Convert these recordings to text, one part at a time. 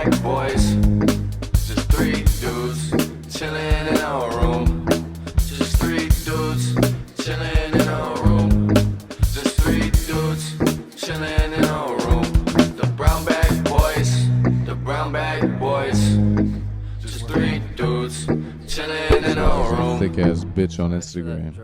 bag boys. Just three dudes chilling in our room. Just three dudes chilling in our room. Just three dudes chilling in our room. The brown bag boys. The brown bag boys. Just three dudes chilling in our room. Thick ass bitch on Instagram.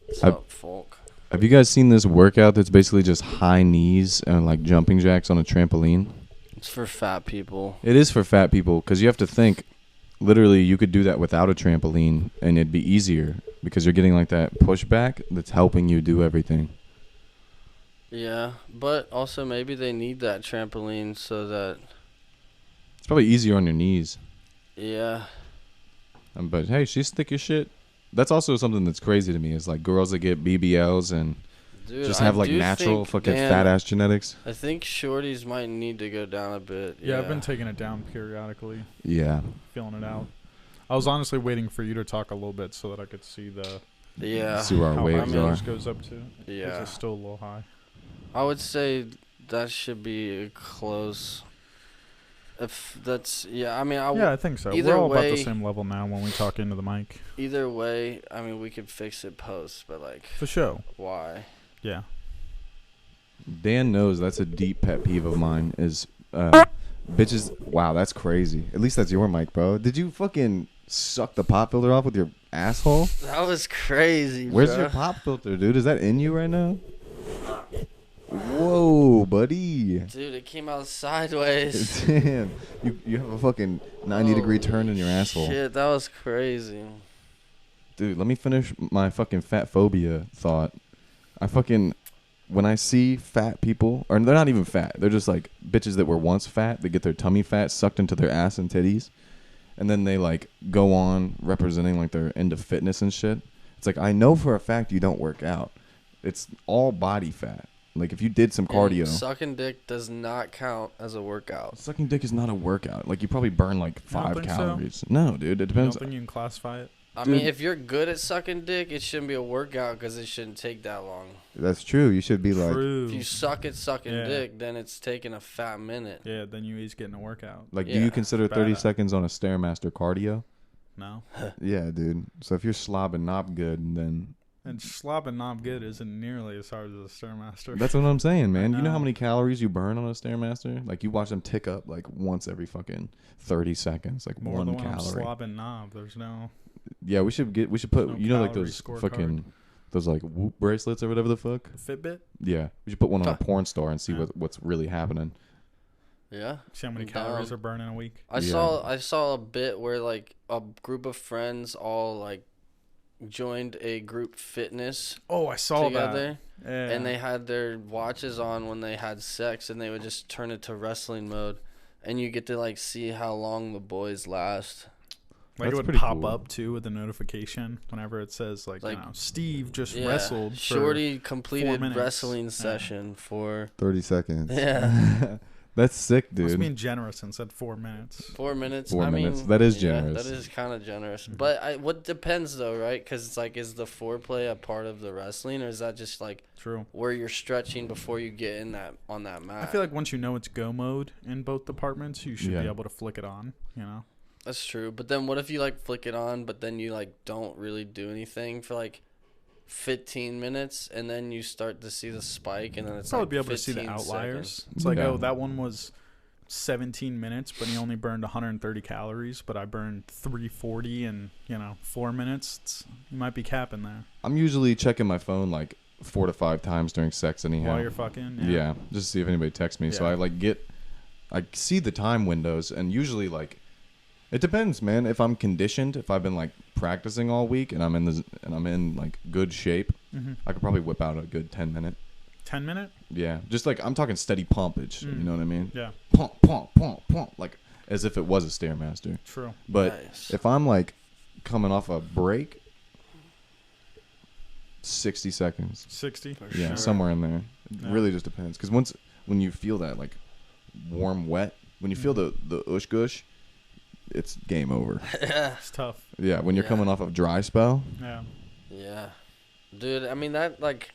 What's up, folk? Have you guys seen this workout that's basically just high knees and like jumping jacks on a trampoline? It's for fat people. It is for fat people because you have to think, literally, you could do that without a trampoline and it'd be easier because you're getting like that pushback that's helping you do everything. Yeah, but also maybe they need that trampoline so that... It's probably easier on your knees. Yeah. But hey, she's thick as shit. That's also something that's crazy to me is like girls that get BBLs and Dude, just have I like do natural think, fucking Dan, fat ass genetics. I think shorties might need to go down a bit. Yeah, I've been taking it down periodically, Yeah. feeling it out. I was honestly waiting for you to talk a little bit so that I could see the Yeah. See where our how waves high are. yours goes up to. 'Cause Yeah. it's still a little high. I would say that should be close. If that's... Yeah, I mean... Yeah, I think so. either We're all about way- the same level now when we talk into the mic. Either way, I mean, we could fix it post, but like... For sure. Why? Yeah. Dan knows that's a deep pet peeve of mine is bitches. Wow, that's crazy. At least that's your mic, bro. Did you fucking suck the pop filter off with your asshole? That was crazy, Where's bro. your pop filter, dude? Is that in you right now? Whoa, buddy. Dude, it came out sideways. Damn. You have a fucking 90-degree turn in your asshole. Shit, that was crazy. Dude, let me finish my fucking fat phobia thought. When I see fat people, or they're not even fat, they're just like bitches that were once fat, they get their tummy fat sucked into their ass and titties, and then they like go on representing like they're into fitness and shit. It's like, I know for a fact you don't work out. It's all body fat. Like if you did some cardio. And sucking dick does not count as a workout. Sucking dick is not a workout. Like you probably burn like You don't 5 think so? calories. No, dude, it You don't depends. think you can classify it? I Dude. mean, if you're good at sucking dick, it shouldn't be a workout because it shouldn't take that long. That's true. You should be like, True. If you suck at sucking Yeah. dick, then it's taking a fat minute. Yeah, then you each getting a workout. do Yeah. you consider 30 Badass. seconds on a Stairmaster cardio? No. Yeah, dude. So if you're slobbing knob good, then And slob and knob good isn't nearly as hard as a Stairmaster. that's what I'm saying, man. You know how know. many calories you burn on a Stairmaster? Like you watch them tick up like once every fucking 30 seconds, like More 1 than when I'm calorie. slobbing knob. There's no... Yeah, we should put no you know like calorie those scorecard. fucking those like Whoop bracelets or whatever the fuck. Fitbit? Yeah, we should put one on a Huh. porn star and see Yeah. what's really happening. Yeah. See how many I'm calories down. are burned in a week? I saw a bit where like a group of friends all like joined a group fitness Oh, I saw together, that. Yeah. and they had their watches on when they had sex, and they would just turn it to wrestling mode, and you get to like see how long the boys last. Like That's it would pretty pop cool. up too with a notification whenever it says like Like, you know, Steve just Yeah, wrestled. For Shorty completed minutes. wrestling Yeah. session for 30 seconds. Yeah. That's sick, Must dude. being generous and said 4 minutes. 4 minutes. 4 I minutes. mean, That is yeah, generous. that is kind of generous. Mhm. But what depends though, right? Because it's like, is the foreplay a part of the wrestling, or is that just like True. where you're stretching before you get in that on that mat? I feel like once you know it's go mode in both departments, you should Yeah. be able to flick it on, you know? That's true. But then what if you like flick it on, but then you like don't really do anything for like 15 minutes, and then you start to see the spike, and then it's Probably like be able to see the 15 outliers. seconds. It's like, Yeah. oh, that one was 17 minutes, but he only burned 130 calories, but I burned 340 in, 4 minutes. You might be capping there. I'm usually checking my phone like 4 to 5 times during sex anyhow. While you're fucking. Yeah, just to see if anybody texts me. So Yeah. I see the time windows, and usually like it depends, man. If I'm conditioned, if I've been like practicing all week and I'm in like good shape, Mm-hmm. I could probably whip out a good 10-minute. 10 minute? Yeah, just like I'm talking steady pumpage. You know what I mean? Yeah, Pump, pump, pump, pump, like as if it was a Stairmaster. true. But Nice. if I'm like coming off a break, 60 seconds. 60? For Yeah, sure. somewhere in there. It Yeah. really just depends. Because when you feel that like warm, wet, when you feel the ush gush, it's game over. Yeah. It's tough. Yeah, when you're Yeah. coming off of dry spell. Yeah. Yeah. Dude, I mean that like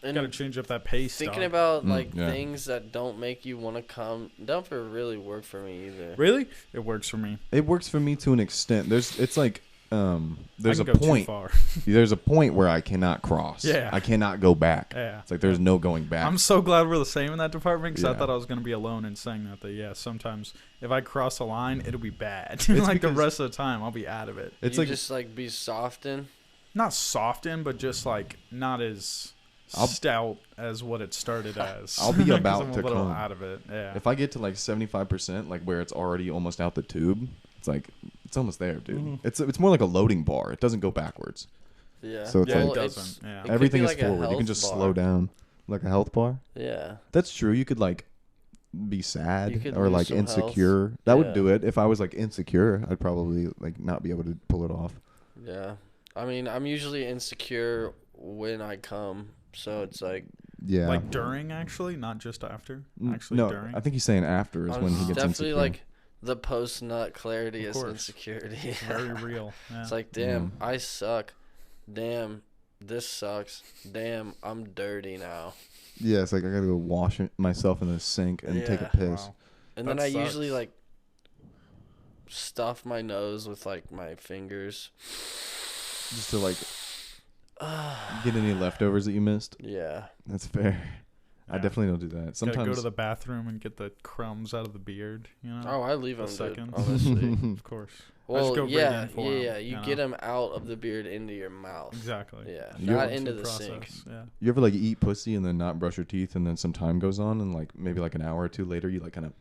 And Got to change up that pace. thinking dog. about like yeah. things that don't make you want to come don't really work for me either. Really, it works for me. It works for me to an extent. It's like there's I a can go point. Too far. There's a point where I cannot cross. Yeah. I cannot go back. Yeah. It's like there's no going back. I'm so glad we're the same in that department because I Yeah. thought I was going to be alone in saying that. That yeah, sometimes if I cross a line, it'll be bad. It's like the because- rest of the time, I'll be out of it. It's you like just like be softened. Not soften, but just like not as stout as what it started as. I'll be 'Cause about I'm to a little come. out of it. Yeah. if I get to like 75%, like where it's already almost out the tube, it's like it's almost there, dude. Mhm. It's more like a loading bar. It doesn't go backwards. Yeah. So it's yeah, like- it doesn't. Yeah. it could Everything be is like a forward. You can health just bar. slow down, like a health bar. Yeah. That's true. You could like be You sad could or lose like some health. insecure. That would Yeah. do it. If I was like insecure, I'd probably like not be able to pull it off. Yeah. I mean, I'm usually insecure when I come, so it's like Yeah. Like during, actually, not just after. Actually, no, during. I think he's saying after is I'm when he gets definitely insecure. like the post nut clarity Of is course. insecurity. Very real. Yeah. It's like, damn, I suck. Damn, this sucks. Damn, I'm dirty now. Yeah, it's like I gotta go wash myself in the sink and take a Yeah. piss. Wow. And That then I usually sucks. like stuff my nose with like my fingers. Just to like get any leftovers that you missed. Yeah. That's fair. I Yeah. definitely don't do that. Gotta Sometimes go to the bathroom and get the crumbs out of the beard. You know. Oh, I leave The them, dude, seconds. honestly. Of course. I Well, just go right yeah, in for yeah, 'em, you know? get them out of the beard into your mouth. Exactly. Yeah, You're not on into It's a the sink. process, Yeah. you ever like eat pussy and then not brush your teeth and then some time goes on and like maybe like an hour or two later you like kind of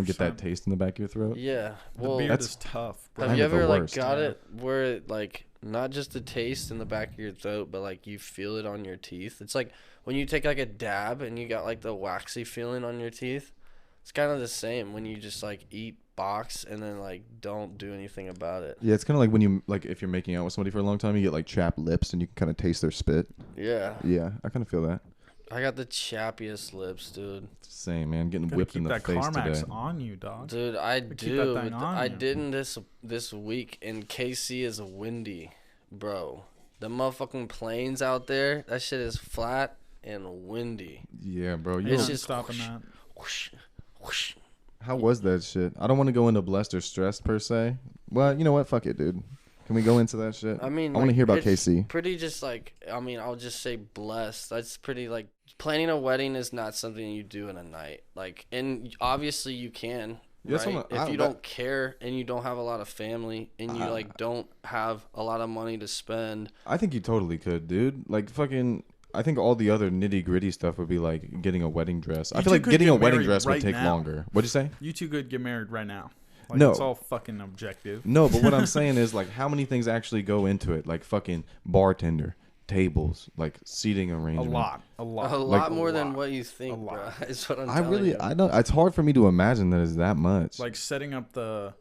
get that 100%. taste in the back of your throat. Yeah. The Well, beard That's is tough. Bro. have kind you of the ever like worst. got Yeah. it where it, like not just the taste in the back of your throat, but like you feel it on your teeth? It's like when you take like a dab and you got like the waxy feeling on your teeth. It's kind of the same when you just like eat box and then like don't do anything about it. Yeah, it's kind of like when you like if you're making out with somebody for a long time, you get like chapped lips and you can kind of taste their spit. Yeah. Yeah, I kind of feel that. I got the chappiest lips, dude. It's the same, man. Getting Gotta whipped keep in the that face Carmax today. on you, dog. Dude, I keep that do. thing but on I you. didn't this week, and KC is windy, bro. The motherfucking plains out there, that shit is flat and windy. Yeah, bro. It's You It's were- just stopping whoosh, that. Whoosh, whoosh. How was that shit? I don't want to go into blessed or stressed per se. Well, you know what? Fuck it, dude. Can we go into that shit? I mean, I want to like, hear about it's KC. Pretty just like, I mean, I'll just say blessed. That's pretty like planning a wedding is not something you do in a night. Like, and obviously you can. Yeah, that's right? what If you don't care and you don't have a lot of family and you like don't have a lot of money to spend, I think you totally could, dude. Like fucking. I think all the other nitty gritty stuff would be like getting a wedding dress. I You feel two like could getting get a wedding married dress would right take now. longer. What'd you say? You two could get married right now. Like, No. It's all fucking objective. No, but what I'm saying is like how many things actually go into it? Like fucking bartender, tables, like seating A arrangement. lot. a Like- lot more than lot. what you think, A bro. lot. Is what I'm I telling really, you. I don't. It's hard for me to imagine that it's that much. Like setting up the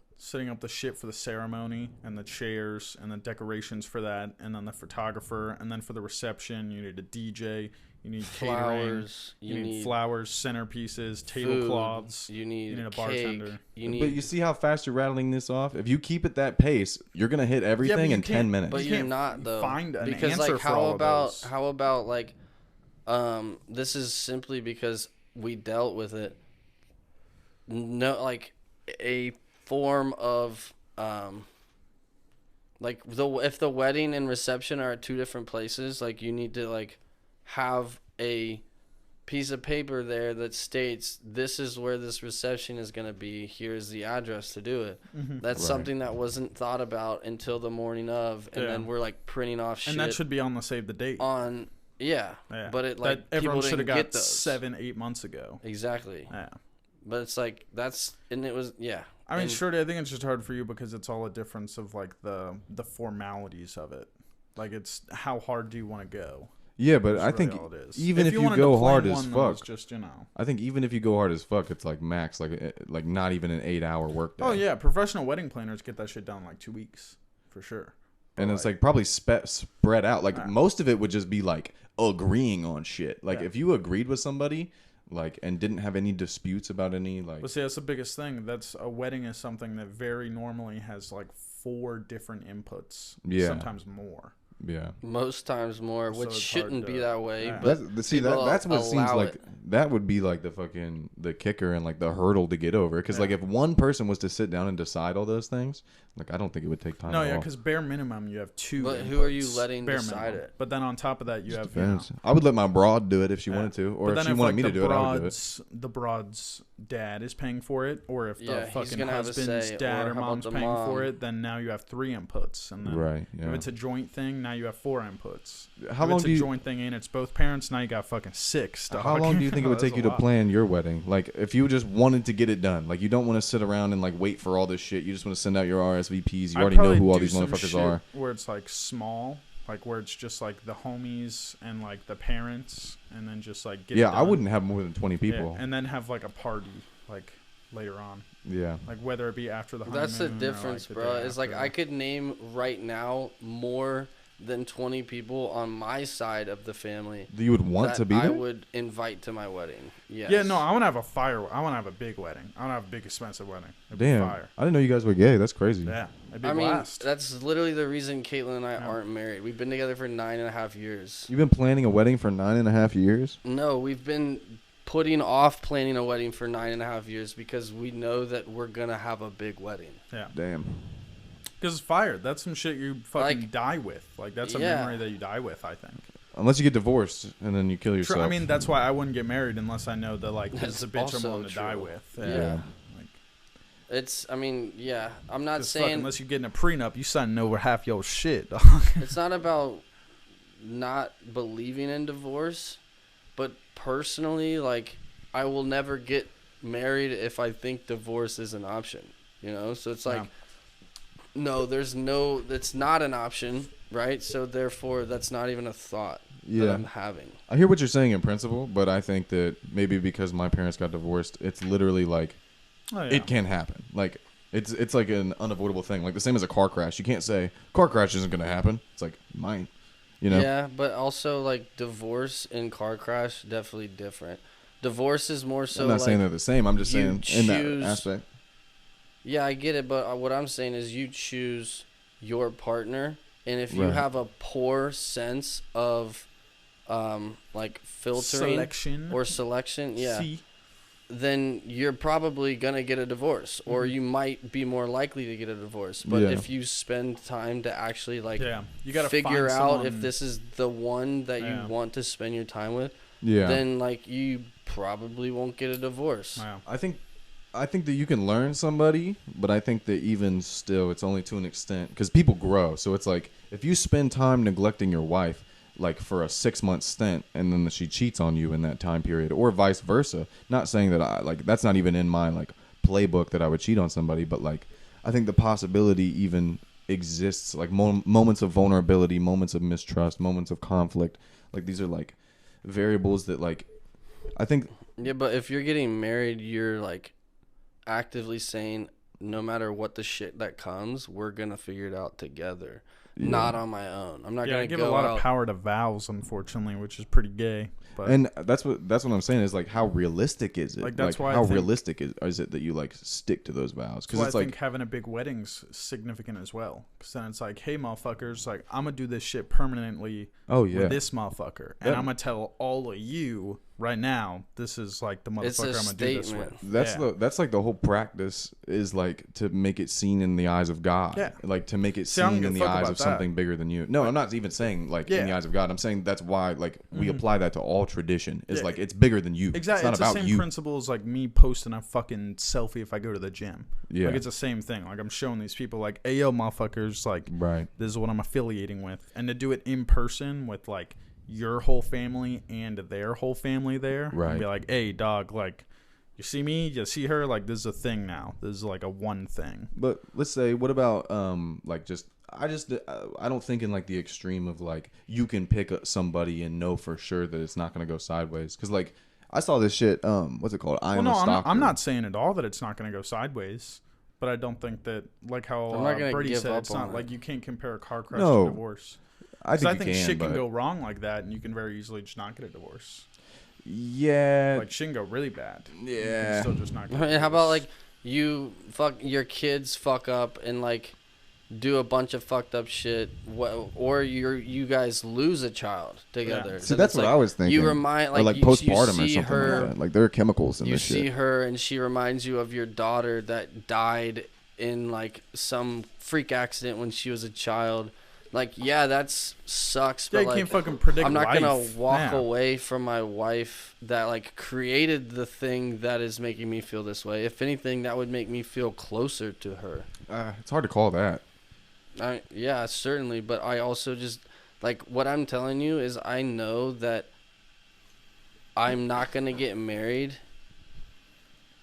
shit for the ceremony and the chairs and the decorations for that, and then the photographer, and then for the reception you need a DJ, you need catering, Flowers. you You need need flowers, centerpieces, food, tablecloths. You need, you need a cake, bartender. You need. but you see how fast you're rattling this off? If you keep at that pace, you're gonna hit everything you in 10 can't- minutes. But You you're can't not though. find an because answer like for how all of about those. how about like this is simply because we dealt with it. No, like a form of like if the wedding and reception are at two different places, like you need to like have a piece of paper there that states this is where this reception is going to be. Here's the address to do it. That's Right. something that wasn't thought about until the morning of, and Yeah. then we're like printing off shit And that should be on the save the date. on. Yeah, Yeah. but it like that everyone people should have didn't got get those 7-8 months ago. exactly. Yeah. But it's like and it was I mean, And- Shorty, I think it's just hard for you because it's all a difference of like the formalities of it. Like it's how hard do you want to go? Yeah, but That's I really think all it is. even if you wanted to go plan hard as one that was fuck, just I think even if you go hard as fuck, it's like max, like not even an 8-hour workday. Oh yeah, professional wedding planners get that shit done in like 2 weeks for sure. And But, it's like probably spread out. Like Yeah. most of it would just be like agreeing on shit. Like Yeah. if you agreed with somebody, like and didn't have any disputes about any like. But see, that's the biggest thing. That's a wedding is something that very normally has like 4 different inputs. Yeah. Sometimes more. Yeah. most times more, So which it's shouldn't hard be to- that way. yeah. But people That's what seems allow like it. that would be like the kicker and like the hurdle to get over. Because like Yeah. if one person was to sit down and decide all those things, like I don't think it would take time. No, at yeah, all. because bare minimum you have 2. But who are you inputs. letting Bare decide minimum. it? But then on top of that, you Just have you know, depends. I would let my broad do it if she Yeah. wanted to, or but if then she if, wanted like, me to do it, I would do it. the broad's dad is paying for it, or if Yeah, the he's fucking gonna have a husband's say, dad or or how about mom's the paying for mom? it, then now you have 3 inputs, and then Right. if Yeah. it's a joint thing, now you have 4 inputs. How if long it's do a you? joint thing and it's both parents, now you got fucking 6. Dog. How long do you think it would That's take a you to lot. plan your wedding? Like, if you just wanted to get it done, like you don't want to sit around and like wait for all this shit. You just want to send out your RSVPs. You I'd already know probably who all do these some motherfuckers shit are. Where it's like small, like where it's just like the homies and like the parents, and then just like get it Yeah, I done. wouldn't have more than 20 Yeah, people. and then have like a party like later on, Yeah. like whether it be after the honeymoon. That's the or, difference, the bro. day It's like after. I could name right now more than 20 people on my side of the family You would want that to be I there? would invite to my wedding. Yes. Yeah, no, I want to have a fire. I want to have a big wedding. I want to have a big expensive wedding. It'd be Damn. fire. I didn't know you guys were gay. That's crazy. Yeah, it'd be I mean, blast. that's literally the reason Caitlin and I Yeah. aren't married. We've been together for 9.5 years. You've been planning a wedding for 9.5 years? No, we've been putting off planning a wedding for 9.5 years because we know that we're gonna have a big wedding. Yeah, Damn. because it's fire. That's some shit you fucking Like, die with. Like that's a yeah. memory that you die with. I think. Unless you get divorced and then you kill yourself. True. I mean, that's why I wouldn't get married unless I know that like this That's is a bitch I'm also willing to die true. with. Yeah. Like, It's, I mean, yeah, I'm not 'cause fuck, saying unless you're getting a prenup, you signing over half your shit. Dog. it's not about not believing in divorce, but personally, like, I will never get married if I think divorce is an option, you know? So it's like, Yeah. no, it's not an option, right? So therefore, that's not even a thought that Yeah. I'm having. I hear what you're saying in principle, but I think that maybe because my parents got divorced, it's literally like Oh, yeah. it can happen. Like it's like an unavoidable thing. Like the same as a car crash. You can't say car crash isn't going to happen. It's like mine. You know? Yeah, but also, like, divorce and car crash, definitely different. Divorce is more so I'm not like, saying they're the same. I'm just you saying in that choose- aspect. yeah, I get it, but what I'm saying is you choose your partner, and if you Right. have a poor sense of, like, filtering Selection or selection, yeah, See, then you're probably gonna get a divorce, or you might be more likely to get a divorce. But Yeah. if you spend time to actually like yeah, you gotta figure find out if someone- this is the one that Yeah. you want to spend your time with, Yeah. then like you probably won't get a divorce. Wow. I think that you can learn somebody, but I think that even still, it's only to an extent because people grow. So it's like if you spend time neglecting your wife, like for a 6-month stint, and then she cheats on you in that time period, or vice versa. Not saying that I like that's not even in my like playbook that I would cheat on somebody, but like I think the possibility even exists. Like moments of vulnerability, moments of mistrust, moments of conflict. Like these are like variables that like I think. Yeah, but if you're getting married, you're like actively saying no matter what the shit that comes, we're gonna figure it out together. Yeah. Not on my own. I'm not Yeah, gonna I give go a lot out. of power to vows, unfortunately, which is pretty gay. But And that's what I'm saying is like how realistic is it? Like, that's why I how think- realistic is it that you like stick to those vows? Because Because it's I like think having a big wedding's significant as well. Because then it's like, hey, motherfuckers, like I'm gonna do this shit permanently oh yeah, with this motherfucker, and That- I'm gonna tell all of you right now, this is like the It's a motherfucker I'm gonna do this statement. with. that's like the whole practice is like to make it seen in the eyes of God. Yeah. Like to make it See, I don't seen give in a the fuck eyes about of that. something bigger than you. No, I'm not even saying like in the Yeah. eyes of God. I'm saying that's why like we Mhm. apply that to all tradition. Is Yeah. like it's bigger than you. Exactly, It's it's not the about same you. principle as like me posting a fucking selfie if I go to the gym. Yeah. Like it's the same thing. Like I'm showing these people, like, hey yo, motherfuckers, like Right. this is what I'm affiliating with, and to do it in person with like your whole family and their whole family there, Right. and be like, hey dog, like you see me, you see her, like this is a thing now. This is like a one thing. But let's say, what about like I don't think in like the extreme of like you can pick somebody and know for sure that it's not gonna go sideways. Because like I saw this shit. What's it called? I am a stalker. I'm not saying at all that it's not going to go sideways, but I don't think that like how I'm not gonna Brady give said, up it's not on like it. you can't compare a car crash No. to divorce. I 'Cause think, I think you shit but can go wrong like that, and you can very easily just not get a divorce. Yeah. Like shit can go really bad. You Yeah. can still just not get a I mean, how about divorce. like you fuck your kids fuck up and like do a bunch of fucked up shit, or you guys lose a child together. Yeah. See, that's what I was thinking. You remind or like you postpartum or see something her, like that. Like there are chemicals in you this see shit. her, and she reminds you of your daughter that died in like some freak accident when she was a child. Like, yeah, that sucks. Yeah, But you like, can't fucking predict I'm not gonna life. walk Yeah. away from my wife that like created the thing that is making me feel this way. If anything, that would make me feel closer to her. It's hard to call that. Yeah, certainly. But I also just like what I'm telling you is I know that I'm not gonna get married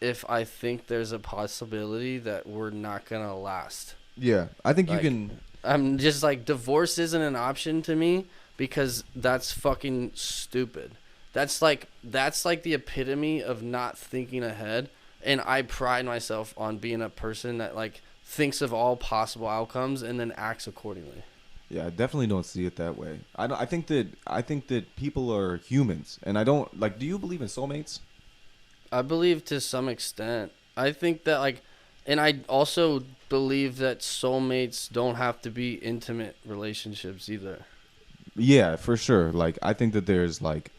if I think there's a possibility that we're not gonna last. Yeah, I think Like, you can. I'm just like, divorce isn't an option to me because that's fucking stupid. That's like the epitome of not thinking ahead. And I pride myself on being a person that like thinks of all possible outcomes and then acts accordingly. Yeah, I definitely don't see it that way. I think that people are humans, and I don't like. Do you believe in soulmates? I believe to some extent. I think that like, and I also believe that soulmates don't have to be intimate relationships either. Yeah, for sure. Like I think that there's like,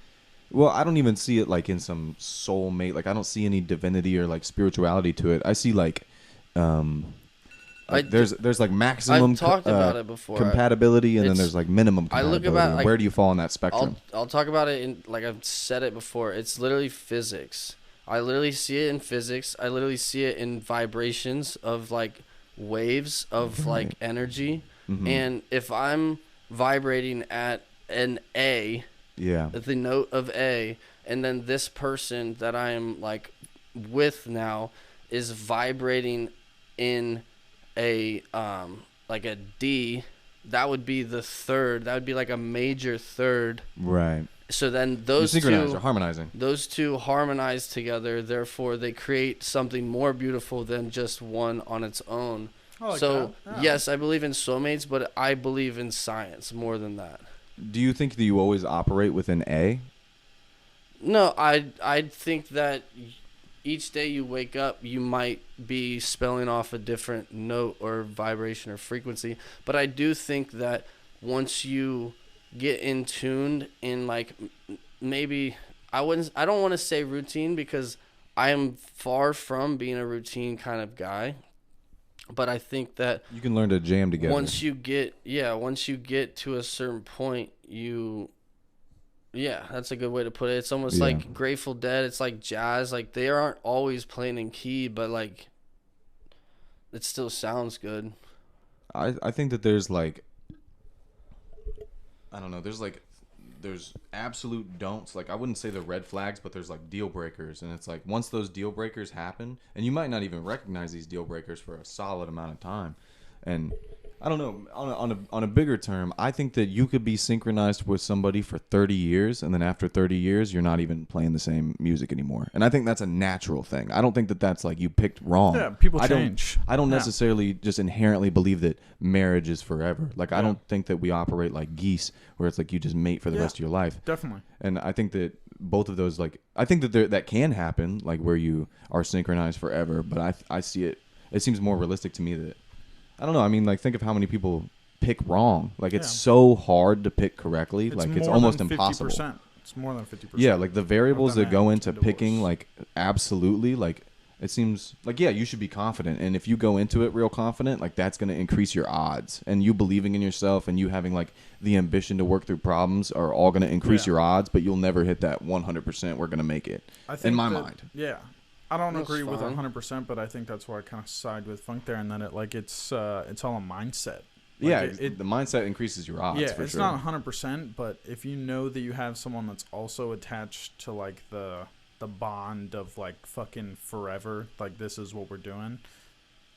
well, I don't even see it like in some soulmate. Like I don't see any divinity or like spirituality to it. I see like, there's like maximum I've talked about it before. compatibility, and then It's- there's like minimum I compatibility. look about, and like, where do you fall on that spectrum? I'll talk about it in, like I've said it before. It's literally physics. I literally see it in physics. I literally see it in vibrations of like waves of like energy. Mhm. And if I'm vibrating at an A, Yeah. at the note of A, and then this person that I am like with now is vibrating in a like a D, that would be the third. That would be like a major third. Right. So then You those synchronize two or harmonizing. those two harmonize together, therefore they create something more beautiful than just one on its own. I like So that. Yeah. yes, I believe in soulmates, but I believe in science more than that. Do you think that you always operate with an A? No, I think that each day you wake up, you might be spelling off a different note or vibration or frequency. But I do think that once you get in tuned in, like, maybe I don't want to say routine because I am far from being a routine kind of guy. But I think that You can learn to jam together. once you get to a certain point, yeah, that's a good way to put it. It's almost Yeah. like Grateful Dead. It's like jazz. Like, they aren't always playing in key, but like it still sounds good. I think that there's like, I don't know, there's absolute don'ts. Like I wouldn't say the red flags, but there's like deal breakers, and it's like once those deal breakers happen, and you might not even recognize these deal breakers for a solid amount of time. And I don't know, on a bigger term, I think that you could be synchronized with somebody for 30 years, and then after 30 years, you're not even playing the same music anymore. And I think that's a natural thing. I don't think that that's like you picked wrong. Yeah, people I change. I don't Yeah. necessarily just inherently believe that marriage is forever. Like I Yeah. don't think that we operate like geese, where it's like you just mate for the Yeah. rest of your life. Definitely. And I think that both of those, like, I think that that can happen, like where you are synchronized forever. But I see it. It seems more realistic to me that, I don't know. I mean, like, think of how many people pick wrong. Like, it's Yeah. so hard to pick correctly. Like, it's more almost than impossible. 50%. It's more than 50%. Yeah, like the variables done that go that into in divorce. picking, like, absolutely, like, it seems like, yeah, you should be confident. And if you go into it real confident, like, that's going to increase your odds. And you believing in yourself and you having, like, the ambition to work through problems are all going to increase Yeah. your odds, but you'll never hit that 100% we're going to make it. I think in my that- mind. Yeah. I don't That's agree with fine. 100%, but I think that's why I kind of side with Funk there, and that it's all a mindset. Like, Yeah, it, the mindset increases your odds, yeah, for it's sure. not 100%, but if you know that you have someone that's also attached to like the bond of like fucking forever, like this is what we're doing,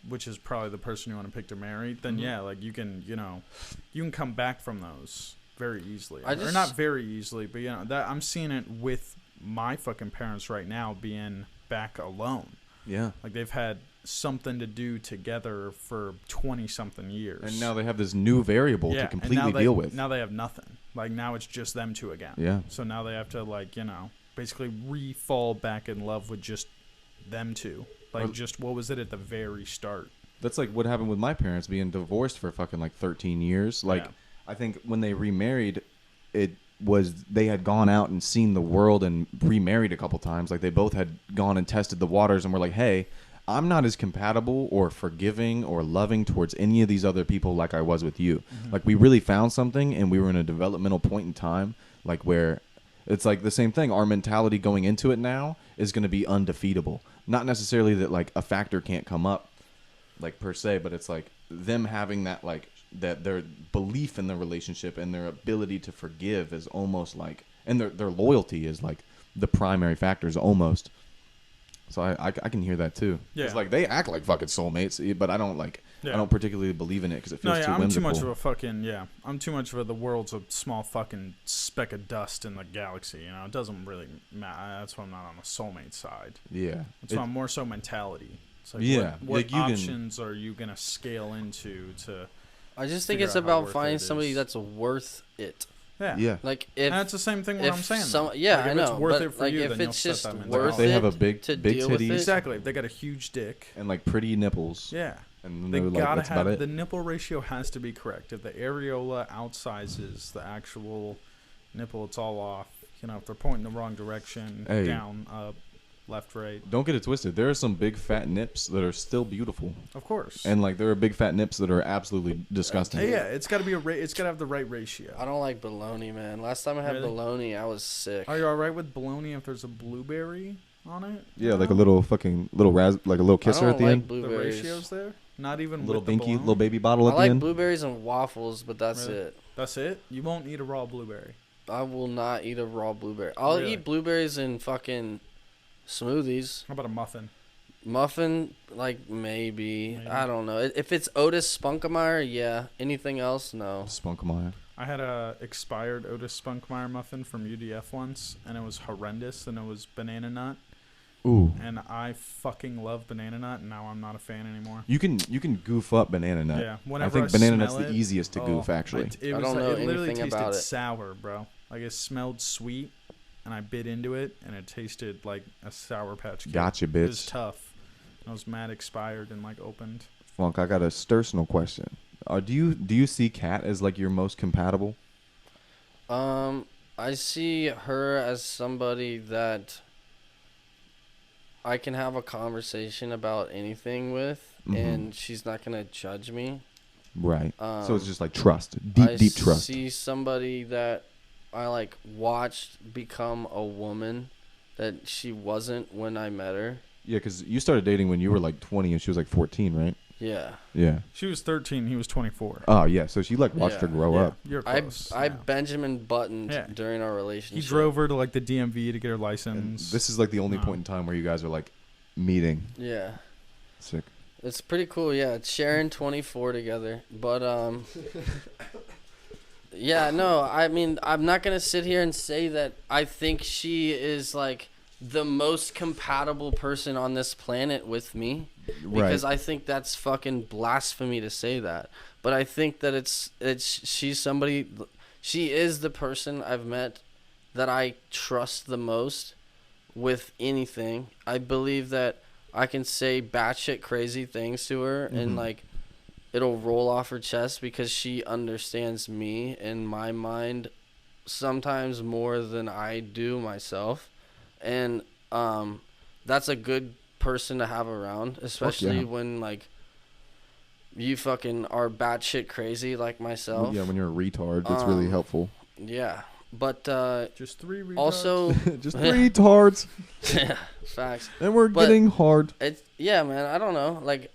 which is probably the person you want to pick to marry, then yeah, like you can come back from those very easily, or not very easily, but that I'm seeing it with my fucking parents right now being back alone. Yeah. Like they've had something to do together for 20-something years. And now they have this new variable to and completely now deal with. Now they have nothing. Like now it's just them two again. Yeah. So now they have to basically re-fall back in love with just them two. Like just what was it at the very start? That's like what happened with my parents being divorced for fucking like 13 years. Like, Yeah. I think when they remarried, it was they had gone out and seen the world and remarried a couple times. Like, they both had gone and tested the waters and were like, hey, I'm not as compatible or forgiving or loving towards any of these other people like I was with you. Like, we really found something, and we were in a developmental point in time, like, where it's like the same thing. Our mentality going into it now is going to be undefeatable. Not necessarily that, like, a factor can't come up, like, per se, but it's like them having that, like, that their belief in the relationship and their ability to forgive is almost like, and their loyalty is like the primary factors almost. So I can hear that too. Yeah. It's like they act like fucking soulmates, but I don't like, I don't particularly believe in it because it feels too I'm whimsical. too much of a fucking, I'm too much of the world's a small fucking speck of dust in the galaxy, you know? It doesn't really matter. That's why I'm not on the soulmate side. Yeah. That's why I'm more so mentality. It's like, Yeah, what like you can- options are you going to scale into to... I just think figure it's out how about worth finding it somebody is. that's worth it. Yeah. Yeah. Like if And that's the same thing what if I'm saying. some, though. yeah, Like, I if know. it's worth but it for like you, if then you'll it's set just that mentality. worth If they it have a big to big deal with titties it. Exactly. If they got a huge dick. and like pretty nipples. Yeah. And They they're like, gotta that's about have it. the nipple ratio has to be correct. If the areola outsizes the actual nipple, it's all off. You know, if they're pointing the wrong direction, Hey. down, up, left, right. Don't get it twisted. There are some big fat nips that are still beautiful, Of course. and like there are big fat nips that are absolutely disgusting. Hey, yeah, it's got to be it's got to have the right ratio. I don't like bologna, man. Last time I had Really? bologna, I was sick. Are you all right with bologna if there's a blueberry on it? Yeah, You like a know? little fucking little like a little I kisser don't at the like end. The blueberries. ratio's there. Not even Little with the binky, bologna? little baby bottle I at the like end. blueberries and waffles, but that's Really? it. That's it. You won't eat a raw blueberry. I will not eat a raw blueberry. I'll Really? eat blueberries in fucking smoothies. How about a muffin? Muffin, like maybe. I don't know. If it's Otis Spunkemeyer, yeah. Anything else, no. Spunkemeyer. I had a expired Otis Spunkmeyer muffin from UDF once, and it was horrendous, and it was banana nut. Ooh. And I fucking love banana nut, and now I'm not a fan anymore. You can goof up banana nut. Yeah, I whenever think banana nut's smell the it- easiest to goof, oh, actually. It I was don't like, know it literally anything tasted about it. sour, bro. Like it smelled sweet, and I bit into it, and it tasted like a Sour Patch Kid. Gotcha, It was bitch. tough. I was mad expired and like opened. Funk, I got a personal question. Do you see Kat as like your most compatible? I see her as somebody that I can have a conversation about anything with, Mhm. and she's not gonna judge me. Right. So it's Um, just like trust, deep trust. I see somebody that I like watched become a woman that she wasn't when I met her. Yeah, because you started dating when you were like 20 and she was like 14, right? Yeah. Yeah. She was 13. He was 24. Oh yeah. So she like watched her Yeah. grow up. You're I close. I yeah. Benjamin buttoned Yeah. during our He relationship. drove her to like the DMV to get her And license. this is like the only No. point in time where you guys are like meeting. Yeah. Sick. It's pretty cool, yeah. It's sharing 24 together. But yeah, no, I mean, I'm not going to sit here and say that I think she is like the most compatible person on this planet with me, because I think that's fucking blasphemy to say that. But I think that she's somebody, she is the person I've met that I trust the most with anything. I believe that I can say batshit crazy things to her and Mhm. like it'll roll off her chest because she understands me and my mind sometimes more than I do myself. And that's a good person to have around, especially yeah. when like you fucking are batshit crazy like myself. Yeah, when you're a retard, that's really helpful. Yeah. But Just 3 retards. also Just retards, yeah, facts. and we're But- getting hard. It's yeah, man. I don't know. Like,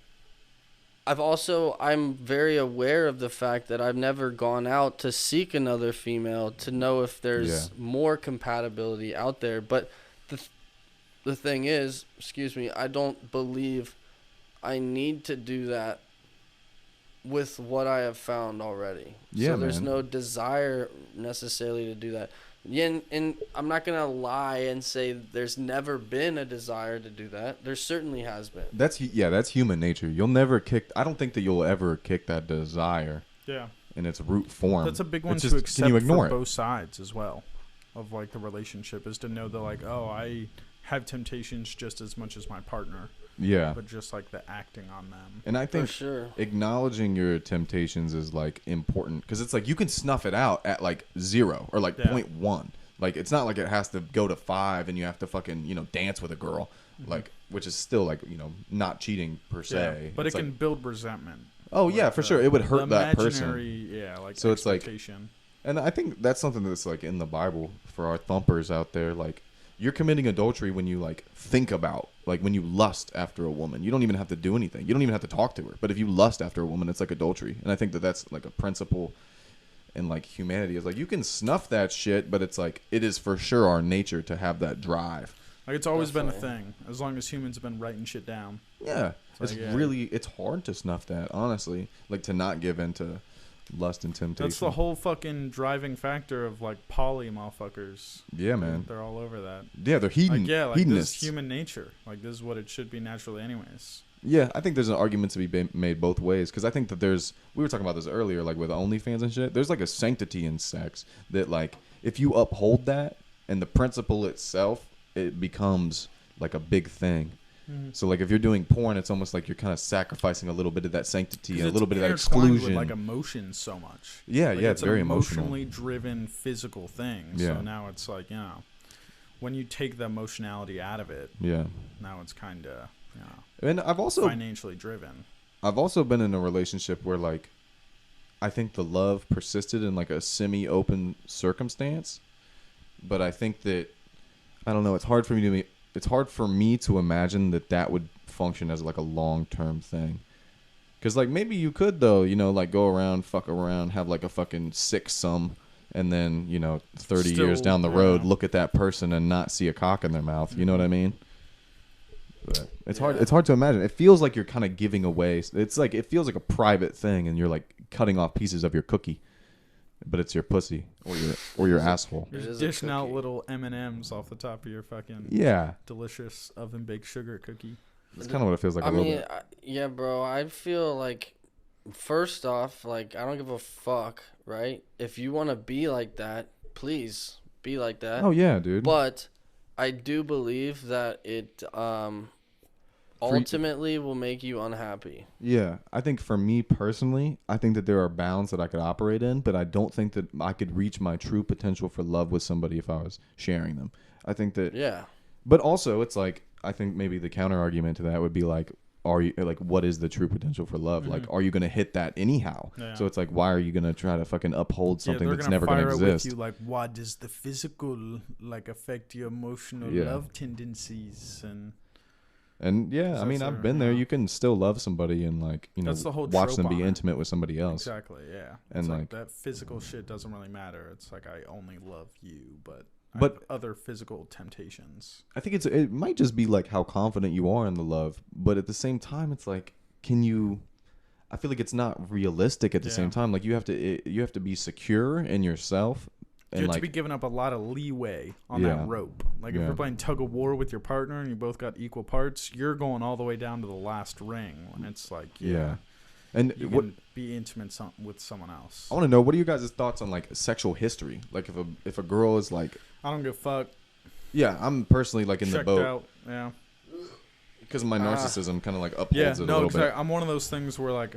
I'm very aware of the fact that I've never gone out to seek another female to know if there's more compatibility out there. But the thing is, excuse me, I don't believe I need to do that with what I have found already. Yeah, so there's man. no desire necessarily to do that. Yeah, and I'm not gonna lie and say there's never been a desire to do that. There certainly has been. That's human nature. You'll never kick. I don't think that you'll ever kick that desire Yeah. in its root form. That's a big one It's to just, accept can you ignore for it? both sides as well of like the relationship, is to know that like, oh, I have temptations just as much as my partner. Yeah. but just like the acting on them. And I For think sure. acknowledging your temptations is like important because it's like you can snuff it out at like 0 or like Yeah. 0.1. Like it's not like it has to go to 5 and you have to fucking dance with a girl, like which is still like not cheating per se. Yeah, but It's it like, can build resentment. oh yeah, Like for the- sure it would the hurt that person. imaginary, Yeah, like So it's like- expectation. And I think that's something that's like in the Bible for our thumpers out there. Like you're committing adultery when you like think about, like when you lust after a woman. You don't even have to do anything. You don't even have to talk to her. But if you lust after a woman, it's like adultery. And I think that that's like a principle in like humanity. Is like you can snuff that shit, but it's like it is for sure our nature to have that drive. Like it's always been a Definitely. thing as long as humans have been writing shit down. Yeah, it's like, yeah. really it's hard to snuff that. Honestly, like to not give in to lust and temptation. That's the whole fucking driving factor of like poly motherfuckers. Yeah, man. They're all over that. Yeah, they're Like yeah, like this hedonists. is human nature. Like this is what it should be naturally, anyways. Yeah, I think there's an argument to be made both ways because I think that we were talking about this earlier, like with OnlyFans and shit. There's like a sanctity in sex that like if you uphold that and the principle itself, it becomes like a big thing. So like if you're doing porn, it's almost like you're kind of sacrificing a little bit of that sanctity and a little bit of that intertwined exclusion. with like emotions so much. Yeah, Like, yeah, it's it's very an emotional. emotionally driven physical thing. Yeah. So now it's like when you take the emotionality out of it, Yeah, now it's kind of and I've also financially driven. been in a relationship where like I think the love persisted in like a semi-open circumstance, but I think that I don't know. It's hard for me to imagine that would function as like a long-term thing. Cause like maybe you could though, like go around, fuck around, have like a fucking six-some, and then 30 years Still, down the road, yeah. look at that person and not see a cock in their mouth. You know what I mean? But it's hard. Yeah. It's hard to imagine. It feels like you're kind of giving away. It's like it feels like a private thing, and you're like cutting off pieces of your cookie, but it's your pussy or your asshole. It You're is a dishing out cookie. little M&Ms off the top of your fucking Yeah, delicious oven baked sugar cookie. that's kind of what it feels like I a little mean, bit. yeah, bro. I feel like, first off, like I don't give a fuck, right? If you want to be like that, please be like that. Oh yeah, dude. But I do believe that it ultimately will make you unhappy. Yeah, I think for me personally, I think that there are bounds that I could operate in, but I don't think that I could reach my true potential for love with somebody if I was sharing them. I think that, Yeah. but also it's like, I think maybe the counter argument to that would be like, are you like, what is the true potential for love? Like, are you going to hit that anyhow? Yeah. So it's like, why are you going to try to fucking uphold something they're that's gonna never going fire to it with exist? you like, what does the physical like affect your emotional Yeah. love tendencies and And yeah, I mean, That's I've been there. yeah. You can still love somebody and like, That's the whole watch trope them be on it. intimate with somebody else. exactly yeah. And, It's like- that physical shit doesn't really matter. It's like I only love you, but I But- have other physical temptations. I think it might just be like how confident you are in the love, but at the same time, it's like, can you? I feel like it's not realistic at the Yeah. same time. Like you have to be secure in yourself, and You have like to be giving up a lot of leeway on Yeah. that rope. Like if Yeah. you're playing tug of war with your partner and you both got equal parts, you're going all the way down to the last ring. When it's like, yeah. And you what can be intimate with someone else. I want to know, what are you guys' thoughts on like sexual history? Like if a girl is like, I don't give a fuck. yeah, I'm personally like in Checked the boat out. Yeah. because of my narcissism, kind of like upholds Yeah. it a No, little exactly. bit. I'm one of those things where like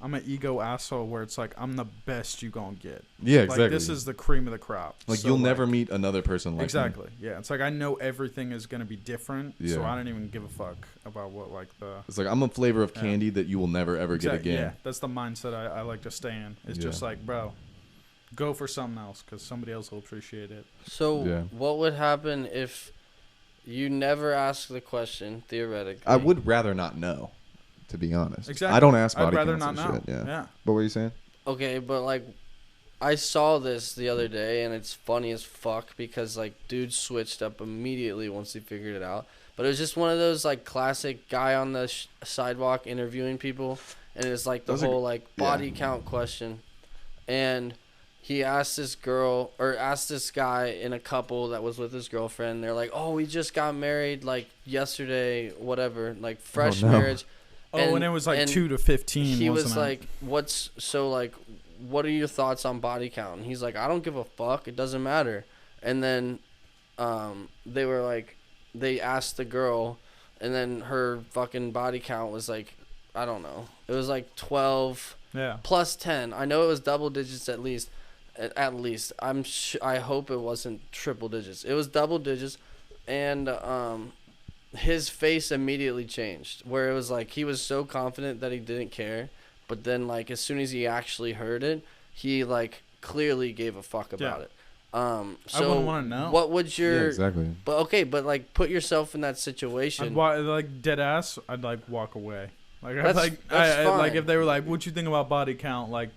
I'm an ego asshole where it's like I'm the best you gonna get. Yeah, exactly. Like this is the cream of the crop. like So, you'll never meet another person like me. exactly. Yeah. It's like I know everything is gonna be different, so Yeah. I don't even give a fuck about what like the. It's like I'm a flavor of Yeah. candy that you will never ever get Exactly, again. Yeah, that's the mindset I like to stay in. It's Yeah. just like, bro, go for something else because somebody else will appreciate it. So Yeah. what would happen if you never ask the question, theoretically? I would rather not know, to be honest. Exactly. I don't ask I'd body rather counts not and know. shit. Yeah. Yeah. What were you saying? Okay, but like, I saw this the other day, and it's funny as fuck because like, dude switched up immediately once he figured it out. But it was just one of those like classic guy on the sidewalk interviewing people, and it's like the Those are- whole like body count question, and he asked this girl or asked this guy in a couple that was with his girlfriend. They're like, "Oh, we just got married like yesterday, whatever, like fresh no. marriage." Oh, and it was like 2 to 15. He was wasn't it? like, "What's so like? What are your thoughts on body count?" And he's like, "I don't give a fuck. It doesn't matter." And then, they were like, they asked the girl, and then her fucking body count was like, I don't know. It was like 12 plus 10. I know it was double digits at least. At least. I hope it wasn't triple digits. It was double digits, and his face immediately changed, where it was like he was so confident that he didn't care, but then like as soon as he actually heard it, he like clearly gave a fuck about it. So I wouldn't want to know. What would your exactly? But okay, but like put yourself in that situation. Like dead ass, I'd like walk away. Like that's I fine. like if they were like, "What you think about body count?" Like,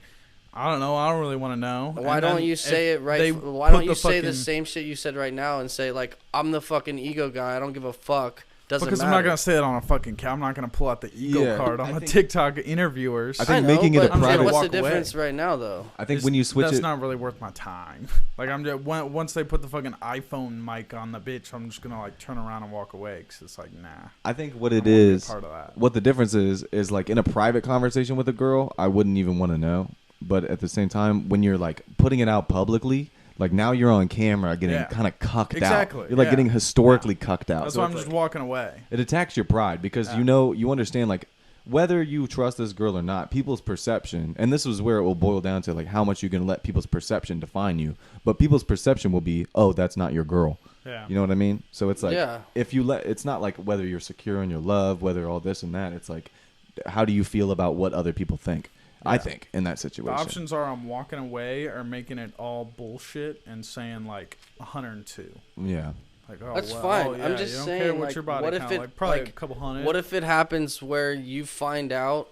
I don't know. I don't really want to know. Why don't you say it right? Why don't you say the same shit you said right now and say like, I'm the fucking ego guy. I don't give a fuck. Doesn't because matter. I'm not gonna say it on a fucking I'm not gonna pull out the ego card on the TikTok interviewers. I think making it a private. What's the difference right now, though? I think when you switch that's it, not really worth my time. Like I'm just once they put the fucking iPhone mic on the bitch, I'm just gonna like turn around and walk away because it's like nah. I think what it is, part of that. what the difference is like in a private conversation with a girl, I wouldn't even want to know. But at the same time, when you're like putting it out publicly, like now you're on camera getting kind of cucked out. You're like getting historically cucked out. That's why I'm just walking away. It attacks your pride because you understand like whether you trust this girl or not, people's perception, and this is where it will boil down to like how much you're gonna let people's perception define you. But people's perception will be, oh, that's not your girl. Yeah. You know what I mean? So it's like if you it's not like whether you're secure in your love, whether all this and that. It's like how do you feel about what other people think? I think in that situation. The options are I'm walking away or making it all bullshit and saying like 102. Yeah. Like, oh, that's fine. Oh, yeah, I'm just you don't saying, care what like, your body what if count, it like probably like, a couple hundred. What if it happens where you find out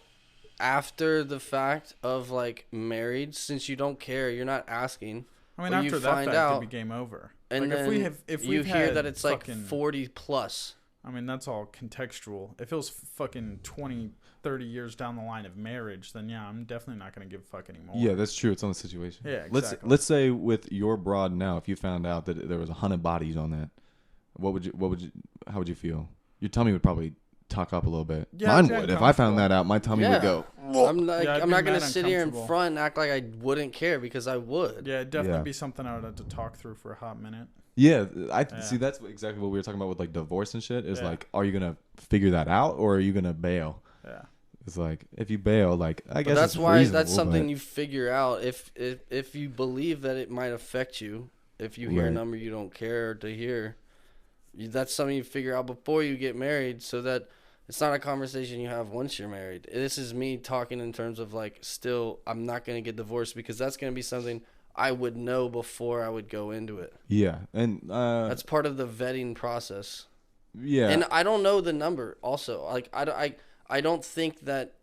after the fact of like married, since you don't care, you're not asking. I mean, after that fact, it'd be game over. And like then if you hear had that it's fucking, like 40 plus. I mean, that's all contextual. If it was fucking 20, 30 years down the line of marriage, then yeah, I'm definitely not going to give a fuck anymore. Yeah, that's true. It's on the situation. Yeah, exactly. Let's say with your broad now, if you found out that there was 100 bodies on that, how would you feel? Your tummy would probably tuck up a little bit. Yeah, mine would. If I found that out, my tummy would go. I'm not going to sit here in front and act like I wouldn't care because I would. Yeah, it'd definitely be something I would have to talk through for a hot minute. Yeah, see. That's exactly what we were talking about with like divorce and shit. Is like, are you gonna figure that out or are you gonna bail? Yeah, it's like if you bail, like I guess that's it's why reasonable, that's something you figure out if you believe that it might affect you. If you hear a number you don't care to hear, that's something you figure out before you get married, so that it's not a conversation you have once you're married. This is me talking in terms of like, still, I'm not gonna get divorced because that's gonna be something I would know before I would go into it. Yeah, and that's part of the vetting process. Yeah, and I don't know the number. Also, like I don't think that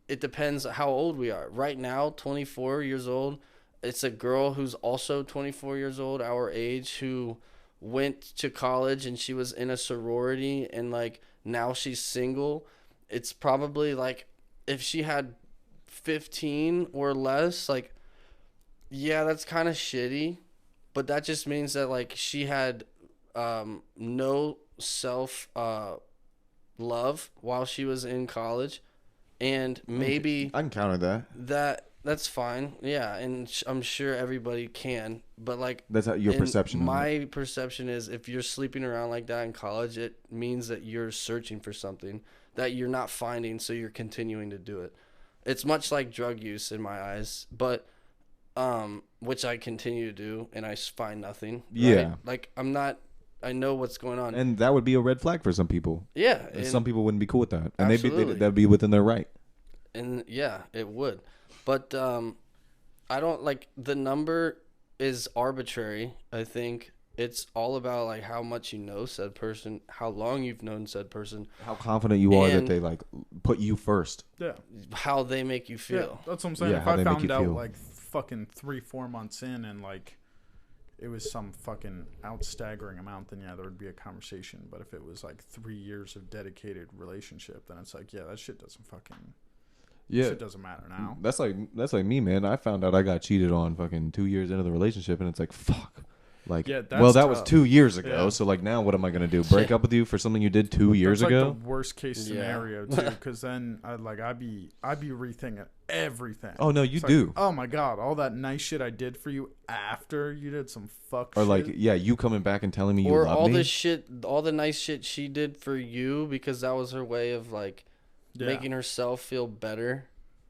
it depends how old we are. Right now, 24 years old. It's a girl who's also 24 years old, our age, who went to college and she was in a sorority and like now she's single. It's probably like if she had 15 or less, like. Yeah, that's kind of shitty, but that just means that like she had no self love while she was in college, and maybe I can counter that. That's fine. Yeah, and I'm sure everybody can, but like that's your perception. My perception is if you're sleeping around like that in college, it means that you're searching for something that you're not finding, so you're continuing to do it. It's much like drug use in my eyes, but. Which I continue to do, and I find nothing. Yeah. Right? Like, I know what's going on. And that would be a red flag for some people. Yeah. And some people wouldn't be cool with that. And that'd be within their right. And yeah, it would. But, I don't, like, the number is arbitrary, I think. It's all about, like, how much you know said person, how long you've known said person. How confident you are that they, like, put you first. Yeah. How they make you feel. Yeah, that's what I'm saying. Yeah, if I found out, like, fucking 3-4 months in and like it was some fucking staggering amount, then yeah, there would be a conversation. But if it was like 3 years of dedicated relationship, then it's like, yeah, that shit doesn't fucking shit doesn't matter now. That's like me, man. I found out I got cheated on fucking 2 years into the relationship, and it's like, fuck. Like, Yeah, well, that's that was tough. 2 years ago. Yeah. So like now, what am I gonna do? Break up with you for something you did 2 years That's ago? like the worst case scenario too, because then I'd be rethinking everything. Oh no, you It's do. like, oh my god, all that nice shit I did for you after you did some fuck Or shit. like, yeah, you coming back and telling me you Or love all me. this shit, all the nice shit she did for you because that was her way of like making herself feel better.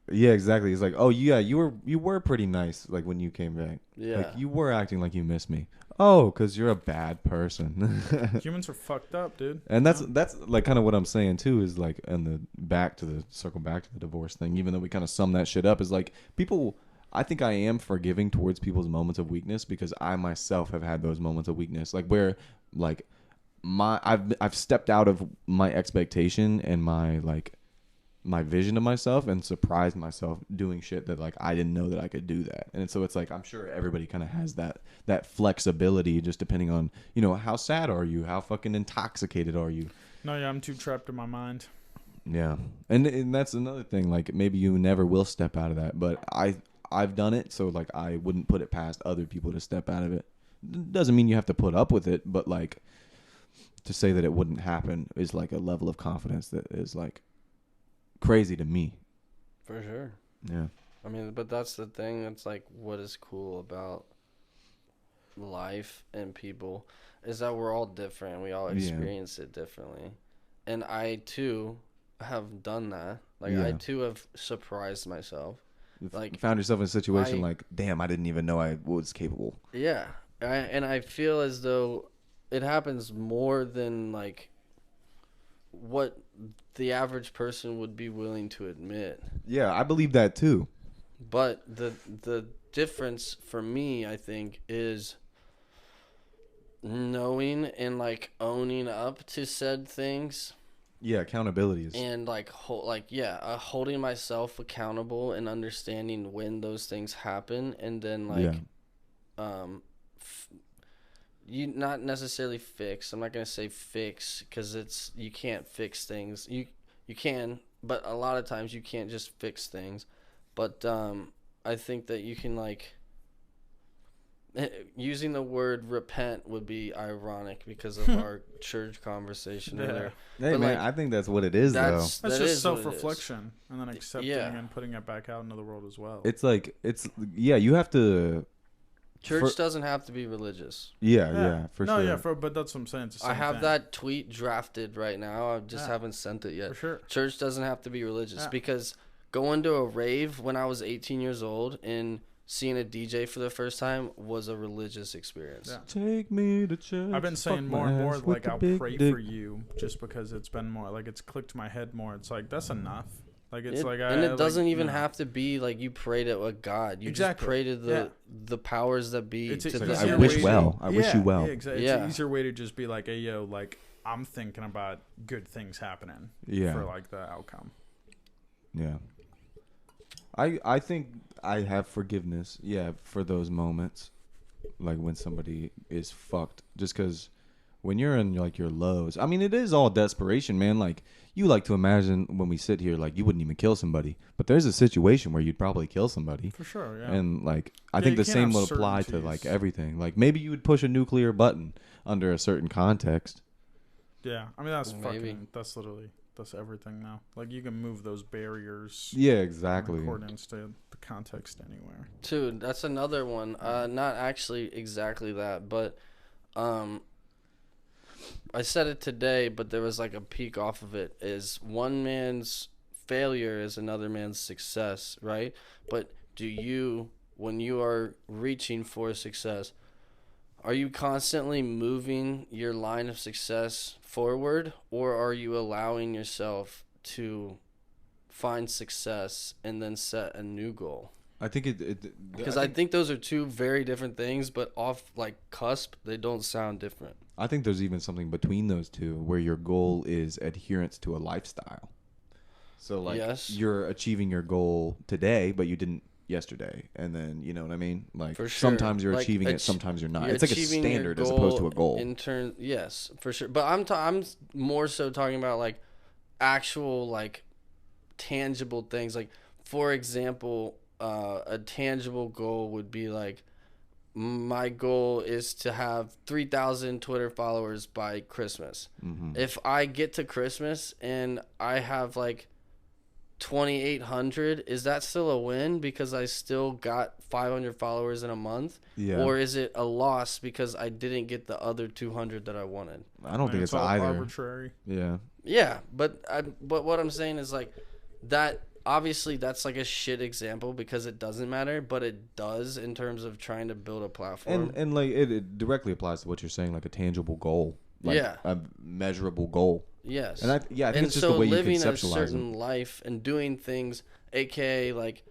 Yeah, exactly. It's like, oh yeah, you were pretty nice. Like when you came back, Yeah. like you were acting like you missed me. Oh, because you're a bad person. Humans are fucked up, dude. And that's like kind of what I'm saying too, is like, and the circle back to the divorce thing, even though we kind of sum that shit up, is like people, I think I am forgiving towards people's moments of weakness because I myself have had those moments of weakness, like where like I've stepped out of my expectation and my vision of myself and surprised myself doing shit that like I didn't know that I could do that. And so it's like I'm sure everybody kind of has that flexibility, just depending on, you know, how sad are you, how fucking intoxicated are you. No, yeah, I'm too trapped in my mind. Yeah. And that's another thing, like maybe you never will step out of that, but I've done it, so like I wouldn't put it past other people to step out of it. Doesn't mean you have to put up with it, but like to say that it wouldn't happen is like a level of confidence that is like crazy to me. For sure. Yeah. I mean, but that's the thing. It's like what is cool about life and people is that we're all different. We all experience it differently. And I too have done that. Like I too have surprised myself. Like You found yourself in a situation like, damn, I didn't even know I was capable. Yeah. And I feel as though it happens more than like what the average person would be willing to admit. Yeah, I believe that too. But the difference for me, I think, is knowing and like owning up to said things. Yeah, accountability is. And like holding myself accountable and understanding when those things happen, and then like you not necessarily fix. I'm not gonna say fix because it's you can't fix things. You can, but a lot of times you can't just fix things. But I think that you can like using the word repent would be ironic because of our church conversation earlier. Hey But, man, like, I think that's what it is though. That's that just is what it is. self-reflection and then accepting and putting it back out into the world as well. It's like you have to. Church doesn't have to be religious. Yeah, for sure. But that's what I'm saying. It's the same I have thing. that tweet drafted right now. I just haven't sent it yet. For sure. Church doesn't have to be religious because going to a rave when I was 18 years old and seeing a DJ for the first time was a religious experience. Yeah. Take me to church. I've been saying more and more like I'll pray for you just because it's been more like it's clicked my head more. It's like that's enough. Like it's it doesn't even have to be like you pray to a god. You just pray to the powers that be. It's to like, I wish well. I wish you well. Yeah, exactly. It's an easier way to just be like, hey yo, like I'm thinking about good things happening. Yeah. For like the outcome. Yeah. I think I have forgiveness. Yeah, for those moments, like when somebody is fucked. Just because when you're in like your lows, I mean, it is all desperation, man. Like you like to imagine when we sit here, like you wouldn't even kill somebody, but there's a situation where you'd probably kill somebody. For sure, yeah. And like I think the same would apply to like everything. Like maybe you would push a nuclear button under a certain context. Yeah, I mean that's everything now. Like you can move those barriers. Yeah, exactly. In accordance to the context anywhere. Dude, that's another one. Not actually exactly that, but I said it today, but there was like a peek off of it. Is one man's failure is another man's success, right? But do you, when you are reaching for success, are you constantly moving your line of success forward, or are you allowing yourself to find success and then set a new goal? I think because I think those are two very different things, but off like cusp, they don't sound different. I think there's even something between those two where your goal is adherence to a lifestyle. So like you're achieving your goal today, but you didn't yesterday, and then you know what I mean. Like for sure. Sometimes you're achieving it, sometimes you're not. It's like a standard as opposed to a goal. Yes, for sure. But I'm more so talking about like actual like tangible things. Like for example, a tangible goal would be like my goal is to have 3,000 Twitter followers by Christmas. If I get to Christmas and I have like 2,800, is that still a win because I still got 500 followers in a month? Yeah. Or is it a loss because I didn't get the other 200 that I wanted? I don't think it's all either. arbitrary. Yeah. Yeah, but what I'm saying is like that. Obviously, that's like a shit example because it doesn't matter, but it does in terms of trying to build a platform. And like it directly applies to what you're saying, like a tangible goal, like Yeah. a measurable goal. Yes. And I think and it's just so the way you living a conceptualize certain it. life and doing things, aka like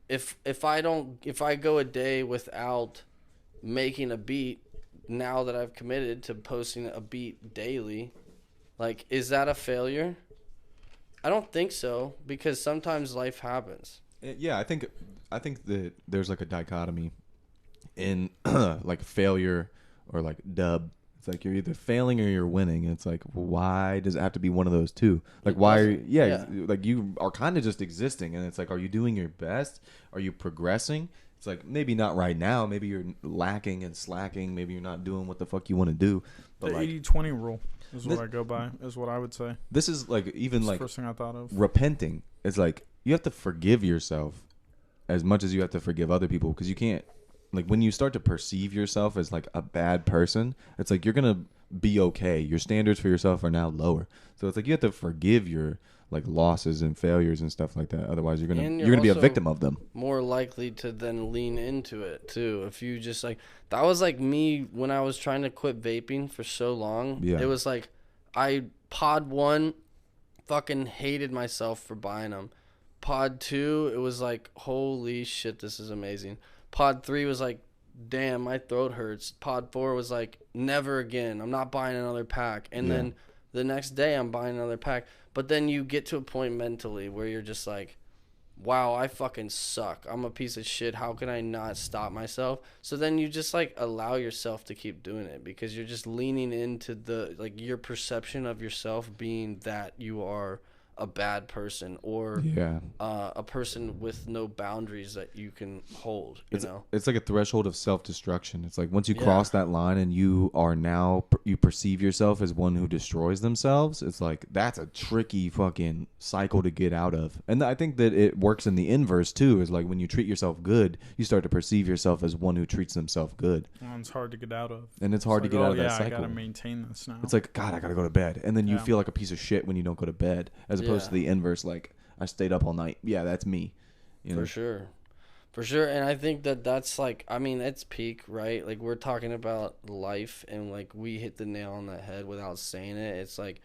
if I go a day without making a beat, now that I've committed to posting a beat daily, like is that a failure? I don't think so because sometimes life happens. Yeah, I think that there's like a dichotomy in like failure or like dub. It's like you're either failing or you're winning. And it's like, why does it have to be one of those two? Like, why are you, yeah, like you are kind of just existing. And it's like, are you doing your best? Are you progressing? It's like, maybe not right now. Maybe you're lacking and slacking. Maybe you're not doing what the fuck you want to do. But The like 80-20 rule is what I go by, is what I would say. this is like even It's like the first thing I thought of. repenting. It's like you have to forgive yourself as much as you have to forgive other people, because you can't, like, when you start to perceive yourself as like a bad person, it's like you're gonna be okay. Your standards for yourself are now lower, so it's like you have to forgive your like losses and failures and stuff like that. Otherwise, you're And gonna be a also victim of them. more likely to then lean into it too. If you just like, that was like me when I was trying to quit vaping for so long. Yeah. It was like I pod 1 fucking hated myself for buying them. Pod 2, it was like, holy shit, this is amazing. Pod 3 was like, damn, my throat hurts. Pod 4 was like, never again. I'm not buying another pack. And then the next day I'm buying another pack. But then you get to a point mentally where you're just like, wow, I fucking suck. I'm a piece of shit. How can I not stop myself? So then you just like allow yourself to keep doing it because you're just leaning into the like your perception of yourself being that you are a bad person or a person with no boundaries that you can hold, you know? It's like a threshold of self-destruction. It's like once you cross that line and you are now, you perceive yourself as one who destroys themselves, it's like that's a tricky fucking cycle to get out of. And I think that it works in the inverse too, is like when you treat yourself good, you start to perceive yourself as one who treats themselves good. Well, it's hard to get out of. And it's hard to get out of that cycle. I gotta maintain this now. It's like, God, I gotta go to bed. And then you feel like a piece of shit when you don't go to bed, as opposed to the inverse, like, I stayed up all night. Yeah, that's me. You know? For sure. And I think that that's like, I mean, it's peak, right? Like, we're talking about life and like we hit the nail on the head without saying it. It's like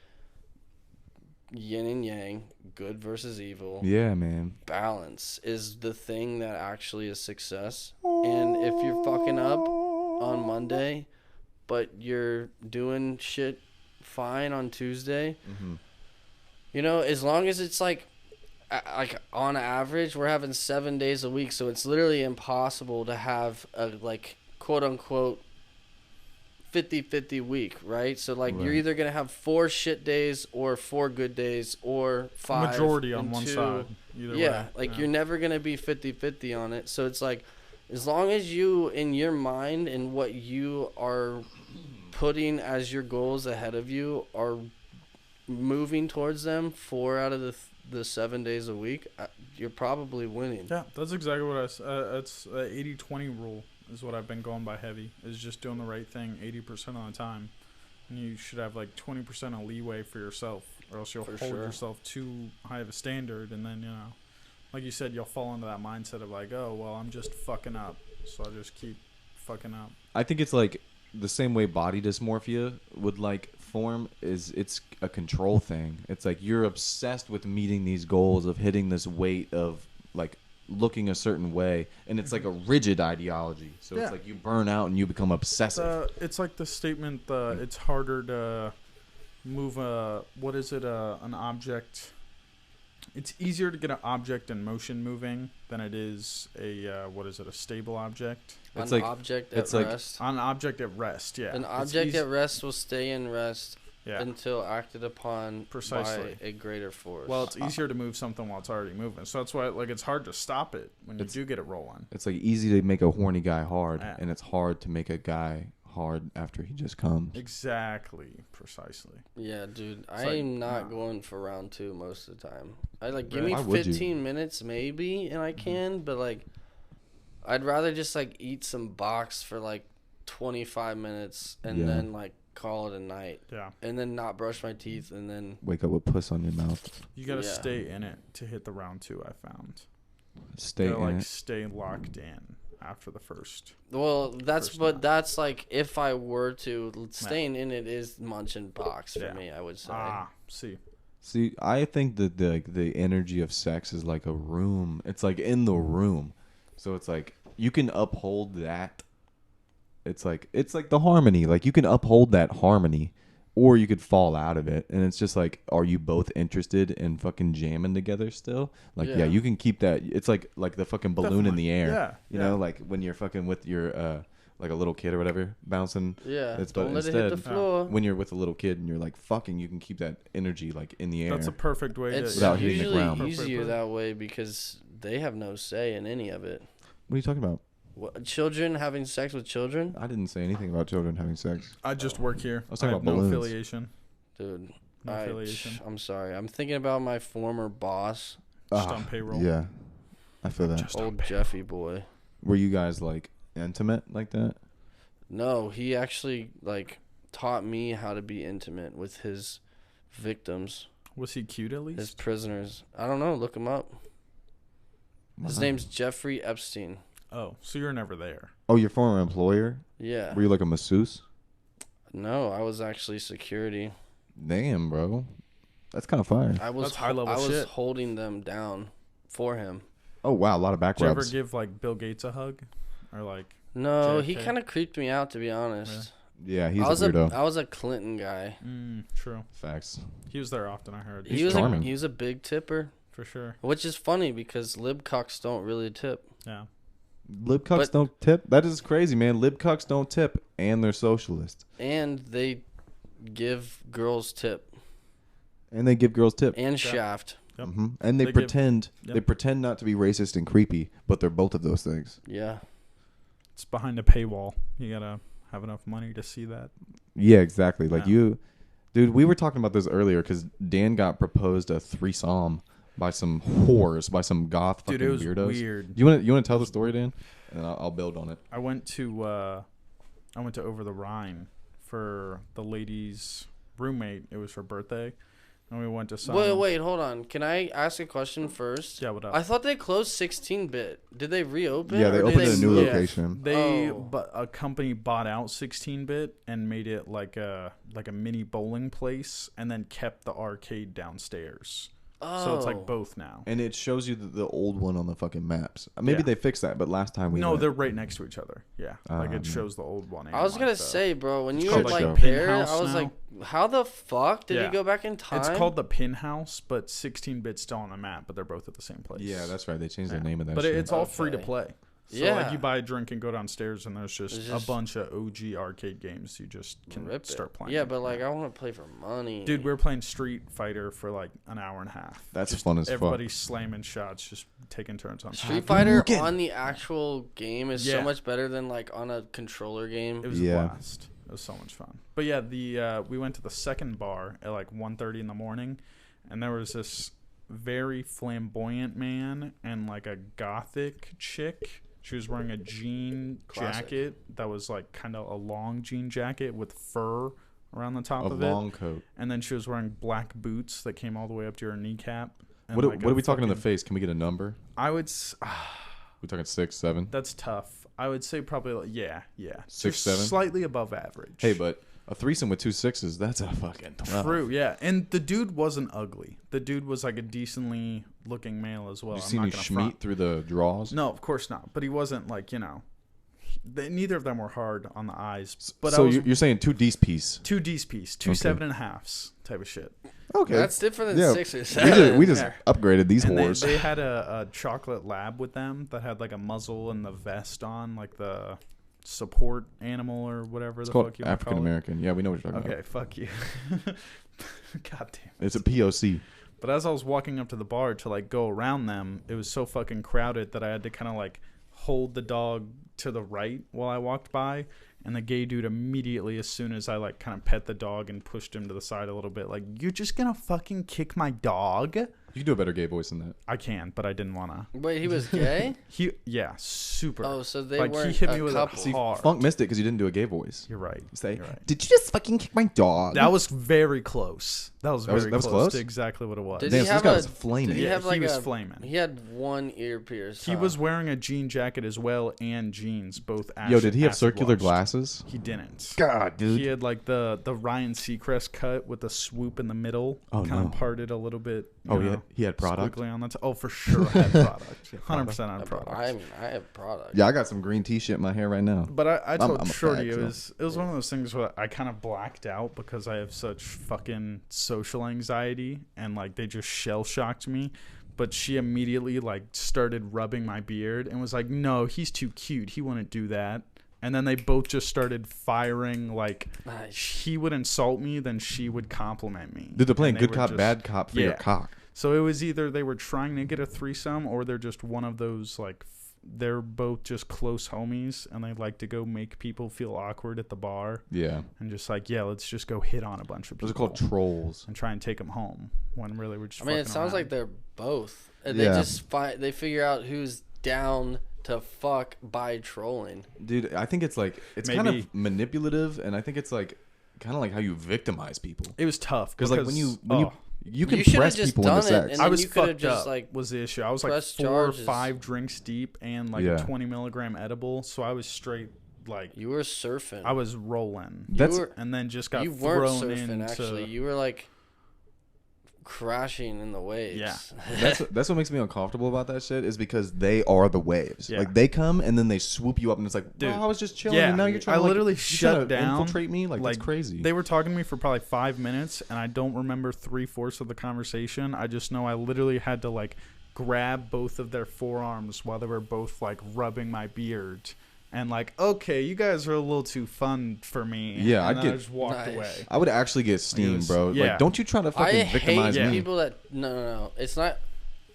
yin and yang, good versus evil. Yeah, man. Balance is the thing that actually is success. And if you're fucking up on Monday, but you're doing shit fine on Tuesday, you know, as long as it's like on average, we're having 7 days a week, so it's literally impossible to have a like quote unquote 50-50 week, right? So like you're either gonna have 4 shit days or 4 good days or 5 majority on and one 2. side. Either way. Like you're never gonna be 50-50 on it. So it's like as long as you in your mind and what you are putting as your goals ahead of you are moving towards them 4 out of the 7 days a week, you're probably winning. Yeah, that's exactly what it's 80-20 rule is what I've been going by heavy, is just doing the right thing 80% of the time. And you should have like 20% of leeway for yourself, or else you'll hold yourself too high of a standard, and then, you know, like you said, you'll fall into that mindset of like, oh, well, I'm just fucking up, so I'll just keep fucking up. I think it's like the same way body dysmorphia would like form, is it's a control thing. It's like you're obsessed with meeting these goals of hitting this weight of like looking a certain way, and it's like a rigid ideology, so it's like you burn out and you become obsessive. It's like the statement, it's harder to move an object. It's easier to get an object in motion moving than it is a stable object. It's like object at rest. On an object at rest, yeah. An object at rest will stay in rest Yeah. until acted upon Precisely. by a greater force. Well, it's easier to move something while it's already moving. So that's why, like, it's hard to stop it when you do get it rolling. It's like easy to make a horny guy hard, Yeah. and it's hard to make a guy hard after he just comes. Exactly. Precisely. yeah, dude, like, I'm not nah. going for round 2 most of the time. I like give Really? me Why would you? 15 minutes maybe, and I can, but like, I'd rather just like eat some box for like 25 minutes and Yeah. then like call it a night, Yeah. and then not brush my teeth, and then Wake up with puss on your mouth. You got to Yeah. stay in it to hit the round 2, I found. Stay You gotta, in like, it. stay locked in after the first. well, that's First but nut. that's like if I were to staying in it is munching box for Yeah. me, I would say. See. See, I think that the energy of sex is like a room. It's like in the room, so it's like you can uphold that. It's like the harmony. Like you can uphold that harmony, or you could fall out of it. And it's just like, are you both interested in fucking jamming together still? Like, yeah, Yeah. you can keep that. It's like the fucking balloon in Definitely. the air. Yeah, You yeah. know, like when you're fucking with your like a little kid or whatever bouncing. Yeah, It's- don't but let it hit the instead, floor. When you're with a little kid and you're like fucking, you can keep that energy like in the air. That's a perfect way It's to. Without hitting the usually ground. easier that way because they have no say in any of it. What are you talking about? What, children having sex with children, I didn't say anything about children having sex. I just work here. I was talking have about no balloons. affiliation. dude. No affiliation. I'm sorry. I'm thinking about my former boss, Just on payroll. Yeah, I feel that. Just on old payroll. Jeffy boy. Were you guys like intimate like that? No, he actually like taught me how to be intimate with his victims, Was he cute at his least? prisoners. I don't know. Look him up. His Wow. name's Jeffrey Epstein. Oh, so you're never there. Oh, your former employer? Yeah. Were you like a masseuse? No, I was actually security. Damn, bro. That's kind of fire. I was That's high-level I was shit. holding them down for him. Oh wow, a lot of back Did you ever rubs. give like Bill Gates a hug, or like? No, he JFK? kind of creeped me out, to be honest. Yeah, he's I was a weirdo. I was a Clinton guy. True. Facts. He was there often. I heard. He was charming. he was a big tipper, For sure. which is funny because libcucks don't really tip. Yeah. Libcucks But- don't tip. That is crazy, man. Libcucks don't tip, and they're socialist, And they give girls tip and they give girls tip. and shaft. Yep. And they, They give- pretend Yep. they pretend not to be racist and creepy, but they're both of those things. Yeah. It's behind a paywall. You gotta have enough money to see that. Yeah, exactly. Like Yeah. dude, we were talking about this earlier because Dan got proposed a threesome by some whores, by some goth fucking Dude, it was weirdos. weird. You want to tell the story, Dan? And I'll build on it. I went to Over the Rhine for the lady's roommate. It was her birthday, and we went to some. Wait, hold on. Can I ask a question first? Yeah, what up? I thought they closed 16-bit. Did they reopen? Yeah, or they did opened a new move? location. They Oh. but a company bought out 16-bit and made it like a mini bowling place, and then kept the arcade downstairs. Oh. So it's like both now. And it shows you the old one on the fucking maps. Maybe Yeah. they fixed that, but last time we No, went, they're right next to each other. Yeah, like man. it shows the old one. I was and, gonna like, the- say, bro, when you called were like like the there, Pin House I was now. like, how the fuck did Yeah. you go back in time? It's called the Pin House, but 16-bit's still on the map, but they're both at the same place. Yeah, that's right. They changed Yeah. the name of that. But shit. it's all free to Okay. play. So Yeah. like you buy a drink and go downstairs, and there's just It's a just- bunch of OG arcade games you just can Rip it. start playing. Yeah, but like I want to play for money. Dude, we were playing Street Fighter for like an hour and a half. That's Just fun as fuck. everybody slamming shots, just taking turns on Street top. Fighter Hadouken! on the actual game is so Yeah. much better than like on a controller game. It was Yeah. a blast. It was so much fun. But yeah, we went to the second bar at like 1:30 in the morning, and there was this very flamboyant man and like a gothic chick. She was wearing a jean Classic. jacket that was like kind of a long jean jacket with fur around the top a of long it, coat. and then she was wearing black boots that came all the way up to her kneecap. and, What, like, what a are we talking in the fucking- face? Can we get a number? I would. We talking 6, 7? That's tough. I would say probably like, yeah. 6, Just 7? slightly above average. Hey, but a threesome with 2 6s, that's a fucking 12. True, yeah. And the dude wasn't ugly. The dude was like a decently looking male as well. You I'm see not me gonna schmeat front. through the draws? No, of course not. But he wasn't like, neither of them were hard on the eyes. But so I was you're saying 2 D's piece. 2 D's piece, 2 Okay. 7.5s type of shit. Okay. That's different than Yeah. 6 or we 7. just, we just Yeah. upgraded these And whores. they had a chocolate lab with them that had like a muzzle and the vest on, like the support animal or whatever It's the called fuck you want to call African it. American. Yeah, we know what you're talking Okay, about. fuck you. God damn. It's a POC. But as I was walking up to the bar to like go around them, it was so fucking crowded that I had to kind of like hold the dog to the right while I walked by. And the gay dude immediately, as soon as I like kind of pet the dog and pushed him to the side a little bit, like, you're just gonna fucking kick my dog? You can do a better gay voice than that. I can, but I didn't wanna. Wait, he was gay? Yeah, super. Oh, so they like, weren't he hit a me with couple. a See, hard. Funk missed it because you didn't do a gay voice. You're right. Say, You're right. did you just fucking kick my dog? That was very close. That was very that was close close? to exactly what it was. Did Damn, he so have this guy a- was flaming. Did he Yeah, have like he was a? flaming. He had one ear pierced. He was wearing a jean jacket as well and jeans, both. Yo, did he have acid circular washed. glasses? He didn't. God, dude. He had like the Ryan Seacrest cut with the swoop in the middle, Oh, kind no. of parted a little bit. Oh, you yeah. know, He had product? squiggly on the oh, for sure I had product. 100% on product. I mean, I have product. Yeah, I got some green tea shit in my hair right now. But I told I'm a Shorty fag, it was one of those things where I kind of blacked out because I have such fucking social anxiety and like they just shell shocked me. But she immediately like started rubbing my beard and was like, "No, he's too cute. He wouldn't do that." And then they both just started firing. Like Nice. he would insult me, then she would compliment me. Dude, they're playing And they good were cop, just- bad cop for your Yeah. cock. So it was either they were trying to get a threesome or they're just one of those like they're both just close homies and they like to go make people feel awkward at the bar Yeah. and just like, yeah, let's just go hit on a bunch of people Those are called trolls. and try and take them home when really we're just I mean, it fucking sounds like around. they're both. And Yeah. They just they figure out who's down to fuck by trolling. Dude, I think it's like, it's kind Maybe- of manipulative, and I think it's like, kind of like how you victimize people. It was tough Because like when you can You should've press just people into done it, sex. and I then was you could've fucked just, up like, was the issue. I was like pressed 4 or charges. 5 drinks deep and like Yeah. a 20 milligram edible. So I was straight like You were surfing. I was rolling. That's- you were, And then just got you weren't thrown surfing, into actually. You were like crashing in the waves. Yeah. That's what makes me uncomfortable about that shit is because they are the waves. Yeah. Like they come and then they swoop you up and it's like, Dude. well, I was just chilling Yeah. and now you're trying I to like, literally you're shut trying to down, infiltrate me. Like that's crazy. They were talking to me for probably 5 minutes, and I don't remember 3/4 of the conversation. I just know I literally had to like grab both of their forearms while they were both like rubbing my beard, and like, okay, you guys are a little too fun for me. Yeah, and I'd then I get- just walked Nice. away. I would actually get steam, was- bro. yeah. Like, don't you try to I fucking victimize hate me. people that no. It's not.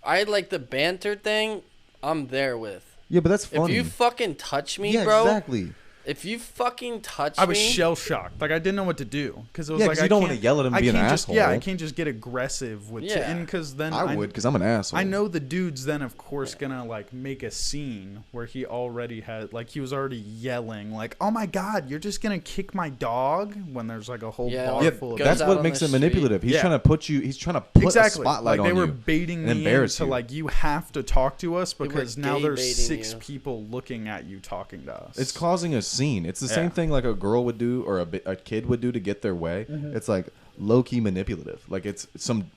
I like the banter thing. I'm there with. Yeah, but that's If funny. you fucking touch me, yeah, bro. exactly. If you fucking touch I was me, shell shocked. Like I didn't know what to do because it was Yeah, like 'cause you don't wanna yell at him and be an can't asshole. Yeah, I can't just get aggressive with Yeah. and because then I would because I'm an asshole. I know the dude's then of course gonna like make a scene where he already had like he was already yelling like, oh my god, you're just gonna kick my dog when there's like a whole Yeah, bar Yeah, full of goes that's out what on makes the it manipulative. He's Yeah. trying to put you. He's trying to put exactly a spotlight like they on were you. baiting and me embarrass into you. like you have to talk to us were because now gay there's baiting 6 you. people looking at you talking to us. It's causing a scene. It's the Yeah. same thing like a girl would do or a kid would do to get their way. Mm-hmm. It's like low key manipulative. Like it's some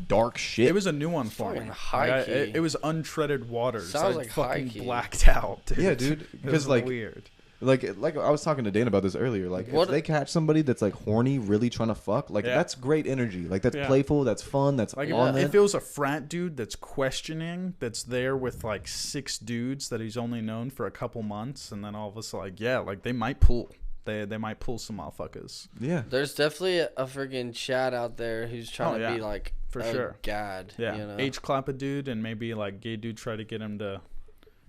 dark shit. It was a new one for me. Fucking Like, high-key. it was untreated waters. Sounds I like fucking high-key. blacked out. Dude. Yeah, dude, It because, was like, weird. like I was talking to Dan about this earlier. Like What- if they catch somebody that's like horny, really trying to fuck, like Yeah. that's great energy. Like that's Yeah. playful, that's fun, that's Like on if there. it was a frat dude that's questioning, that's there with like 6 dudes that he's only known for a couple months, and then all of us are like, yeah, like they might pull. They might pull some motherfuckers. Yeah. there's definitely a freaking Chad out there who's trying Oh, to be yeah. like For a sure. gad. Yeah, You know? H clap a dude and maybe like gay dude try to get him to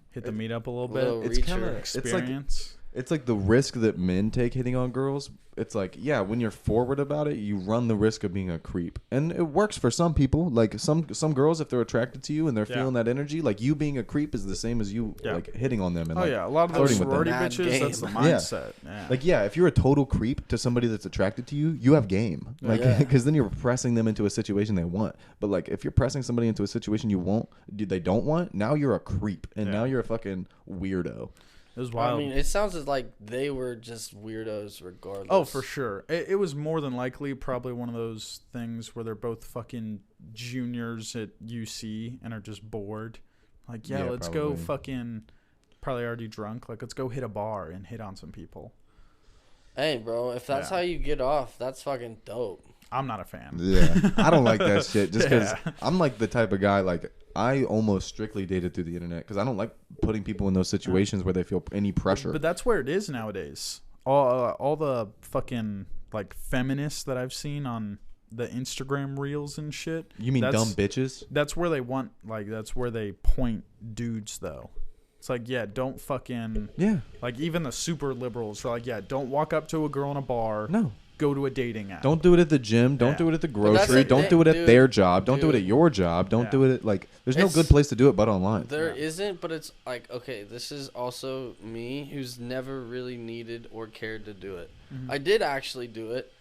hit the meet up a little bit. Little It's reacher. kinda- Experience. It's like the risk that men take hitting on girls. It's like, yeah, when you're forward about it, you run the risk of being a creep. And it works for some people. Like some girls, if they're attracted to you and they're Yeah. feeling that energy, like you being a creep is the same as you Yeah. like hitting on them and Oh like yeah, a lot of those flirting with them. sorority Mad bitches. That's the game. Yeah. mindset. Yeah. Like, yeah, if you're a total creep to somebody that's attracted to you, you have game. Like, Yeah. because then you're pressing them into a situation they want. But like, if you're pressing somebody into a situation they don't want, now you're a creep, and Yeah. now you're a fucking weirdo. it was wild. I mean, it sounds like they were just weirdos regardless. Oh, for sure. It was more than likely probably one of those things where they're both fucking juniors at UC and are just bored. Like, yeah, Yeah, let's go probably. fucking probably already drunk. Like, let's go hit a bar and hit on some people. Hey, bro, if that's Yeah. how you get off, that's fucking dope. I'm not a fan. Yeah, I don't like that shit. Just because Yeah. I'm like the type of guy like I almost strictly dated through the internet because I don't like putting people in those situations where they feel any pressure. But that's where it is nowadays. All the fucking like feminists that I've seen on the Instagram reels and shit. You mean dumb bitches? That's where they want, like, that's where they point dudes though. It's like, yeah, don't fucking like, even the super liberals are like, yeah, don't walk up to a girl in a bar. No. Go to a dating app. Don't do it at the gym. Don't do it at the grocery. Don't do it at their job. Don't do it at your job. Don't do it at, like, there's no good place to do it but online. There isn't, but it's like, okay, this is also me who's never really needed or cared to do it. Mm-hmm. I did actually do it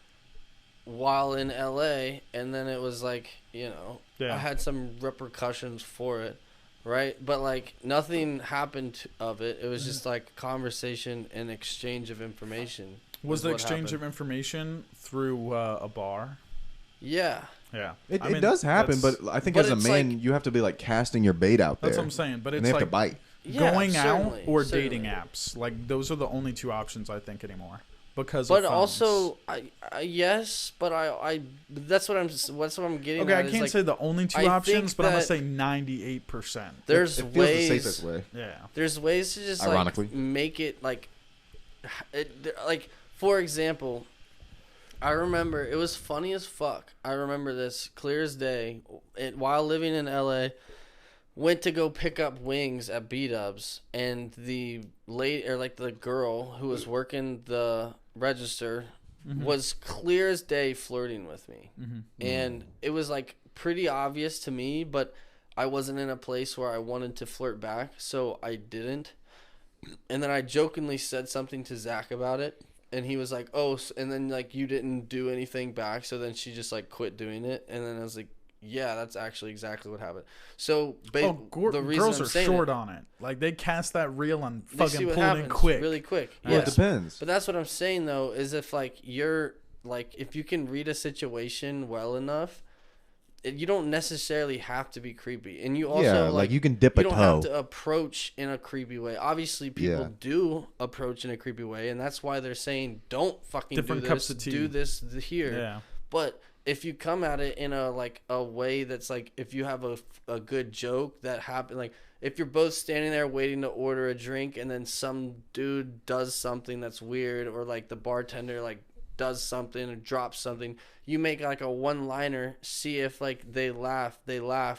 while in LA, and then it was like, you know, I had some repercussions for it, right? But like nothing happened of it. It was just like conversation and exchange of information. Was the exchange of information through a bar? Yeah. Yeah. It does happen, but I think as a man, like, you have to be like casting your bait out there. That's what I'm saying. But it's and they have like to bite. Going out or dating apps. Like, those are the only two options I think anymore. Because but of phones. Also, yes, but I that's what I'm getting. Okay, at I can't like, say the only two options, but I'm gonna say 98%. There's it feels ways. the safest way. Yeah. There's ways to just ironically like make it like, for example, I remember it was funny as fuck. I remember this clear as day. While living in LA, went to go pick up wings at B-Dubs, and the lady, or like the girl who was working the register, was clear as day flirting with me. And it was like pretty obvious to me, but I wasn't in a place where I wanted to flirt back, so I didn't. And then I jokingly said something to Zach about it, and he was like, oh, and then like you didn't do anything back, so then she just like quit doing it. And then I was like, yeah, that's actually exactly what happened. So the reason girls I'm are saying short on it. Like, they cast that reel and fucking pull it in really quick. Well, it depends. But that's what I'm saying though, is if like you're like, if you can read a situation well enough, you don't necessarily have to be creepy, and you also like you can dip a toe. You don't have to approach in a creepy way. Obviously, people do approach in a creepy way, and that's why they're saying don't fucking Different do cups this. of tea. Do this here. Yeah. But if you come at it in a like a way that's like, if you have a good joke that happened, like if you're both standing there waiting to order a drink, and then some dude does something that's weird, or like the bartender like does something or drops something, you make like a one-liner, see if like they laugh,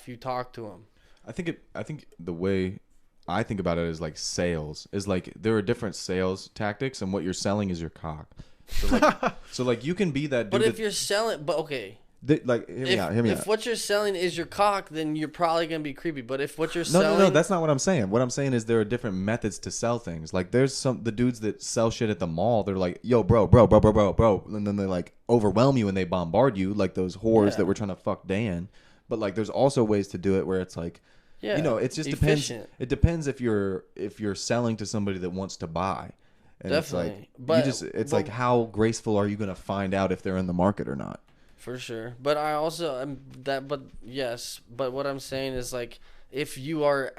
you talk to them. I think the way I think about it is like sales. Is like there are different sales tactics, and what you're selling is your cock. So like you can be that dude. But if you're selling, but okay. Like hear me out. If what you're selling is your cock, then you're probably gonna be creepy. But if what you're selling, no, that's not what I'm saying. What I'm saying is there are different methods to sell things. Like there's the dudes that sell shit at the mall. They're like, yo, bro, and then they like overwhelm you and they bombard you, like those whores that were trying to fuck Dan. But like there's also ways to do it where it's like, you know, it just depends. It depends if you're selling to somebody that wants to buy. And definitely, it's like how graceful are you gonna find out if they're in the market or not? For sure. But I also but what I'm saying is like, if you are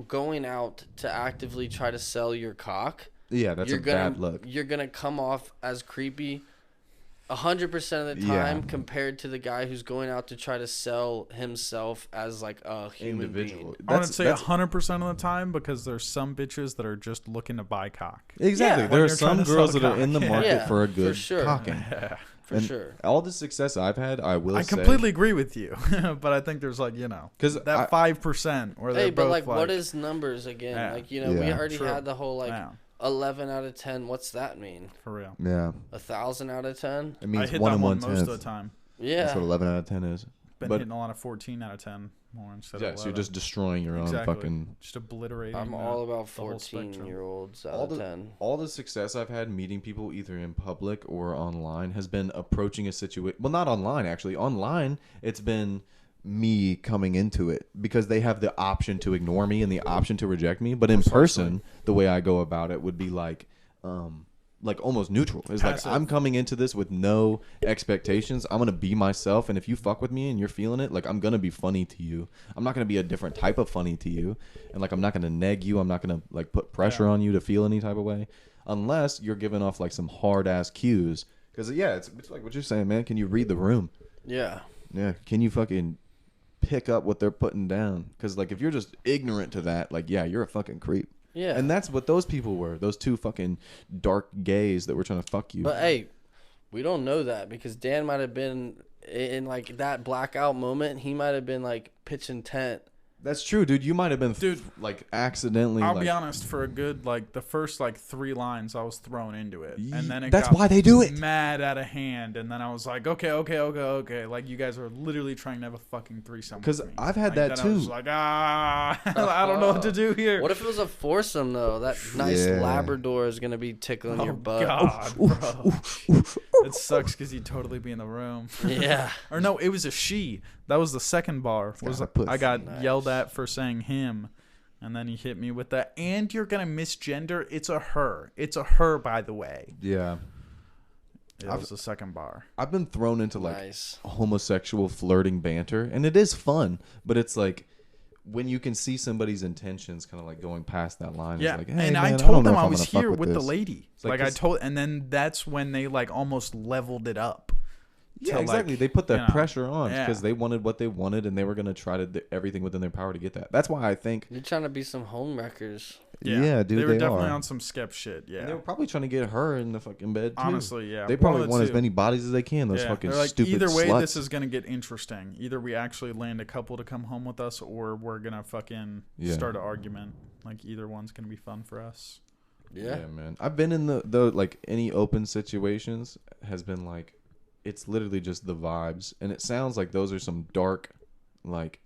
going out to actively try to sell your cock, that's a bad look. You're gonna come off as creepy 100% of the time compared to the guy who's going out to try to sell himself as like a human individual. I wouldn't say 100% of the time, because there's some bitches that are just looking to buy cock. Exactly. There are some girls that are in the market for a good cocking. For sure. All the success I've had, I completely agree with you, but I think there's like, you know, because that 5% where they're both like, what is numbers again? Yeah. Like, you know, we already had the whole like 11 out of 10. What's that mean? For real? Yeah. 1,000 out of 10. It means I hit 1 that and one 1/10. most of the time. Yeah. That's what 11 out of 10 is. Been hitting a lot of 14 out of 10 more instead of 11. So you're just destroying your own fucking. Just obliterating. I'm all about 14-year-olds out of 10. All the success I've had meeting people either in public or online has been approaching a situation. Well, not online actually. Online, it's been me coming into it because they have the option to ignore me and the option to reject me. But in person, the way I go about it would be like almost neutral. It's passive. Like I'm coming into this with no expectations. I'm gonna be myself, and if you fuck with me and you're feeling it, like I'm gonna be funny to you. I'm not gonna be a different type of funny to you, and like I'm not gonna neg you. I'm not gonna like put pressure on you to feel any type of way, unless you're giving off like some hard ass cues. Because it's like what you're saying, man. Can you read the room? Yeah. Yeah. Can you fucking pick up what they're putting down. Because like if you're just ignorant to that, like yeah, you're a fucking creep. Yeah. And that's what those people were. Those two fucking dark gays that were trying to fuck you. But hey, we don't know that because Dan might have been in like that blackout moment. He might have been like pitching tent. That's true, dude. You might have been, like accidentally. I'll like, be honest. For a good like the first like 3 lines, I was thrown into it, and then it that's got why they do it. mad out of hand, and then I was like, okay. Like you guys are literally trying to have a fucking threesome. Because with me. I've had Like, that then I was too. like I don't know what to do here. What if it was a foursome though? That nice Yeah. Labrador is gonna be tickling your butt. God, bro. It sucks because you'd totally be in the room. Yeah. Or no, it was a she. That was the second bar. Was got a puss. I got Nice. yelled at for saying him, and then he hit me with that. And you're gonna misgender. It's a her. It's a her, by the way. Yeah. That was the second bar. I've been thrown into like Nice. homosexual flirting banter, and it is fun, but it's like when you can see somebody's intentions kind of like going past that line. Yeah, It's like, hey, and man, I don't told know them if I I'm was gonna fuck here with the this. lady. It's like Like I this- told, and then that's when they like almost leveled it up. Yeah, to, exactly. like, They put the you know, pressure on because yeah. they wanted what they wanted, and they were gonna try to do everything within their power to get that. That's why I think, You're trying to be some home wreckers. yeah, dude, they were definitely are. on some skep shit. Yeah, And they were probably trying to get her in the fucking bed too. honestly, yeah. They One probably of the want as two. many bodies as they can. Those Yeah. fucking They're like, stupid either way, sluts. this is gonna get interesting. Either we actually land a couple to come home with us, or we're gonna fucking Yeah. start an argument. Like either one's gonna be fun for us. Yeah. Man. I've been in the like any open situations has been like, it's literally just the vibes, and it sounds like those are some dark, like,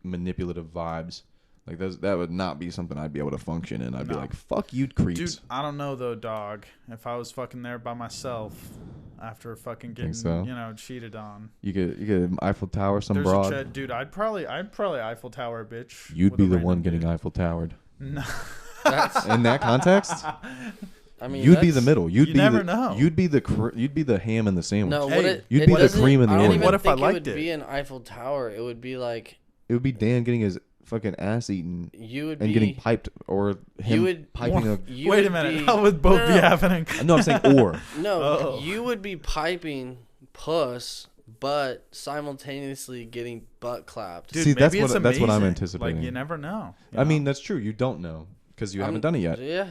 manipulative vibes. Like that would not be something I'd be able to function in. I'd be No. like, fuck you, creeps. Dude, I don't know though, dog. If I was fucking there by myself after fucking getting, so? cheated on. You could Eiffel Tower some There's broad. a dude. I'd probably Eiffel Tower a bitch. You'd with be a the random one getting dude. Eiffel Towered. No. That's. In that context, I mean, you'd be the that's- middle. You'd You be never the, know. You'd be the ham in the sandwich. No, Hey, what it, you'd it be the doesn't- cream in the I don't orange. even What if I think liked it would it? be an Eiffel Tower. It would be like It would be Dan getting his fucking ass eaten you would and be getting piped, or him would- piping a. you Wait a would minute. be- How would both be no. happening? No, I'm saying or. No, Oh. you would be piping puss, but simultaneously getting butt clapped. Dude, See, that's maybe it's what I'm amazing. anticipating. Like you never know. you I know? mean, that's true. You don't know because you haven't done it yet. Yeah.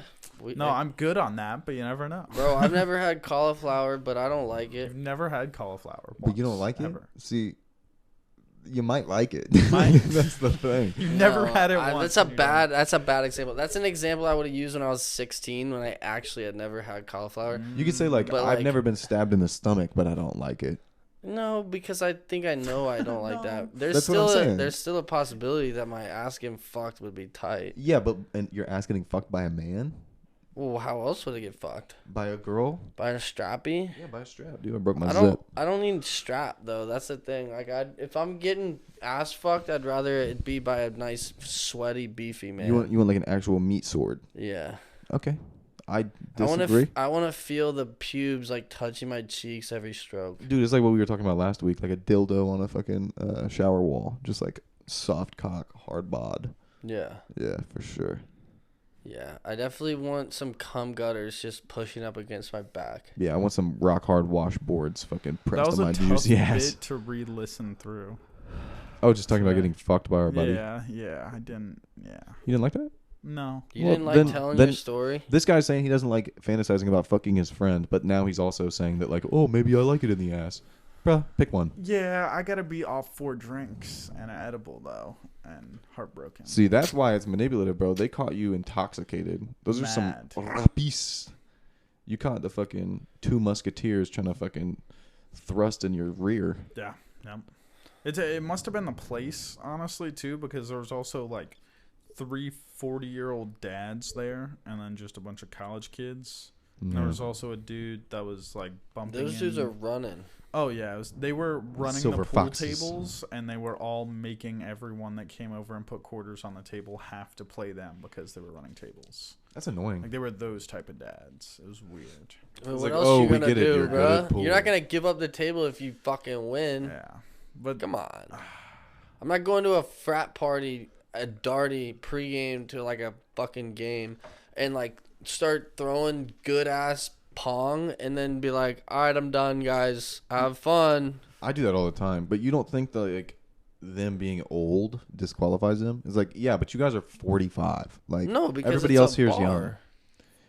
no, I'm good on that, but you never know. Bro, I've never had cauliflower, but I don't like it. You've never had cauliflower, But you don't once, like ever. it. See, you might like it. Might. That's the thing. You've never No, had it That's once. a and you don't. That's a bad example. That's an example I would have used when I was 16 when I actually had never had cauliflower. You could say like, But, I've like- never been stabbed in the stomach, but I don't like it. No, because I think I know I don't like that. There's That's what still I'm saying. there's still a possibility that my ass getting fucked would be tight. Yeah, but and your ass getting fucked by a man, Well, how else would it get fucked? by a girl. By a strappy? Yeah, by a strap. Dude, I broke my I don't. zip. I don't need strap though. That's the thing. Like, if I'm getting ass fucked, I'd rather it be by a nice, sweaty, beefy man. You want like an actual meat sword? Yeah. Okay, I I want disagree. to. I want to feel the pubes like touching my cheeks every stroke. Dude, it's like what we were talking about last week, like a dildo on a fucking shower wall, just like soft cock, hard bod. Yeah. Yeah, for sure. Yeah. I definitely want some cum gutters just pushing up against my back. Yeah, I want some rock hard washboards fucking That pressed was on a my tough juicy ass. bit to re-listen through. Oh, just talking about Yeah. getting fucked by our buddy. Yeah, I didn't. Yeah, You didn't like that? no. You Well, didn't like then- telling then- your story? This guy's saying he doesn't like fantasizing about fucking his friend, but now he's also saying that like, oh, maybe I like it in the ass. Bruh, pick one. Yeah, I gotta be off 4 drinks and an edible though, and heartbroken. See, that's why it's manipulative, bro. They caught you intoxicated. Those are Mad. some rapis. You caught the fucking 2 musketeers trying to fucking thrust in your rear. Yeah, yep. It must have been the place, honestly, too, because there was also like 3 40-year-old dads there, and then just a bunch of college kids. And there No. was also a dude that was like bumping. Those dudes in- are running. Oh yeah, they were running Silver the pool foxes. tables, and they were all making everyone that came over and put quarters on the table have to play them because they were running tables. That's annoying. Like they were those type of dads. It was weird. Well, It's what like, else oh, you we gonna get it, do, you're good at bruh? pool. You're not gonna give up the table if you fucking win. Yeah, but Come on. I'm not going to a frat party, a darty pregame to like a fucking game, and like start throwing good ass pong, and then be like, all right, I'm done, guys. Have fun. I do that all the time, but you don't think that like them being old disqualifies them. It's like, yeah, but you guys are 45. Like, No, because everybody it's else a here is bar. young.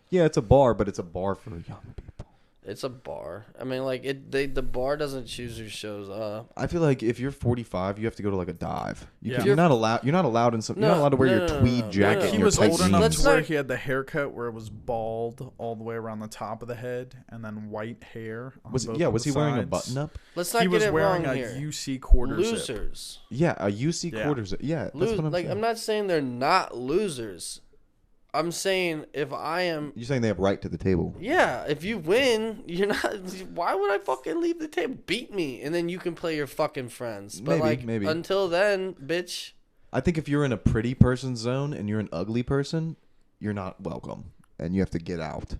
Yeah, it's a bar, but it's a bar for young people. It's a bar. I mean, like the bar doesn't choose who shows up. I feel like if you're 45, you have to go to like a dive. Yeah. You're not allowed. You're not allowed in some. You're not allowed to wear your tweed jacket. no. and He your was tight old enough jeans. to where not- he had the haircut where it was bald all the way around the top of the head and then white hair. On Was both yeah? of Was the he wearing a sides. button up? Let's not He get was it wearing wrong a here. UC quarter zip. Losers. Yeah, a UC Yeah. quarters. Yeah, that's Lose. what I'm Like saying. I'm not saying they're not losers. I'm saying if I am, You're saying they have right to the table. yeah, if you win, you're not. Why would I fucking leave the table? Beat me, and then you can play your fucking friends. But Maybe. until then, bitch. I think if you're in a pretty person zone and you're an ugly person, you're not welcome, and you have to get out.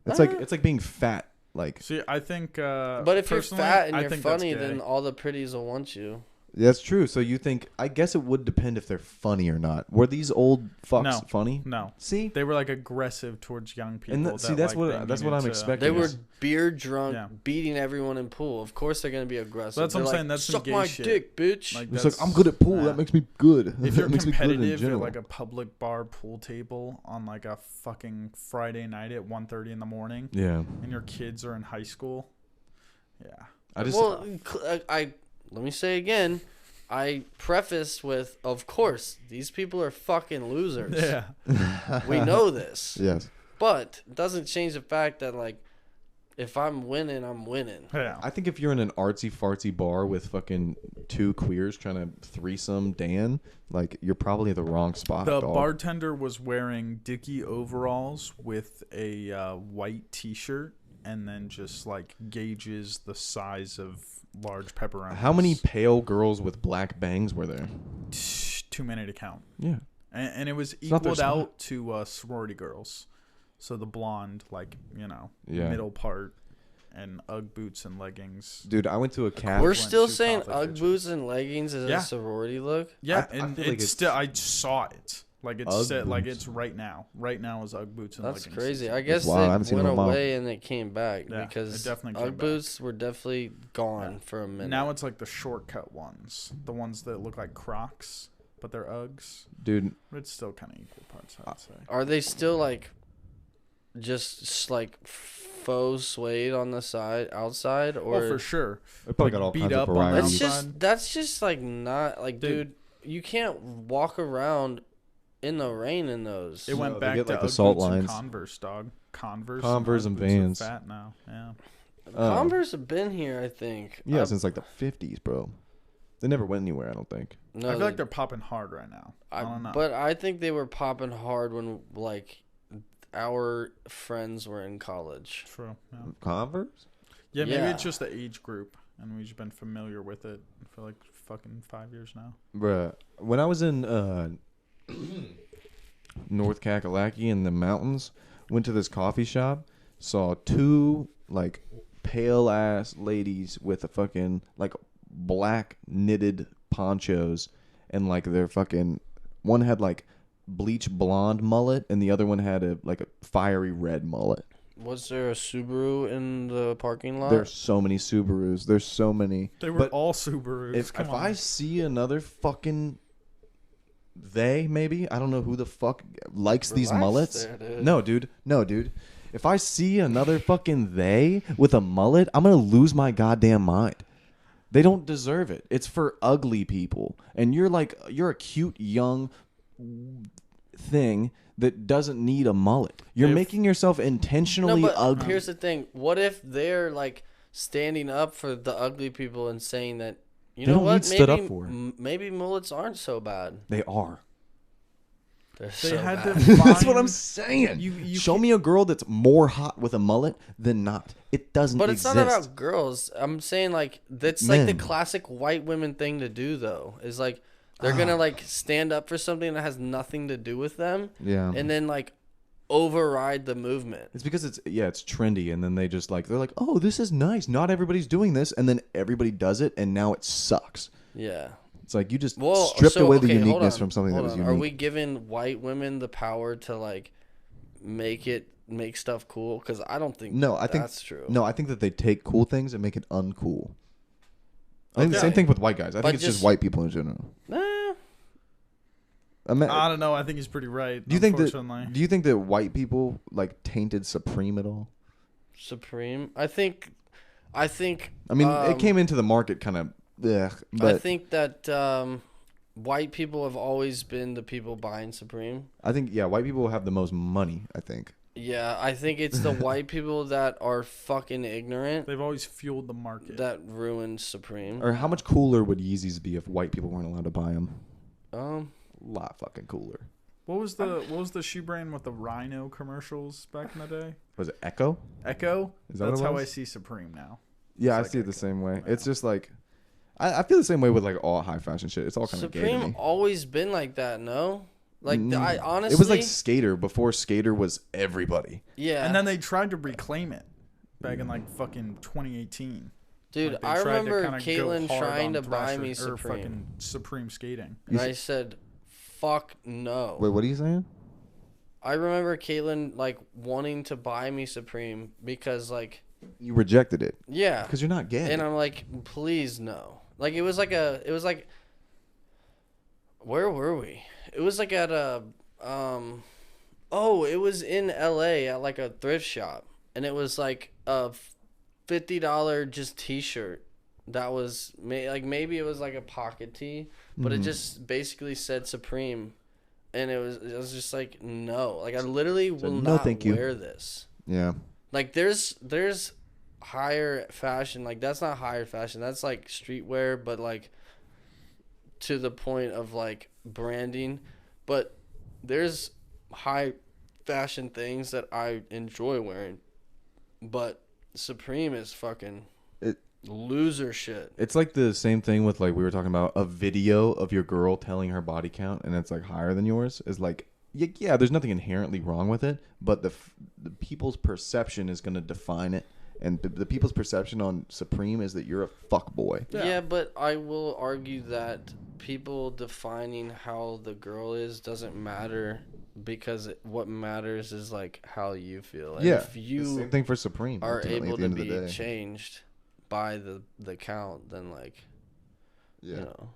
It's like being fat. Like, See, I think. But if you're personally, fat and I you're think that's funny, gay. then all the pretties will want you. that's true. So you think? I guess it would depend if they're funny or not. Were these old fucks No. funny? No, See, they were like aggressive towards young people. And that's like, what they that's what needed I'm to- expecting. They were Yes. beer drunk, Yeah. beating everyone in pool. Of course, they're gonna be aggressive. That's what I'm They're saying, that's some suck gay my shit. dick, bitch. Like, it's that's- like I'm good at pool. yeah. That makes me good. If you're That makes me good in competitive at general. like a public bar pool table on like a fucking Friday night at 1:30 in the morning, Yeah, and your kids are in high school, yeah, I just I let me say again. I prefaced with, of course, these people are fucking losers. yeah. We know this. yes. But it doesn't change the fact that, like, if I'm winning, I'm winning. Yeah. I think if you're in an artsy fartsy bar with fucking two queers trying to threesome Dan, like you're probably at the wrong spot. The dog. bartender was wearing Dickie overalls with a white T-shirt, and then just like gauges the size of large pepperonis. How many pale girls with black bangs were there? Too many to count. Yeah. And it was not their equaled spot. out to sorority girls. So the blonde, like, Yeah. middle part, and Ugg boots and leggings. Dude, I went to a cat. We're went still to saying Catholic Ugg churches. boots and leggings is Yeah. a sorority look. Yeah, I and feel like it's it's- still, I saw it. Like, it's Ugg said, like, boots. it's right now. Right now is Ugg boots and That's leggings. crazy. I guess wild. I haven't they seen went them in a while. away and it came back Yeah, because it definitely came Ugg back. boots were definitely gone for a minute. Now it's like the shortcut ones. The ones that look like Crocs, but they're Uggs. Dude, But it's still kind of equal parts, I'd say. Are they still like just like faux suede on the outside, or Oh, for sure. they probably Like, got all beat kinds up of on the that's varieties. outside. just like not like Dude. dude, you can't walk around in the rain in those. It went they back get, to like, the Ugg salt boots and lines. Converse, dog. Converse Converse Ugg and boots are Vans. fat now. Yeah. Converse have been here, I think. Yeah, I- since like the 50s, bro. They never went anywhere, I don't think. no, I feel like they're popping hard right now. I don't know. But I think they were popping hard when like our friends were in college. True. Yeah. Converse? Yeah, maybe Yeah. it's just the age group, and we've just been familiar with it for like fucking 5 years now. Bruh. When I was in North Kakalaki in the mountains, went to this coffee shop, saw two like pale ass ladies with a fucking like black knitted ponchos, and like their fucking one had like bleach blonde mullet and the other one had a like a fiery red mullet. Was there a Subaru in the parking lot? There's so many Subarus. There's so many. They were But all Subarus. If Come on. I see another fucking maybe I don't know who the fuck likes these Relax mullets. there, dude. No, dude. If I see another fucking they with a mullet, I'm gonna lose my goddamn mind. They don't deserve it. It's for ugly people, and you're a cute young thing that doesn't need a mullet. You're If- making yourself intentionally no, but ugly. here's the thing. What if they're like standing up for the ugly people and saying that you They know don't what? need stood maybe up for. Maybe mullets aren't so bad. They are. They're They so had bad. to That's what find- I'm saying. You Show can't- me a girl that's more hot with a mullet than not. It doesn't But it's exist. not about girls. I'm saying like that's like the Men. classic white women thing to do though. Is like they're gonna like stand up for something that has nothing to do with them, Yeah. and then like override the movement. It's because it's trendy, and then they're like, oh, this is nice. Not everybody's doing this, and then everybody does it, and now it sucks. Yeah. It's like you just Well, stripped so, away the okay, hold uniqueness on, from something that hold was on. unique. Are we giving white women the power to like make stuff cool? Because I don't think No, I think that's true. No, I think that they take cool things and make it uncool. I think the Okay. same thing with white guys. I But think it's just just- white people in general. Nah. I don't know. I think he's pretty right. Do you think that? unfortunately. Do you think that white people like tainted Supreme at all? Supreme. I think. I mean, it came into the market kind of. I But think that white people have always been the people buying Supreme. I think white people have the most money. I think. Yeah, I think it's the white people that are fucking ignorant They've always fueled the market. that ruined Supreme. Or how much cooler would Yeezys be if white people weren't allowed to buy them? A Um, lot fucking cooler. What was the shoe brand with the rhino commercials back in the day? Was it Echo? Echo. Is that That's what it how I was? see Supreme now. Yeah, I It's like see it the Echo. same way. Yeah. It's just like, I feel the same way with like all high fashion shit. It's all kind of gay to Supreme me. always been like that, no? Like I honestly, It was like Skater before Skater was everybody. yeah. And then they tried to reclaim it back in like fucking 2018. Dude, Like, they I tried to remember kinda go Caitlyn hard trying on to buy Thrasher- me or Supreme, fucking Supreme skating. and I said, "Fuck no." Wait, what are you saying? I remember Caitlyn like wanting to buy me Supreme because like You rejected it yeah, because you're not gay. and I'm like, please no. Like it was like where were we? It was like at a it was in LA at like a thrift shop, and it was like a $50 just t-shirt that was maybe it was like a pocket tee, but it just basically said Supreme, and it was just like no, like I literally will no, not thank you. wear this. Yeah. Like there's higher fashion, like that's not higher fashion, that's like streetwear, but like to the point of like branding, but there's high fashion things that I enjoy wearing, but Supreme is fucking loser shit. It's like the same thing with like we were talking about a video of your girl telling her body count and it's like higher than yours is like yeah there's nothing inherently wrong with it, but the people's perception is going to define it, and the people's perception on Supreme is that you're a fuck boy. Yeah, but I will argue that people defining how the girl is doesn't matter, because what matters is like how you feel. And Yeah, if the you same thing for Supreme. are ultimately, able at the to end of be the day. changed by the count, then like Yeah. you know.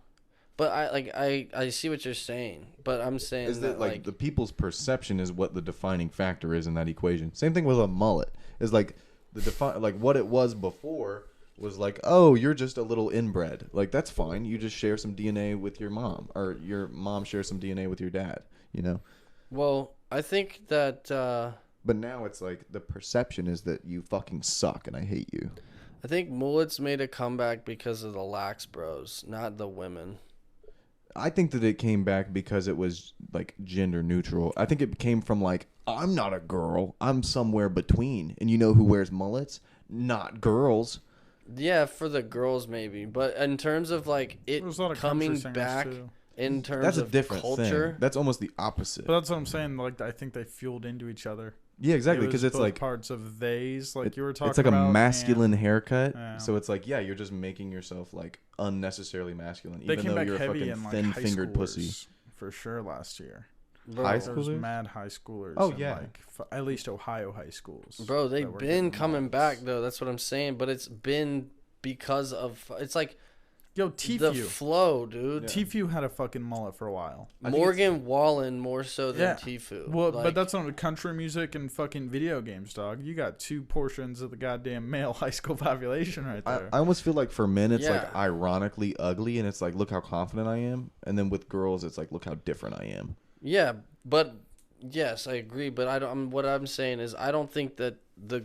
But I see what you're saying, but I'm saying Is that that like the people's perception is what the defining factor is in that equation. Same thing with a mullet. Is like like what it was before was like, oh, you're just a little inbred. Like that's fine. You just share some DNA with your mom, or your mom shares some DNA with your dad. You know. well, I think that But now it's like the perception is that you fucking suck and I hate you. I think mullets made a comeback because of the lax bros, not the women. I think that it came back because it was like gender neutral. I think it came from like, I'm not a girl. I'm somewhere between. And you know who wears mullets? Not girls. Yeah, for the girls maybe, but in terms of like it There's a lot of coming country singers, back too. in terms That's a of different culture. thing. That's almost the opposite. But that's what I'm saying. Like I think they fueled into each other. Yeah, exactly. It was Because it's both like parts of theys, like you were talking it's like about. a masculine haircut. Yeah. So it's like, yeah, you're just making yourself like unnecessarily masculine, They even came though back you're a heavy fucking in like thin-fingered high pussy. schoolers for sure last year. Bro, High There was schoolers? mad high schoolers. Oh, in, yeah. like at least Ohio high schools. Bro, they've that were been getting coming mullets. back though. That's what I'm saying. But it's been because of it's like Yo, the Tfue. flow, dude. Yeah. Tfue had a fucking mullet for a while. I think Morgan Wallen more so than Yeah. Tfue. Well, Like, but that's on country music and fucking video games, dog. You got two portions of the goddamn male high school population right there. I almost feel like for men it's like Yeah. ironically ugly, and it's like, look how confident I am, and then with girls it's like, look how different I am. yeah, but yes, I agree. But I don't. What I'm saying is, I don't think that the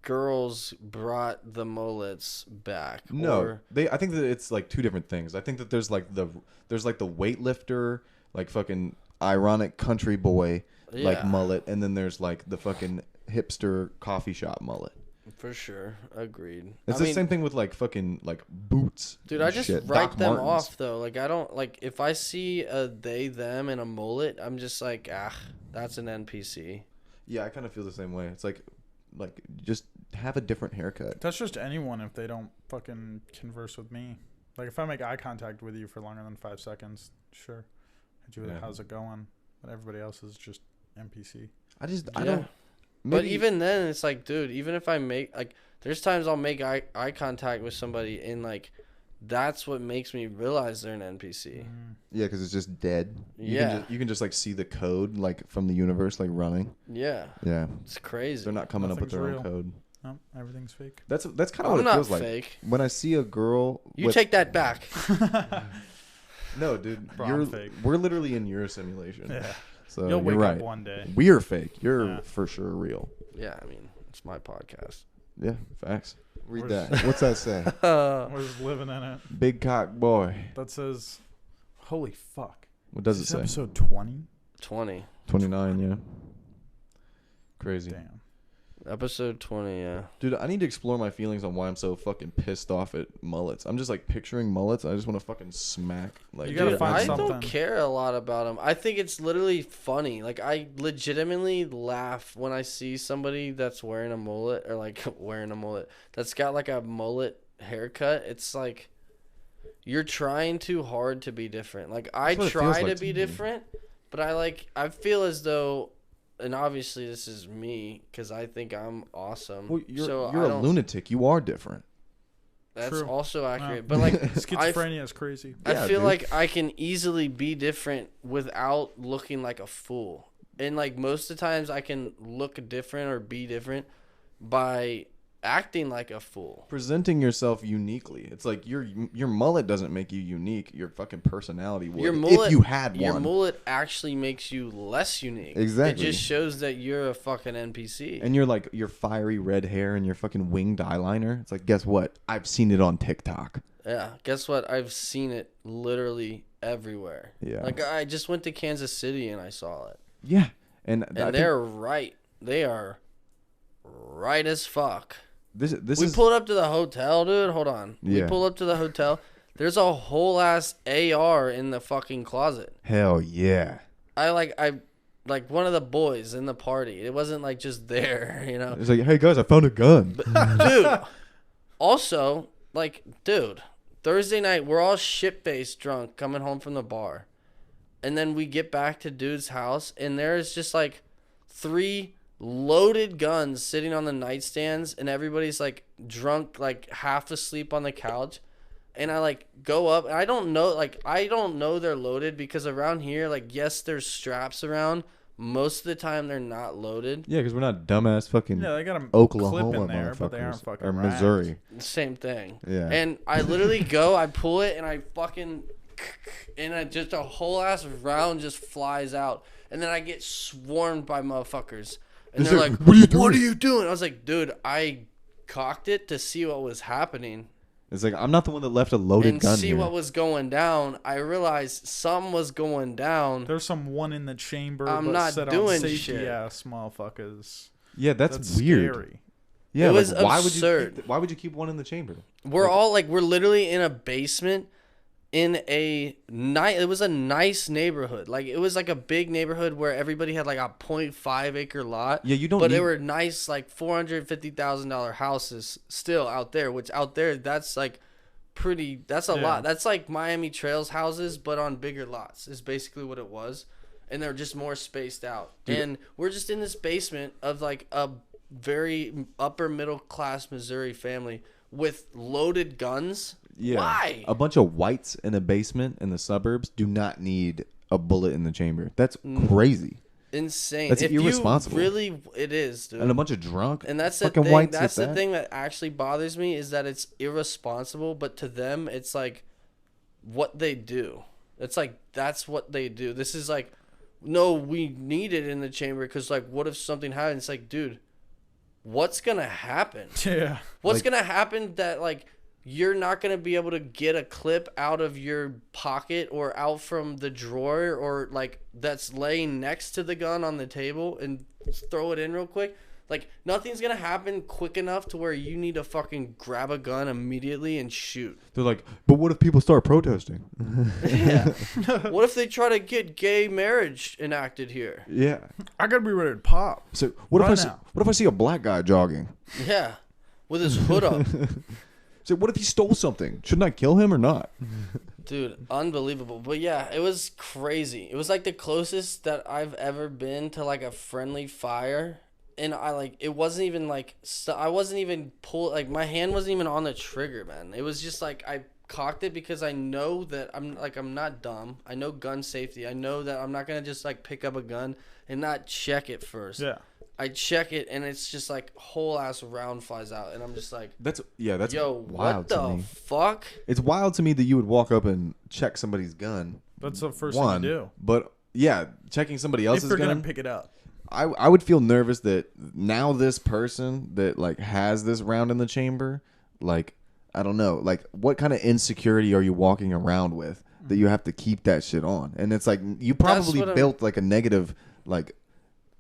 girls brought the mullets back. No, or, I think that it's like two different things. I think that there's like the weightlifter, like fucking ironic country boy, like Yeah. mullet, and then there's like the fucking hipster coffee shop mullet. for sure, agreed. It's the same thing with like fucking like boots. Dude, and I just shit. write Doc them Martens. off though. Like I don't like if I see a they them and a mullet, I'm just like, that's an NPC. Yeah, I kind of feel the same way. It's like just have a different haircut. That's just anyone if they don't fucking converse with me. Like if I make eye contact with you for longer than 5 seconds, sure. Hit you with Yeah. how's it going? But everybody else is just NPC. I Yeah. But even then, it's like, dude, even if I make, like, there's times I'll make eye contact with somebody, and, like, that's what makes me realize they're an NPC. Yeah, because it's just dead. You can just, like, see the code, like, from the universe, like, running. Yeah. Yeah. It's crazy. They're not coming up with their Nothing's own real. code. No, everything's fake. That's kind of I'm what it not feels like. fake. When I see a girl... You take that back. No, dude. Bro, I'm fake. We're literally in your simulation. Yeah. So You'll wake you're right. up one day. We're fake. You're Yeah. for sure real. Yeah, I mean, it's my podcast. Yeah, facts. Read We're that. What's that say? We're just living in it. Big cock boy. That says, holy fuck. What does Is it this say? episode 20? 20. 29, yeah. Crazy. Damn. Episode 20, yeah. Dude, I need to explore my feelings on why I'm so fucking pissed off at mullets. I'm just like picturing mullets. I just want to fucking smack. Like, You gotta Dude, find I something. don't care a lot about them. I think it's literally funny. Like, I legitimately laugh when I see somebody that's wearing a mullet, or like wearing a mullet, that's got like a mullet haircut. It's like you're trying too hard to be different. Like, I That's what it try feels to like be to me. different, but I feel as though, and obviously this is me because I think I'm awesome. Well, you're so a I don't, lunatic. You are different. That's True. also accurate. Wow. But like, Schizophrenia is crazy. I Yeah, feel dude. like I can easily be different without looking like a fool. And like most of the times I can look different or be different by acting like a fool. Presenting yourself uniquely. It's like your mullet doesn't make you unique. Your fucking personality would. Your mullet, if you had your one. mullet actually makes you less unique. Exactly. It just shows that you're a fucking NPC. And you're like your fiery red hair and your fucking winged eyeliner. It's like, guess what? I've seen it on TikTok. Yeah, guess what? I've seen it literally everywhere. Yeah. Like I just went to Kansas City and I saw it. Yeah. And They're right. They are right as fuck. this We is pulled up to the hotel, dude. Hold on. Yeah. We pulled up to the hotel. There's a whole ass AR in the fucking closet. hell yeah. I like one of the boys in the party. It wasn't like just there, you know. It's like, hey guys, I found a gun. Dude. Also, like, dude, Thursday night we're all shit-faced drunk coming home from the bar. And then we get back to dude's house and there's just like 3 loaded guns sitting on the nightstands and everybody's like drunk, like half asleep on the couch. And I like go up and I don't know they're loaded because around here, like, yes, there's straps around. Most of the time they're not loaded. Yeah, because we're not dumbass fucking Yeah, they got a Oklahoma clip in there, but they aren't motherfuckers. fucking Or racked. Missouri. Same thing. Yeah. And I literally go, I pull it and I fucking, and just a whole ass round just flies out. And then I get swarmed by motherfuckers. And It's they're like, like, "What are you doing?" What are you doing? I was like, dude, I cocked it to see what was happening. It's like, I'm not the one that left a loaded And gun see here. what was going down. I realized something was going down. There's some one in the chamber, I'm but not set doing on safety shit. ass motherfuckers. Yeah, that's weird. Scary. Yeah, It was why absurd. why would you keep one in the chamber? We're literally in a basement in it was a nice neighborhood. Like, it was like a big neighborhood where everybody had like a 0.5 acre lot. Yeah, you don't But need- they were nice, like $450,000 houses still out there, which out there, that's like that's a Yeah. lot. That's like Miami Trails houses, but on bigger lots is basically what it was. And they're just more spaced out. And we're just in this basement of like a very upper middle class Missouri family with loaded guns. Yeah. Why? A bunch of whites in a basement in the suburbs do not need a bullet in the chamber. That's crazy. Insane. That's If irresponsible. You really, it is, dude. And a bunch of drunk And that's the fucking thing. whites That's at the that. thing that actually bothers me is that it's irresponsible, but to them, it's like what they do. It's like that's what they do. This is like, no, we need it in the chamber because, like, what if something happens? It's like, dude, what's gonna happen? Yeah. What's Like- gonna happen that like you're not gonna be able to get a clip out of your pocket or out from the drawer or like that's laying next to the gun on the table and throw it in real quick? Like, nothing's gonna happen quick enough to where you need to fucking grab a gun immediately and shoot. They're like, but what if people start protesting? Yeah. What if they try to get gay marriage enacted here? Yeah. I gotta be ready to pop. So what Right if now. what if I see a black guy jogging? Yeah. With his hood up. So what if he stole something? Shouldn't I kill him or not? Dude, unbelievable. But yeah, it was crazy. It was like the closest that I've ever been to like a friendly fire and I like it wasn't even like I wasn't even like my hand wasn't even on the trigger, man. It was just like I cocked it because I know that I'm not dumb. I know gun safety. I know that I'm not gonna just like pick up a gun and not check it first. Yeah. I check it and it's just like whole ass round flies out and I'm just like, That's yo, wild what to the me. fuck? It's wild to me that you would walk up and check somebody's gun. That's the first thing you do. But yeah, checking somebody else's If they're gun. gonna pick it up. I would feel nervous that now this person that like has this round in the chamber, like I don't know, like what kind of insecurity are you walking around with that you have to keep that shit on? And it's like you probably built like a negative like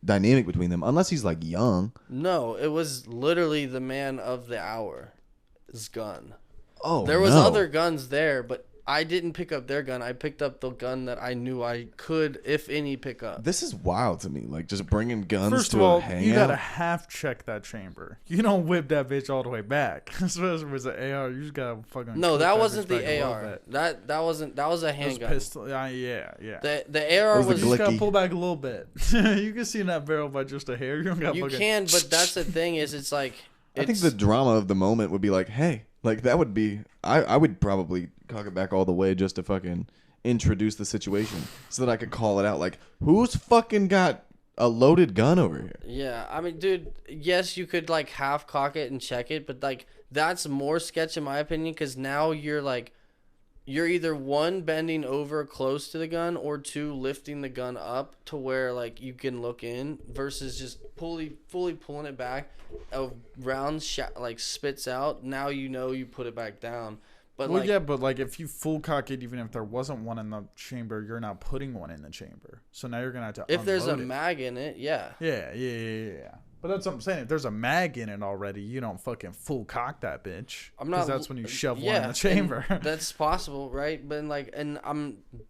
dynamic between them, unless he's like young. No, it was literally the man of the hour's gun. Oh, there was no. other guns there, but I didn't pick up their gun. I picked up the gun that I knew I could, if any, pick up. This is wild to me. Like just bringing guns First to of all, a hangout. you gotta half check that chamber. You don't whip that bitch all the way back. Especially if it's an AR, you just gotta fucking. No, clip that bitch wasn't back the a little AR. bit. That wasn't. That was a Those handgun. pistol, yeah. The AR was the was. You just gotta Glicky. pull back a little bit. You can see in that barrel by just a hair. You don't got. You fucking, can, but that's the thing is, it's like. I think the drama of the moment would be like, hey, like that would be. I would probably cock it back all the way just to fucking introduce the situation so that I could call it out. Like, who's fucking got a loaded gun over here? Yeah, I mean, dude, yes, you could like half cock it and check it, but like that's more sketch in my opinion because now you're like, you're either one bending over close to the gun or two lifting the gun up to where like you can look in versus just fully pulling it back. A round shot like spits out. Now you know you put it back down. But well, like, yeah, but like if you full cock it, even if there wasn't one in the chamber, you're now putting one in the chamber. So now you're gonna have to. if there's a unload it. mag in it, yeah. Yeah. But that's what I'm saying. If there's a mag in it already, you don't fucking full cock that bitch. I'm not. Because that's when you shove one in yeah, the chamber. and that's possible, right? But like, and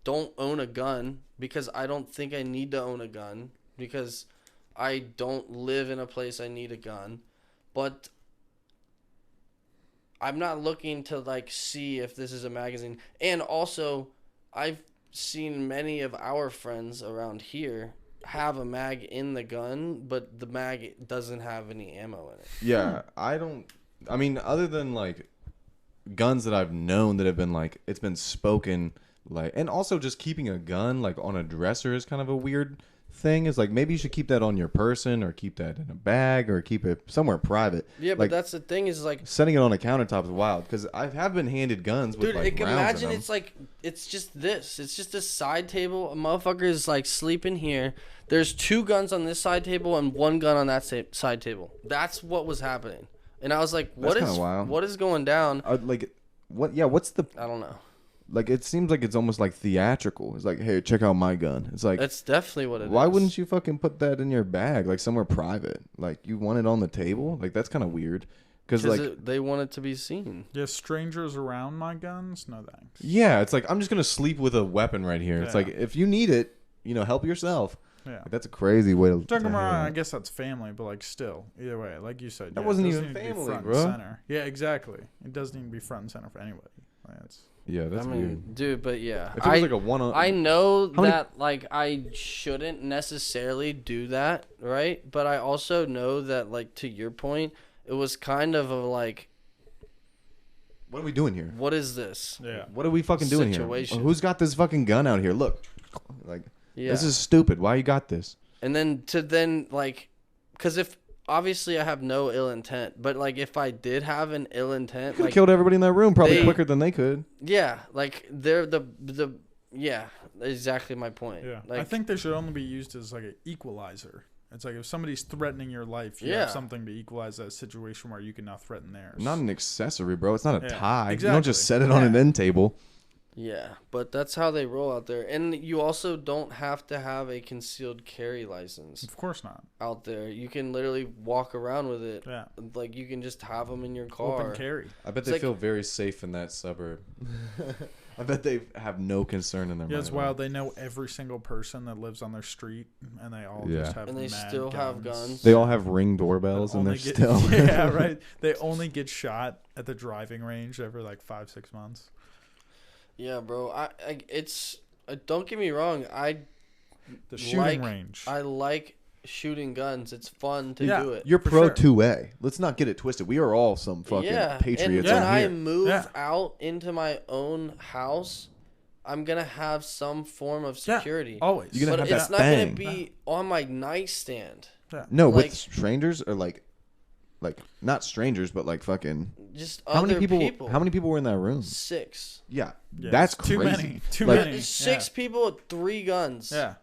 don't own a gun because I don't think I need to own a gun because I don't live in a place I need a gun. But I'm not looking to like see if this is a magazine. And also, I've seen many of our friends around here have a mag in the gun, but the mag doesn't have any ammo in it. Yeah, I mean, other than like guns that I've known that have been like, it's been spoken like, and also just keeping a gun like on a dresser is kind of a weird thing. Is like maybe you should keep that on your person or keep that in a bag or keep it somewhere private. Yeah, like, but that's the thing is like, setting it on a countertop is wild because I have been handed guns with dude, like rounds imagine in them. it's like, it's just this. It's just a side table. A motherfucker is like sleeping here. There's two guns on this side table and one gun on that side table. That's what was happening. And I was like, That's kinda wild. what is going down? Like what? Yeah, what's the I don't know. like? It seems like it's almost like theatrical. It's like, hey, check out my gun. It's like, That's definitely what it is. why wouldn't you fucking put that in your bag, like somewhere private? Like you want it on the table? Like that's kind of weird. Because like they want it to be seen. Yeah, strangers around my guns? No thanks. yeah, it's like I'm just gonna sleep with a weapon right here. It's Yeah. like if you need it, help yourself. Yeah. Like, that's a crazy way to. Don't get me handle wrong, I it. guess that's family, but like still, either way, like you said, That yeah, wasn't it doesn't even need to be family, front bro. and center. Yeah, exactly. It doesn't need to be front and center for anybody. Like, that's Yeah, that's I mean, weird. dude, but yeah. If it was like a one-on, I know How many- that like I shouldn't necessarily do that, right? But I also know that like to your point, it was kind of a like, what are we doing here? what is this? yeah. What are we fucking doing Situation. here? Who's got this fucking gun out here? Look, like Yeah. this is stupid. Why you got this? And then like, because if obviously I have no ill intent, but like if I did have an ill intent, Could have like killed everybody in that room probably they- quicker than they could. yeah, like they're the yeah, exactly my point. Yeah. Like, I think they should only be used as like an equalizer. It's like if somebody's threatening your life, you Yeah. have something to equalize that situation where you can now threaten theirs. Not an accessory, bro. It's not a Yeah, tie. You don't just set exactly. it on an Yeah. end table. yeah, but that's how they roll out there. And you also don't have to have a concealed carry license Of course not. out there. You can literally walk around with it. Yeah. Like you can just have them in your car. Open carry. I bet It's they like- feel very safe in that suburb. I bet they have no concern in their Yeah, mind. it's at all. wild. They know every single person that lives on their street, and they all Yeah. just have And they mad still have guns. They all have Ring That doorbells and only they're get- still. yeah, right. They only get shot at the driving range every like 5-6 months. Yeah, bro. Don't get me wrong. The shooting Like- range. I like shooting guns. It's fun to Yeah. do it. You're For pro sure. 2A. Let's not get it twisted. We are all some fucking And patriots when on I here. move out into my own house, I'm gonna have some form of security. Always. You're gonna But have it's that not gonna thing. be on my nightstand. No, like- with strangers or like not strangers, but like fucking. Just How other many people? How many people were in that room? 6. Yeah, Yeah, that's it's too crazy. many. Too Like, many. 6 people with 3 guns. Yeah.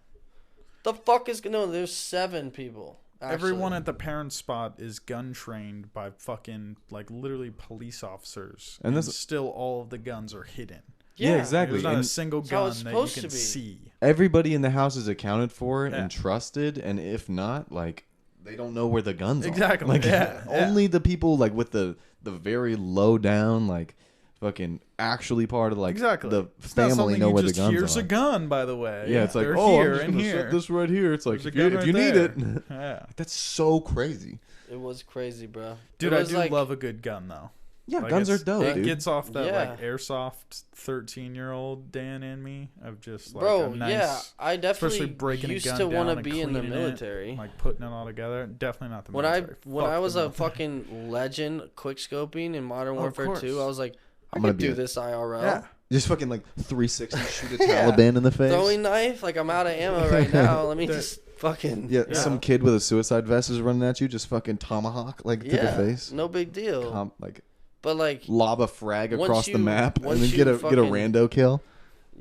The fuck is no? There's 7 people. Actually. Everyone at the parent spot is gun trained by fucking like literally police officers, And and this- still all of the guns are hidden. Yeah, exactly. There's not a And single That's how gun it's that you supposed can to be. see. everybody in the house is accounted for Yeah. and trusted, and if not, like they don't know where the guns are. Exactly, Like yeah, yeah. only the people like with the very low down like fucking actually part of like Exactly. the It's not family something know you where the just, guns here's are. a gun, by the way. Yeah, it's like, they're oh, here I'm just and gonna here. set this right here. It's like There's if a you, gun if you right need it. there. Yeah. That's so crazy. It was crazy, bro. Dude, It I was do like, love a good gun though. Yeah, Like, guns are it's- dope, It dude. gets off that Yeah. like airsoft 13-year-old Dan in me of just like bro. a nice, Yeah, I especially definitely breaking a used gun to down want to and be in the cleaning it, military. like putting it all together. Definitely not the when military. I Fuck was the a military. fucking legend quickscoping in Modern Oh, of Warfare 2, course. I was like, I I'm gonna could be do a- this IRL. Yeah. Just fucking like 360 shoot a Yeah. Taliban in the face. Throwing knife, like I'm out of ammo right now. Let me Dude. just fucking Yeah, some kid with a suicide vest is running at you, just fucking tomahawk like to the Yeah, face. no big deal. Like But like, lob a frag Once across the you- map and once then you get a fucking- rando kill.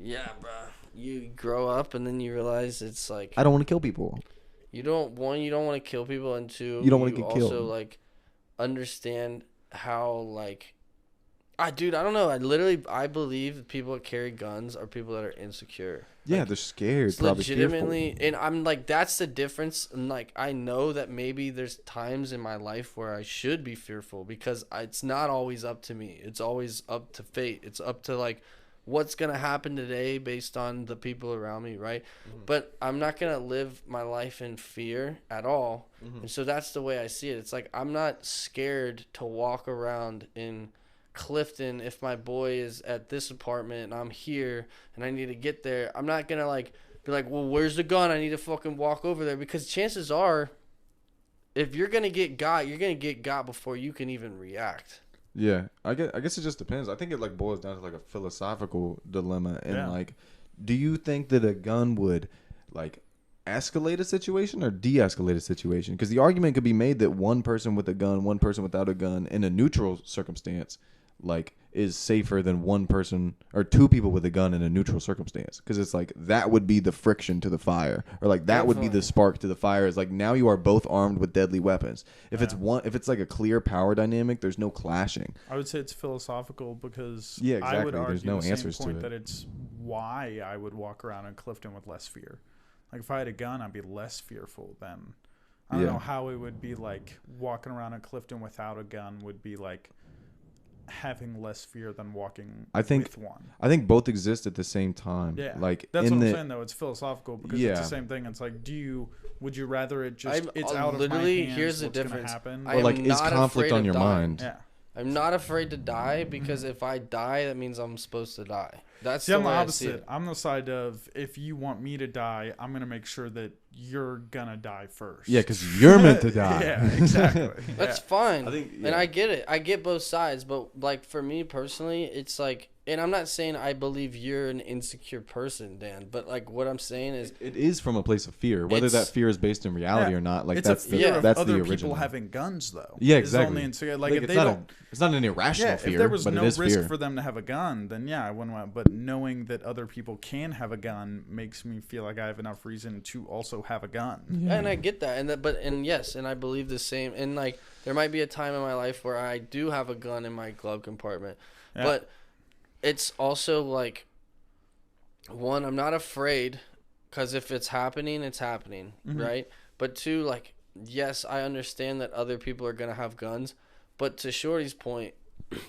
yeah, bro. You grow up and then you realize it's like I don't want to kill people. you don't want to kill people, and 2, You don't wanna get also killed. like understand how like dude, I don't know. I believe people that carry guns are people that are insecure. Yeah, Like, they're scared. it's Probably legitimately, and I'm like, that's the difference. And like, I know that maybe there's times in my life where I should be fearful because it's not always up to me. It's always up to fate. It's up to like what's gonna happen today based on the people around me, right? But I'm not gonna live my life in fear at all. And so that's the way I see it. It's like I'm not scared to walk around in Clifton if my boy is at this apartment and I'm here and I need to get there. I'm not gonna like be like, well, where's the gun? I need to fucking walk over there, because chances are, if you're gonna get got, you're gonna get got before you can even react. Yeah, I guess it just depends. I think it like boils down to like a philosophical dilemma, and Yeah. like, do you think that a gun would like escalate a situation or de-escalate a situation? Because the argument could be made that one person with a gun, one person without a gun, in a neutral circumstance, like is safer than one person or 2 people with a gun in a neutral circumstance, because it's like that would be the friction to the fire, or like that would be the spark to the fire. Is like now you are both armed with deadly weapons. If it's like a clear power dynamic, there's no clashing. I would say it's philosophical because Yeah, I would exactly. argue There's no the same answers to point it. that it's why I would walk around in Clifton with less fear. Like if I had a gun, I'd be less fearful than. I don't Yeah. know how it would be like walking around in Clifton without a gun would be like having less fear than walking I think- with one. I think both exist at the same time. Yeah, like that's in what I'm the saying though. It's philosophical because Yeah. it's the same thing. It's like, would you rather it just I'm- it's out of my literally, hands? here's the what's gonna difference. happen? I or am like is not conflict afraid on of your dying. mind? yeah. I'm not afraid to die because if I die, that means I'm supposed to die. That's See, the I'm the way I see opposite. it. I'm the side of if you want me to die, I'm gonna make sure that you're gonna die first. Yeah, because you're meant to die. Yeah, exactly. That's Yeah. fine. I think- And yeah. I get it. I get both sides. But, like, for me personally, it's like, and I'm not saying I believe you're an insecure person, Dan, but, like, what I'm saying is, It is from a place of fear, whether that It's- fear is based in reality Yeah. or not. Like It's that's a the fear of that's other the people original. having guns, though. Yeah, Is exactly. only like if it's they not don't. it's not an irrational Yeah, fear, if there was but no it is risk fear. for them to have a gun, then yeah, I wouldn't want. But knowing that other people can have a gun makes me feel like I have enough reason to also have a gun. and I get that. And yes, and I believe the same. And, like, there might be a time in my life where I do have a gun in my glove compartment. Yeah. But it's also, like, one, I'm not afraid because if it's happening, it's happening, Mm-hmm. right? But 2, like, yes, I understand that other people are going to have guns. But to Shorty's point,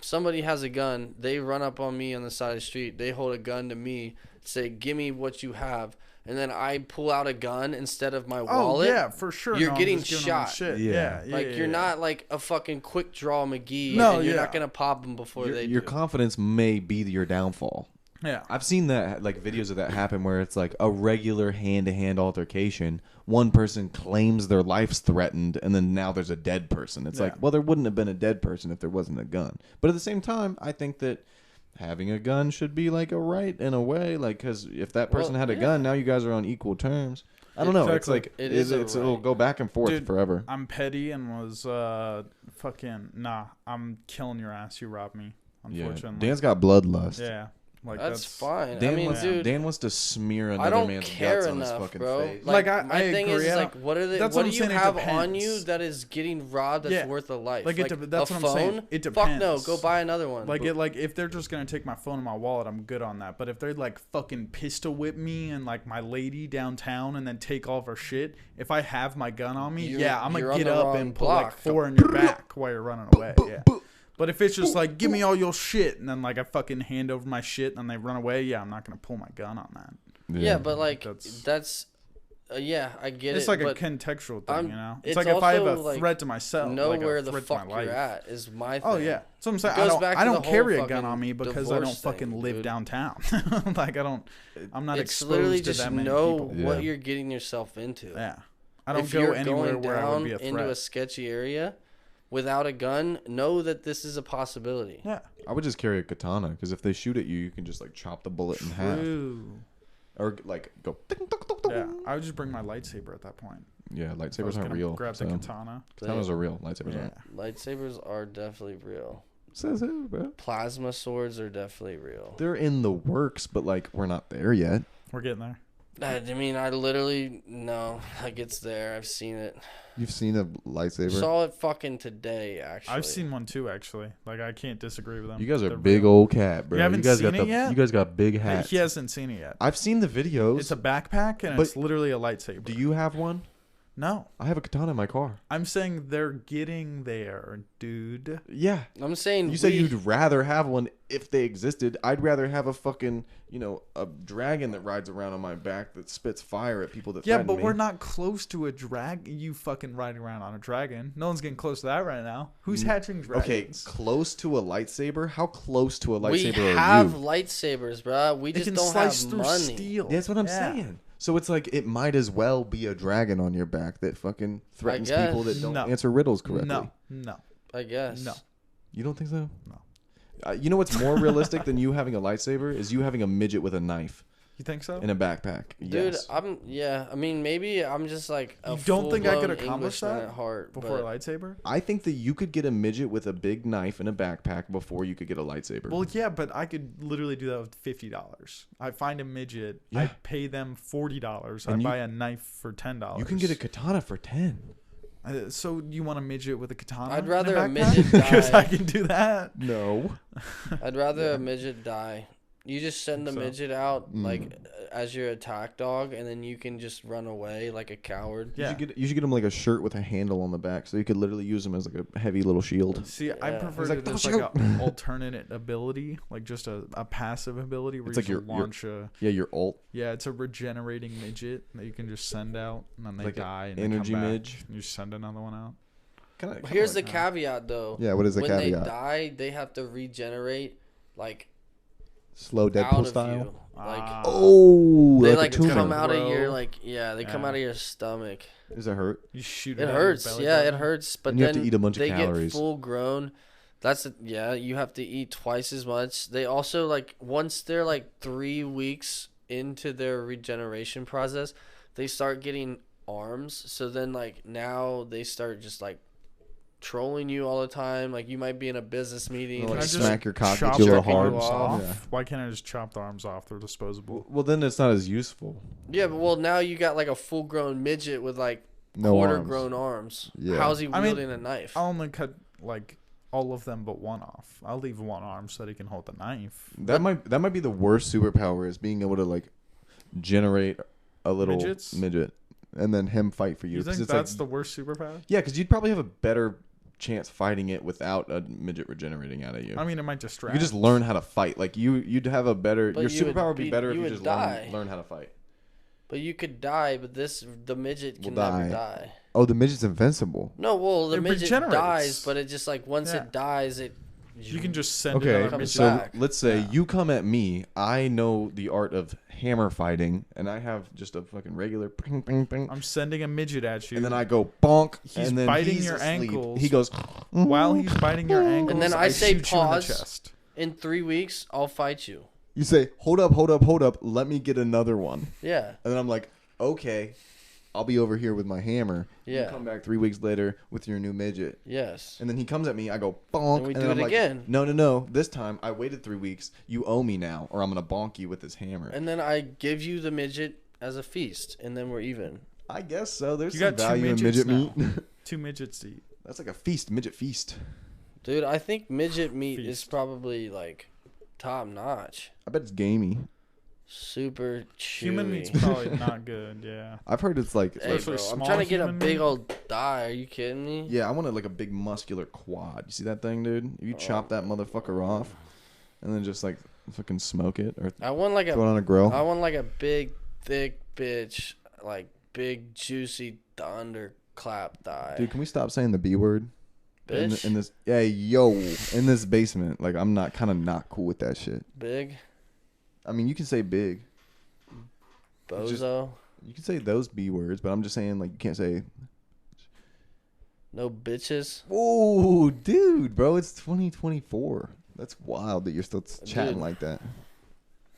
somebody has a gun, they run up on me on the side of the street, they hold a gun to me, say, give me what you have, and then I pull out a gun instead of my wallet. Oh yeah, for sure. You're No, I'm getting just giving them shot. Shit. Yeah. Yeah, Like, yeah, you're yeah. not like a fucking quick draw McGee, No, and you're yeah. not going to pop them before they Your do. confidence may be your downfall. Yeah. I've seen that, like, videos of that happen where it's like a regular hand-to-hand altercation. One person claims their life's threatened, and then now there's a dead person. It's like, well, there wouldn't have been a dead person if there wasn't a gun. But at the same time, I think that having a gun should be like a right in a way, like, because if that person had a gun, now you guys are on equal terms. I don't know. It's like it'll go back and forth forever. I'm petty and was fucking I'm killing your ass. You robbed me. Unfortunately, Dan's got bloodlust. Yeah, like that's fine. Dan wants to smear another man's guts on his fucking face. Like my thing is like, what are they? What do you have on you that is getting robbed? That's worth a life. Like that's what I'm saying. It depends. Fuck no, go buy another one. Like if they're just gonna take my phone and my wallet, I'm good on that. But if they're like fucking pistol whip me and like my lady downtown and then take all of her shit, if I have my gun on me, I'm gonna get up and put like 4 in your back while you're running away. Yeah. But if it's just like, give me all your shit, and then like I fucking hand over my shit and they run away, I'm not going to pull my gun on that. Yeah, but like, that's I get it. It's like a contextual thing, you know? It's like if I have a threat to myself. Know like where the fuck you're at is my thing. Oh, yeah. So I'm saying, I don't carry a gun on me because I don't fucking live downtown. Like, I'm not exposed to that many people. It's literally just know what you're getting yourself into. Yeah. I don't go anywhere where I would be a threat. Into a sketchy area without a gun, know that this is a possibility. Yeah. I would just carry a katana, because if they shoot at you, you can just like chop the bullet in half. Or like go. Yeah, I would just bring my lightsaber at that point. Yeah, lightsabers aren't real. Grab the katana. Katanas are real. Lightsabers aren't. Lightsabers are definitely real. Says who, bro? Plasma swords are definitely real. They're in the works, but like we're not there yet. We're getting there. I mean, I literally like it's there. I've seen it. You've seen a lightsaber? Saw it fucking today, actually. I've seen one too, actually. Like I can't disagree with them. You guys are big old cat, bro. You haven't seen it yet? You guys got big hats. He hasn't seen it yet. I've seen the videos. It's a backpack and it's literally a lightsaber. Do you have one? No. I have a katana in my car. I'm saying they're getting there, dude. Yeah. I'm saying you say you'd rather have one if they existed. I'd rather have a fucking, a dragon that rides around on my back that spits fire at people that threaten me. Yeah, but we're not close to a dragon. You fucking riding around on a dragon. No one's getting close to that right now. Who's hatching dragons? Okay, close to a lightsaber? How close to a lightsaber are you? We have lightsabers, bro. We just don't slice have through money. Steel. That's what I'm saying. So it's like it might as well be a dragon on your back that fucking threatens people that don't answer riddles correctly. No. I guess. No. You don't think so? No. You know what's more realistic than you having a lightsaber is you having a midget with a knife. You think so? In a backpack. Dude, yes. I mean, maybe I'm just like a You don't think I could accomplish Englishman that at heart, before a lightsaber? I think that you could get a midget with a big knife in a backpack before you could get a lightsaber. Well, yeah, but I could literally do that with $50. I find a midget. Yeah. I pay them $40. I buy a knife for $10. You can get a katana for $10. So you want a midget with a katana? I'd rather a midget die. Because I can do that. No. I'd rather a midget die. You just send the midget out like as your attack dog, and then you can just run away like a coward. Yeah. You should get him like a shirt with a handle on the back, so you could literally use him as like a heavy little shield. See, I prefer like, there's like an alternate ability, like just a passive ability where it's you like launch your ult. Yeah, it's a regenerating midget that you can just send out, and then they like die. And energy they come back, midge. and you send another one out. Kinda Here's like the caveat, though. Yeah, what is the caveat? When they die, they have to regenerate, like, slow out Deadpool of style. you. Like, they like come out of your they come out of your stomach. Does it hurt? You shoot it. It hurts. Yeah, it hurts. But you then have to eat a bunch of calories. Get full grown. You have to eat twice as much. They also once they're 3 weeks into their regeneration process, they start getting arms. So then now they start just trolling you all the time. You might be in a business meeting. Like smack your cock chop with your the arms hard off. Yeah. Why can't I just chop the arms off? They're disposable. Well, then it's not as useful. Yeah, but now you got a full grown midget with no quarter arms. grown arms. Yeah. How's he wielding a knife? I'll only cut all of them but one off. I'll leave one arm so that he can hold the knife. That might be the worst superpower, is being able to generate a little midget and then him fight for you. You think that's the worst superpower? Yeah, because you'd probably have a better chance fighting it without a midget regenerating out of you. I mean, it might distract. You just learn how to fight. You'd have a better. But your superpower would be better if you just die. learn how to fight. But you could die, but the midget can never die. Oh, the midget's invincible. No, well, the It midget regenerates. dies, but it just once it dies, it You can just send Okay, another comes midget. so back. let's say Yeah. you come at me. I know the art of hammer fighting, and I have just a fucking regular ping, ping, ping. I'm sending a midget at you. And then I go bonk. He's and then biting he's your asleep. ankles. He goes while he's biting your ankles, And then I say shoot you in the pause. chest. In 3 weeks, I'll fight you. You say, hold up, hold up, hold up. Let me get another one. Yeah. And then I'm like, okay, I'll be over here with my hammer. Yeah. You come back 3 weeks later with your new midget. Yes. And then he comes at me. I go bonk. And we then do I'm it like, again. No. This time I waited 3 weeks. You owe me now, or I'm gonna bonk you with this hammer. And then I give you the midget as a feast, and then we're even. I guess so. There's You some got two value in midgets midget now. meat. 2 midgets to eat. That's like a feast, midget feast. Dude, I think midget meat is Feast. probably like top notch. I bet it's gamey. Super chewy. Human meat's probably not good. Yeah. I've heard it's like, Hey, Especially bro, I'm small trying to get a human big meat. old thigh. Are you kidding me? yeah, I wanted like a big muscular quad. You see that thing, dude? If you chop that motherfucker off, and then just like fucking smoke it or I want like throw it a on a grill. I want like a big, thick bitch, like big, juicy thunderclap thigh. Dude, can we stop saying the B word? Bitch, In this, yeah, yo, in this basement, like I'm not kind of not cool with that shit. big, I mean, you can say big, Just- bozo, you can say those B words, but I'm just saying like you can't say. no bitches. Oh, dude, bro, it's 2024. That's wild that you're still chatting Dude. like that.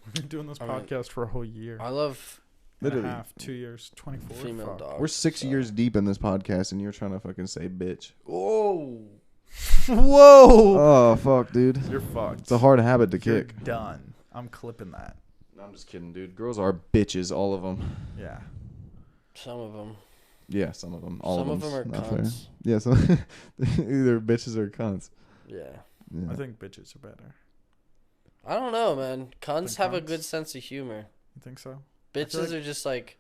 We've been doing this I mean, podcast for a whole year. I love and a Literally. half, 2 years, 24. female Fuck. dogs. We're 6 so- years deep in this podcast, and you're trying to fucking say bitch. Whoa. Whoa! Oh fuck, dude. You're fucked. It's a hard habit to You're kick. done. I'm clipping that. No, I'm just kidding, dude. Girls are bitches, all of them. Yeah. Some of them. Yeah, some of them. All Some of of them. them are Not fair. cunts. Yeah, so either bitches or cunts. Yeah. Yeah. I think bitches are better. I don't know, man. Cunts Think have a cunts? good sense of humor. You think so? Bitches like are just like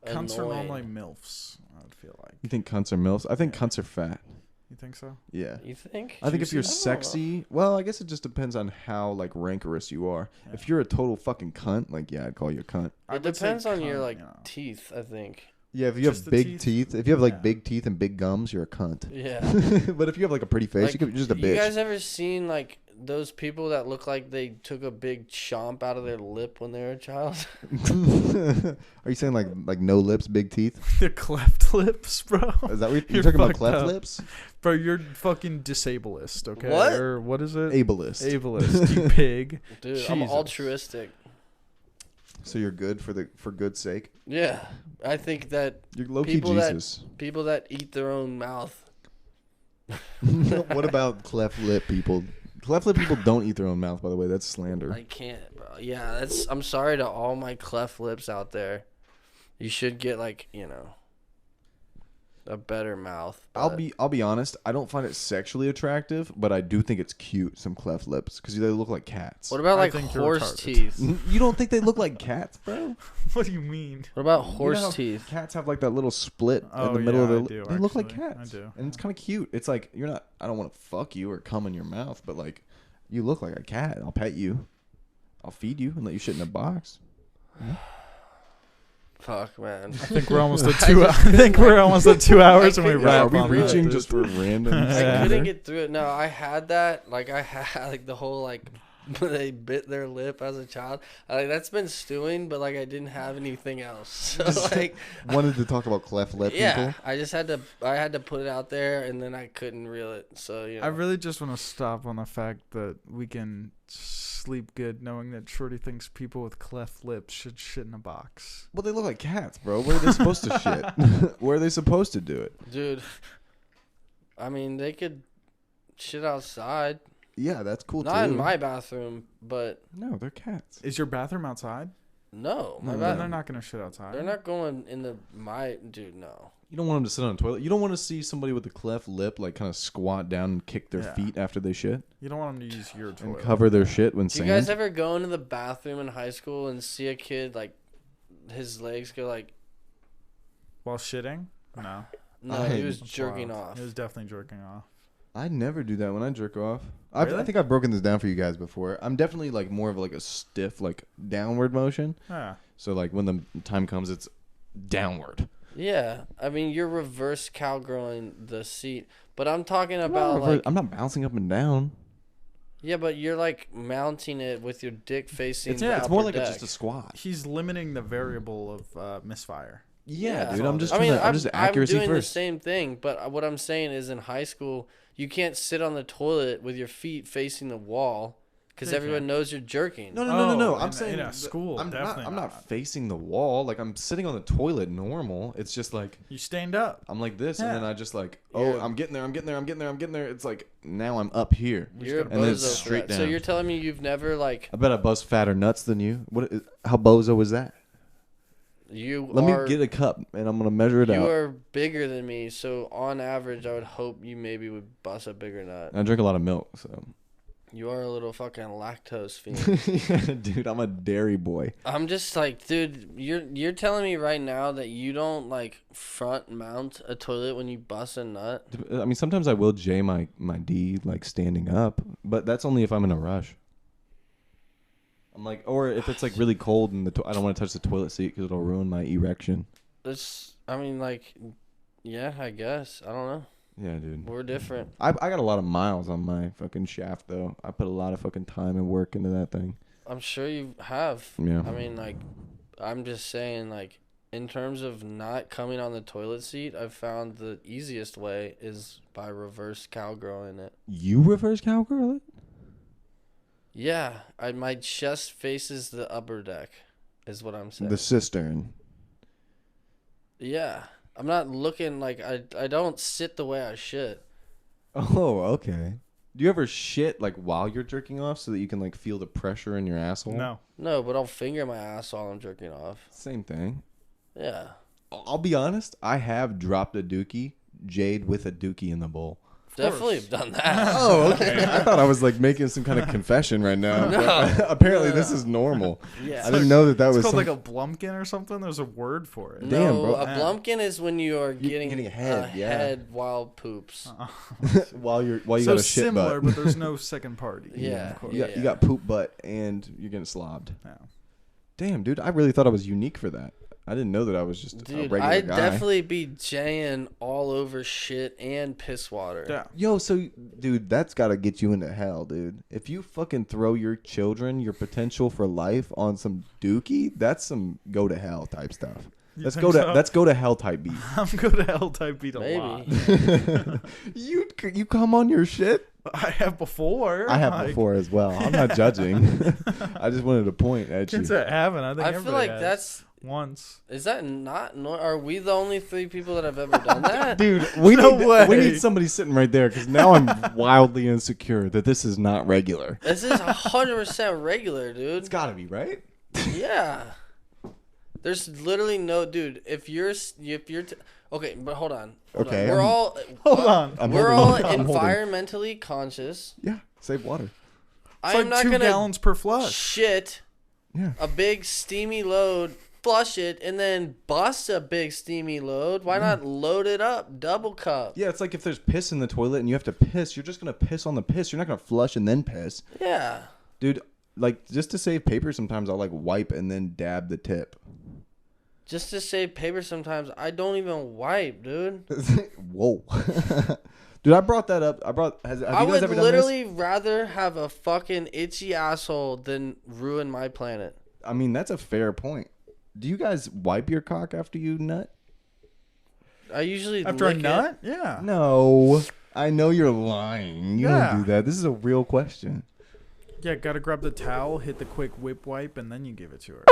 Cunts are annoying. normally MILFs, I would feel like. You think cunts are milfs? I think Yeah. cunts are fat. You think so? Yeah. You think? I think if you're Juicy? I don't know. sexy, well, I guess it just depends on how like rancorous you are. Yeah. If you're a total fucking cunt, like yeah, I'd call you a cunt. I It would say depends on your cunt, like you know. teeth, I think. Yeah, if you have Just the big teeth? teeth, if you have like Yeah. big teeth and big gums, you're a cunt. Yeah. But if you have like a pretty face, Like, you could be just a You bitch. guys ever seen like those people that look like they took a big chomp out of their lip when they were a child? Are you saying like no lips, big teeth? The cleft lips, bro. Is that what you're You're talking about? fucked Cleft up. lips? Bro, you're fucking disablest, okay? What? Or what is it? Ableist. Ableist, you pig. Dude, I'm Jesus. altruistic. So you're good for good sake. Yeah. I think that You're low key People that- Jesus. people that eat their own mouth. What about cleft lip people? Cleft lip people don't eat their own mouth, by the way. That's slander. I can't, bro. Yeah, that's. I'm sorry to all my cleft lips out there. You should get like a better mouth. but- I'll be honest. I don't find it sexually attractive, but I do think it's cute. Some cleft lips because they look like cats. What about I like think you're horse retarded. teeth? You don't think they look like cats, bro? What do you mean? What about You know horse how teeth? Cats have like that little split in Oh, the middle yeah, I of their. do, They look like actually. cats. I do. And it's kind of cute. It's like you're not. I don't want to fuck you or come in your mouth, but like you look like a cat. I'll pet you. I'll feed you and let you shit in a box. Fuck, man. I think we're almost at I 2 just I think couldn't, we're almost at 2 hours and we couldn't- Yeah, are wrap we on really- that, reaching dude. just for random? I Yeah. couldn't get through it. No, I had that. Like I had like the whole like they bit their lip as a child. Like that's been stewing, but like I didn't have anything else. So like Wanted to talk about cleft lip yeah, people. I just had to. I had to put it out there, and then I couldn't reel it. So you know. I really just want to stop on the fact that we can sleep good knowing that Shorty thinks people with cleft lips should shit in a box. Well, they look like cats, bro. Where are they supposed to shit? Where are they supposed to do it? Dude. I mean, they could shit outside. Yeah, that's cool Not too. in my bathroom, but No, they're cats. Is your bathroom outside? no, my No, Then bathroom. they're not going to shit outside. They're not going in the my dude. No. You don't want them to sit on a toilet. You don't want to see somebody with a cleft lip like kind of squat down and kick their Yeah. feet after they shit You don't want them to use your and toilet. cover their shit when Do you sand. guys ever go into the bathroom in high school and see a kid like his legs go like While shitting? No. no, I- he was That's jerking wild. off. He was definitely jerking off. I never do that when I jerk off. I Really? think I've broken this down for you guys before. I'm definitely like more of like a stiff like downward motion. Yeah. So like when the time comes, it's downward. Yeah, I mean you're reverse cowgirling the seat, but I'm talking about like I'm not bouncing up and down. Yeah, but you're like mounting it with your dick facing. It's- the yeah, It's more upper like deck. just a squat. He's limiting the variable of misfire. Yeah, dude. all I'm it just. is. I mean, I'm just accuracy I'm doing first. the same thing, but what I'm saying is, in high school, you can't sit on the toilet with your feet facing the wall because You everyone can't. knows you're jerking. No. Oh, I'm in saying a school, I'm definitely not not. facing the wall. Like I'm sitting on the toilet normal. It's just like You stand up. I'm like this, Yeah. and then I just like, You're- I'm getting there. It's like now I'm up here, You're a and then bozo it's for straight that. down. So you're telling me you've never like I bet I bust fatter nuts than you. How bozo is that? you Let are me get a cup, and I'm gonna measure it you out. are bigger than me. So on average, I would hope you maybe would bust a bigger nut. I drink a lot of milk, so. You are a little fucking lactose fiend. Yeah, dude, I'm a dairy boy. I'm just like, dude, you're telling me right now that you don't like front mount a toilet when you bust a nut? I mean, sometimes I will J my D like standing up, but that's only if I'm in a rush. I'm like, or if it's like really cold and I don't want to touch the toilet seat because it'll ruin my erection. I mean, like, yeah, I guess. I don't know. Yeah, dude. We're different. I got a lot of miles on my fucking shaft though. I put a lot of fucking time and work into that thing. I'm sure you have. Yeah. I mean, like, I'm just saying, like, in terms of not coming on the toilet seat, I've found the easiest way is by reverse cowgirling it. You reverse cowgirl it? Yeah, my chest faces the upper deck, is what I'm saying. The cistern. Yeah, I'm not looking like I don't sit the way I shit. Oh, okay. Do you ever shit like while you're jerking off so that you can like feel the pressure in your asshole? No. No, but I'll finger my ass while I'm jerking off. Same thing. Yeah. I'll be honest. I have dropped a dookie, Jade with a dookie in the bowl. Definitely have done that. Oh, okay. I thought I was like making some kind of confession right now. No. But apparently, No. this is normal. Yeah. I didn't know that It's was called some- like a blumpkin or something. There's a word for it. Damn, No, bro. a blumpkin is when you are getting getting a head, yeah. head while poops. while you So got a shit similar, butt. but there's no second party. Yeah. of course. You got poop butt and you're getting slobbed. Yeah. Damn, dude. I really thought I was unique for that. I didn't know that I was just a Dude, regular I'd guy. definitely be jaying all over shit and piss water. Yeah. Yo, so dude, that's gotta get you into hell, dude. If you fucking throw your children, your potential for life on some dookie, that's some go to hell type stuff. You Let's think go to so? let's go to hell type beat. I'm good at L type beat a Maybe. lot. You come on your shit. I have before. I have like, before as well. I'm not judging. I just wanted to point at you. Can't say I haven't. I think I feel everybody like has. that's once. is that not are we the only three people that have ever done that? Dude, we No need way. we need somebody sitting right there because now I'm wildly insecure that this is not regular. This is 100% regular, dude. It's got to be right. Yeah. There's literally no dude. If you're okay, but hold on. Okay, We're I'm- all Hold on. I'm we're holding- all I'm holding. environmentally conscious. Yeah, save water. It's I'm like not 2 gonna gallons per flush. shit Yeah. a big steamy load, flush it, and then bust a big steamy load. Why not load it up, double cup? Yeah, it's like if there's piss in the toilet and you have to piss, you're just gonna piss on the piss. You're not gonna flush and then piss, Yeah. dude. Like just to save paper, sometimes I'll like wipe and then dab the tip. Just to save paper sometimes, I don't even wipe, dude. Whoa, dude! I brought that up. Have I you guys would ever done literally rather have a fucking itchy asshole than ruin my planet. this? I mean, that's a fair point. Do you guys wipe your cock after you nut? I usually After a lick it. nut? Yeah. No, I know you're lying. You Yeah. don't do that. This is a real question. Yeah, gotta grab the towel, hit the quick whip wipe, and then you give it to her.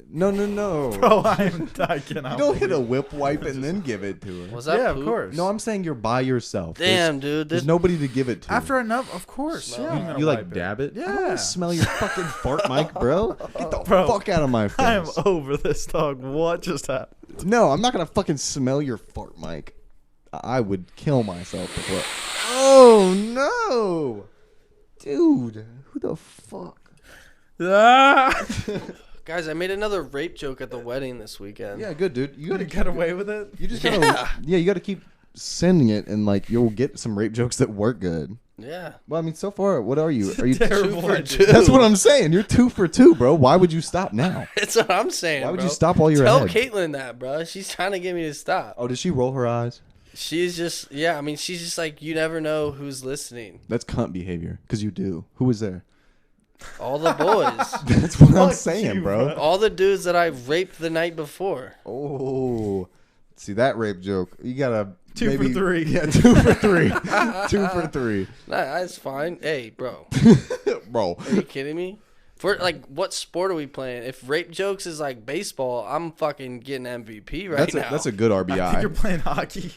No. Bro, I cannot. You don't hit a believe- whip wipe and then give it to her. Was that Yeah, poop? of course. No, I'm saying you're by yourself. Damn, dude. There's This, nobody to give it to. After a nut, of course. Smell Yeah, it. I'm gonna You like wipe dab it? I don't Yeah. wanna smell your fucking fart mic, bro. Get the Bro, fuck out of my face. I am over this, dog. What just happened? No, I'm not gonna fucking smell your fart mic. I would kill myself before. Oh no, dude, who the fuck? Ah! guys, I made another rape joke at the wedding this weekend. Yeah, good, dude. You You gotta get away with it? You just gotta. Yeah, you gotta keep sending it, and like you'll get some rape jokes that work good. Yeah. Well, I mean, so far, what are you? Are you? Terrible 2 for idea. 2. That's what I'm saying. You're 2 for 2, bro. Why would you stop now? That's what I'm saying. Why would bro. you stop while you're Tell ahead? Caitlin that, bro. She's trying to get me to stop. Oh, did she roll her eyes? She's just, yeah, I mean, she's just like, you never know who's listening. That's cunt behavior. Because you do. Who was there? All the boys. That's what I'm Fuck saying, you, bro. bro. All the dudes that I raped the night before. Oh. See, that rape joke. You got to. 2 for 3. Yeah, 2 for 3. 2 for 3. Nah, that's fine. Hey, bro. Bro. Are you kidding me? For like, what sport are we playing? If rape jokes is like baseball, I'm fucking getting MVP right now. That's a good I think you're RBI. playing hockey.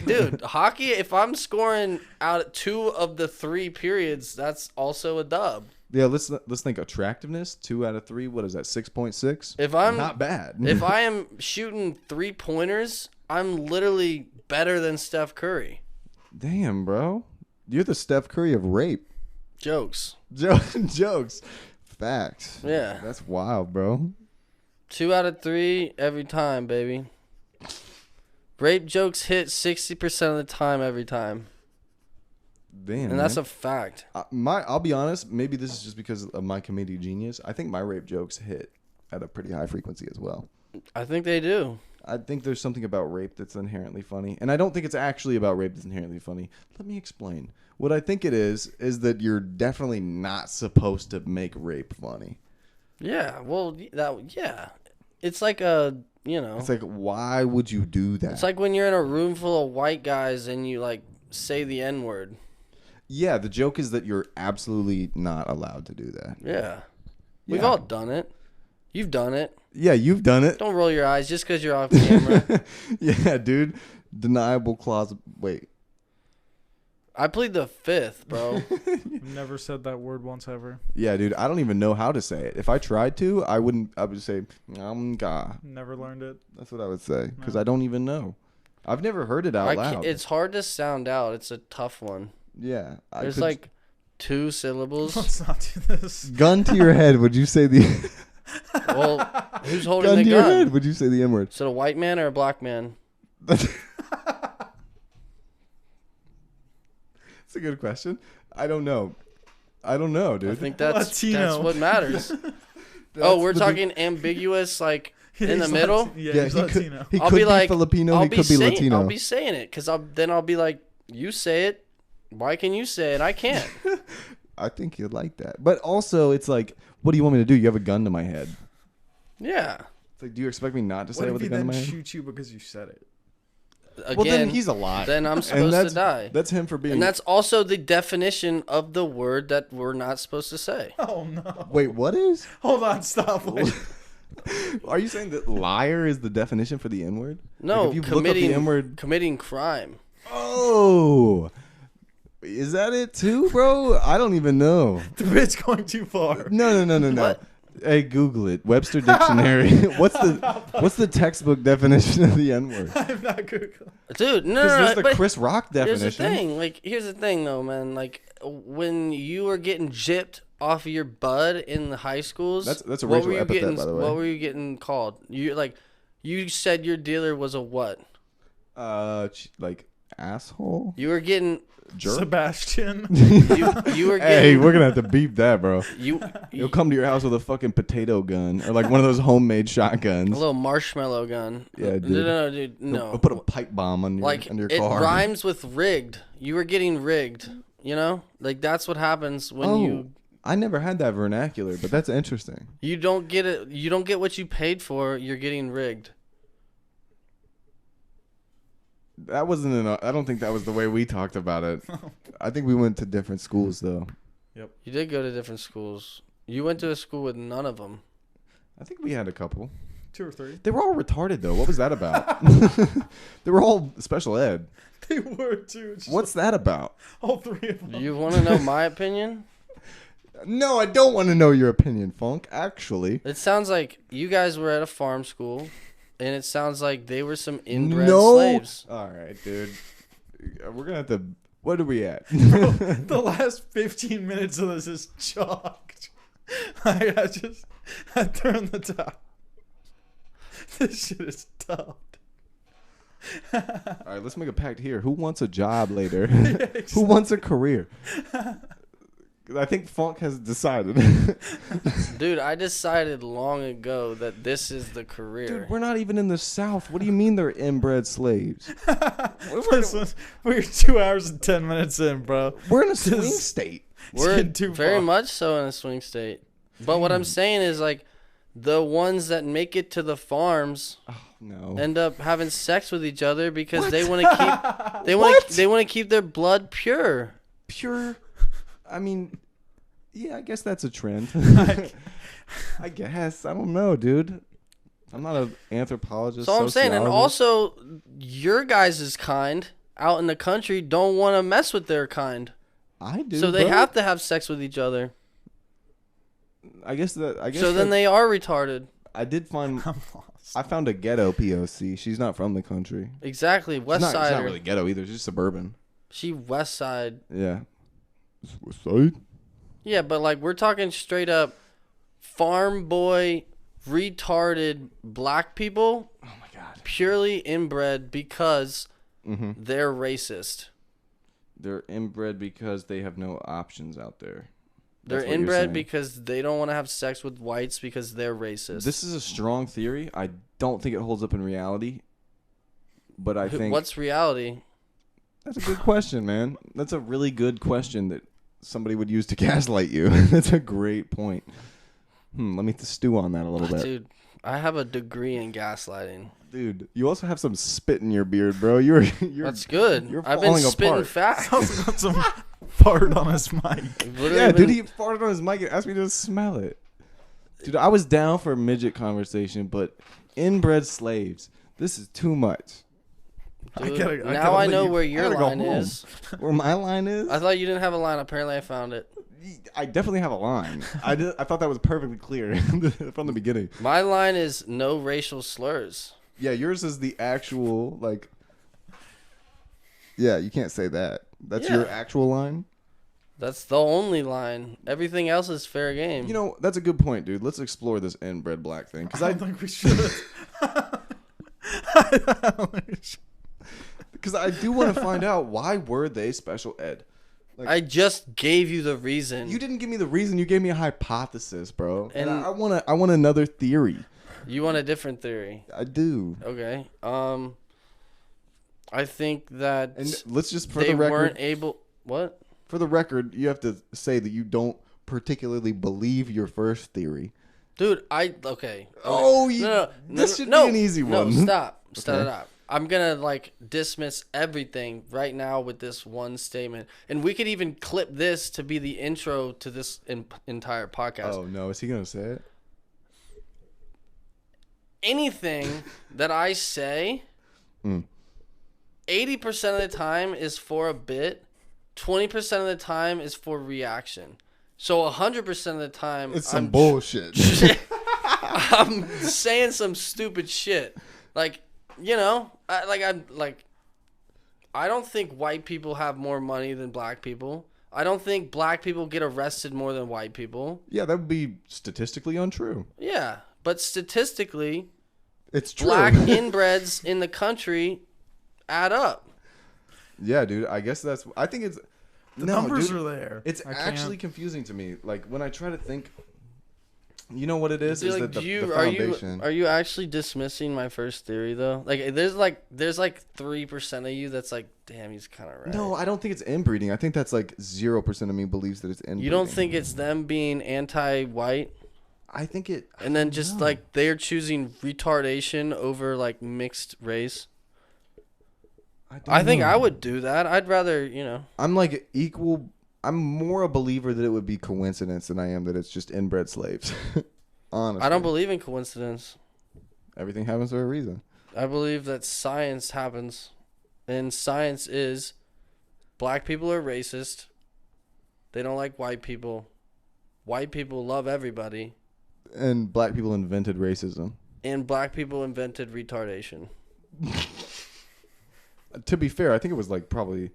Dude, hockey, if I'm scoring out 2 of the 3 periods, that's also a dub. Yeah, let's think attractiveness. 2 out of 3. What is that? 6.6. If I'm Not bad. if I am shooting 3-pointers, I'm literally better than Steph Curry. Damn, bro, you're the Steph Curry of rape. Jokes. Jokes. Facts. Yeah. That's wild, bro. 2 out of 3 every time, baby. Rape jokes hit 60% of the time every time. Damn. And that's man. a fact. I'll be honest, maybe this is just because of my comedic genius. I think my rape jokes hit at a pretty high frequency as well. I think they do. I think there's something about rape that's inherently funny. And I don't think it's actually about rape that's inherently funny. Let me explain. What I think it is that you're definitely not supposed to make rape funny. Yeah, well, yeah. It's like a, you know. It's like, why would you do that? It's like when you're in a room full of white guys and you, like, say the N-word. Yeah, the joke is that you're absolutely not allowed to do that. Yeah. We've Yeah. all done it. You've done it. Yeah, you've done it. Don't roll your eyes just because you're off camera. Yeah, dude. Deniable clause. Wait. I plead the 5th, bro. Never said that word once ever. Yeah, dude. I don't even know how to say it. If I tried to, I would say, "Ga." Never learned it. That's what I would say because No. I don't even know. I've never heard it out loud. It's hard to sound out. It's a tough one. Yeah. There's like 2 syllables. Let's not do this. gun to your head. Would you say the Well, who's holding gun the to your gun? head? Would you say the N word? Is it a white man or a black man? That's a good question. I don't know, dude. I think that's Latino. what matters. That's We're the talking ambiguous, like in the He's middle. Yeah, he's he Latino. could, he I'll could be be like Filipino. I'll He could be saying, Latino. I'll be saying it because I'll be like, you say it. Why can you say it? I can't. I think you'd like that. But also, it's like, what do you want me to do? You have a gun to my head. Yeah. It's like, do you expect me not to say What it if with he a gun to then my head? shoot you because you said it? Again, Well, then he's alive. then I'm And supposed to die. That's him for being. And that's also the definition of the word that we're not supposed to say. Oh no! Wait, what is? Hold on, stop. Wait. Are you saying that liar is the definition for the N word? No, if you look up the N-word- committing crime. Oh, is that it too, bro? I don't even know. The bit's going too far. No. What? Hey, Google it. Webster Dictionary. What's the textbook definition of the N word? I'm not Googling. Dude, no, Because no, there's no. the But Chris Rock here's the definition. thing. Like, here's the thing, though, man. Like, when you were getting gypped off of your bud in the high schools, That's a what racial were you epithet, getting? by the way. What were you getting called? You said your dealer was a what? Like asshole. You were getting. Jerk. Sebastian. You were Hey, getting. we're gonna have to beep that, bro. You. He'll come to your house with a fucking potato gun or like one of those homemade shotguns. A little marshmallow gun. Yeah, dude. No, dude. He'll No. put a pipe bomb on your Like, under your it car. rhymes with rigged. You were getting rigged. You know? Like, that's what happens when Oh, I never had that vernacular, but that's interesting. you don't get it. You don't get what you paid for. You're getting rigged. That wasn't. I don't think that was the way we talked about it. I think we went to different schools though. You did go to different schools. You went to a school with none of them. I think we had a couple. 2 or 3. They were all retarded though. What was that about? They were all special ed. They were too. Just What's that about? all 3 of them? You want to know my opinion? No, I don't want to know your opinion, Funk. Actually, It sounds like you guys were at a farm school, and it sounds like they were some inbred no. slaves. All right, dude. We're gonna have to. What are we at? The last 15 minutes of this is chalked. I turned the top. This shit is tough. All right, let's make a pact here. Who wants a job later? Who wants a career? I think Funk has decided. Dude, I decided long ago that this is the career. Dude, we're not even in the South. What do you mean they're inbred slaves? We're 2 hours and 10 minutes in, bro. We're in a swing state. We're getting too very far. much so in a swing state. But what I'm saying is, like, the ones that make it to the farms Oh, no. end up having sex with each other because they want to keep they want to keep their blood pure. Pure. I mean, yeah, I guess that's a trend. I guess. I don't know, dude. I'm not an anthropologist. So I'm saying, and sociologist. also your guys' kind out in the country don't want to mess with their kind. I do. So they bro. have to have sex with each other. I guess that. I guess. So then they are retarded. I did find. I'm lost. I found a ghetto POC. She's not from the country. Exactly, West She's not Sider. really ghetto either. She's suburban. She West Side. Yeah. West Side. Yeah, but like we're talking straight up farm boy retarded black people, Oh my god. purely inbred because Mm-hmm. they're racist. They're inbred because they have no options out there. They're That's what you're inbred saying. because they don't want to have sex with whites because they're racist. This is a strong theory. I don't think it holds up in reality. But I think What's reality? that's a good question, man. That's a really good question that somebody would use to gaslight you. That's a great point. Let me stew on that a little bit. Dude, I have a degree in gaslighting. Dude, you also have some spit in your beard, bro. You're That's good. You're I've been falling spitting apart. fast. Also got some fart on his mic. Literally Yeah, been- dude, he farted on his mic and asked me to smell it. Dude, I was down for a midget conversation, but inbred slaves, this is too much. Dude, I now gotta I know leave. where I your gotta go line home. is. Where my line is? I thought you didn't have a line. Apparently, I found it. I definitely have a line. I thought that was perfectly clear from the beginning. My line is no racial slurs. Yeah, yours is the actual, like... Yeah, you can't say that. That's your Yeah. actual line? That's the only line. Everything else is fair game. You know, that's a good point, dude. Let's explore this inbred black thing. Because I don't think we should. Because I do want to find out, why were they special ed? I just gave you the reason. You didn't give me the reason. You gave me a hypothesis, bro. And And- I want another theory. You want a different theory. I do. Okay. I think that And let's just for they the record, weren't able. What? for the record, you have to say that you don't particularly believe your first theory. Dude, okay. Oh, this should be an easy No, one. stop. Okay. Stop. I'm gonna like dismiss everything right now with this one statement, and we could even clip this to be the intro to this entire podcast. Oh no, is he gonna say it? Anything that I say, 80% of the time is for a bit, 20% of the time is for reaction. So 100% of the time, It's some I'm bullshit. I'm saying some stupid shit. Like, you know, I don't think white people have more money than black people. I don't think black people get arrested more than white people. Yeah, that would be statistically untrue. Yeah, but statistically, It's true. black inbreds in the country add up. Yeah, dude. I guess that's. I think it's. The no, numbers dude, are there. It's I actually confusing to me. Like when I try to think. You know what it is? Dude, Is like, that the are foundation? you actually dismissing my first theory though? Like there's like 3% of you that's like, damn, he's kind of right. No, I don't think it's inbreeding. I think that's like 0% of me believes that it's inbreeding. You don't think it's them being anti-white I think it. and then just like they're choosing retardation over like mixed race? I think I would do that. I'd rather, you know. I'm like equal. I'm more a believer that it would be coincidence than I am that it's just inbred slaves. Honestly, I don't believe in coincidence. everything happens for a reason. I believe that science happens, and science is black people are racist. They don't like white people. White people love everybody. And black people invented racism. And black people invented retardation. To be fair, I think it was like probably.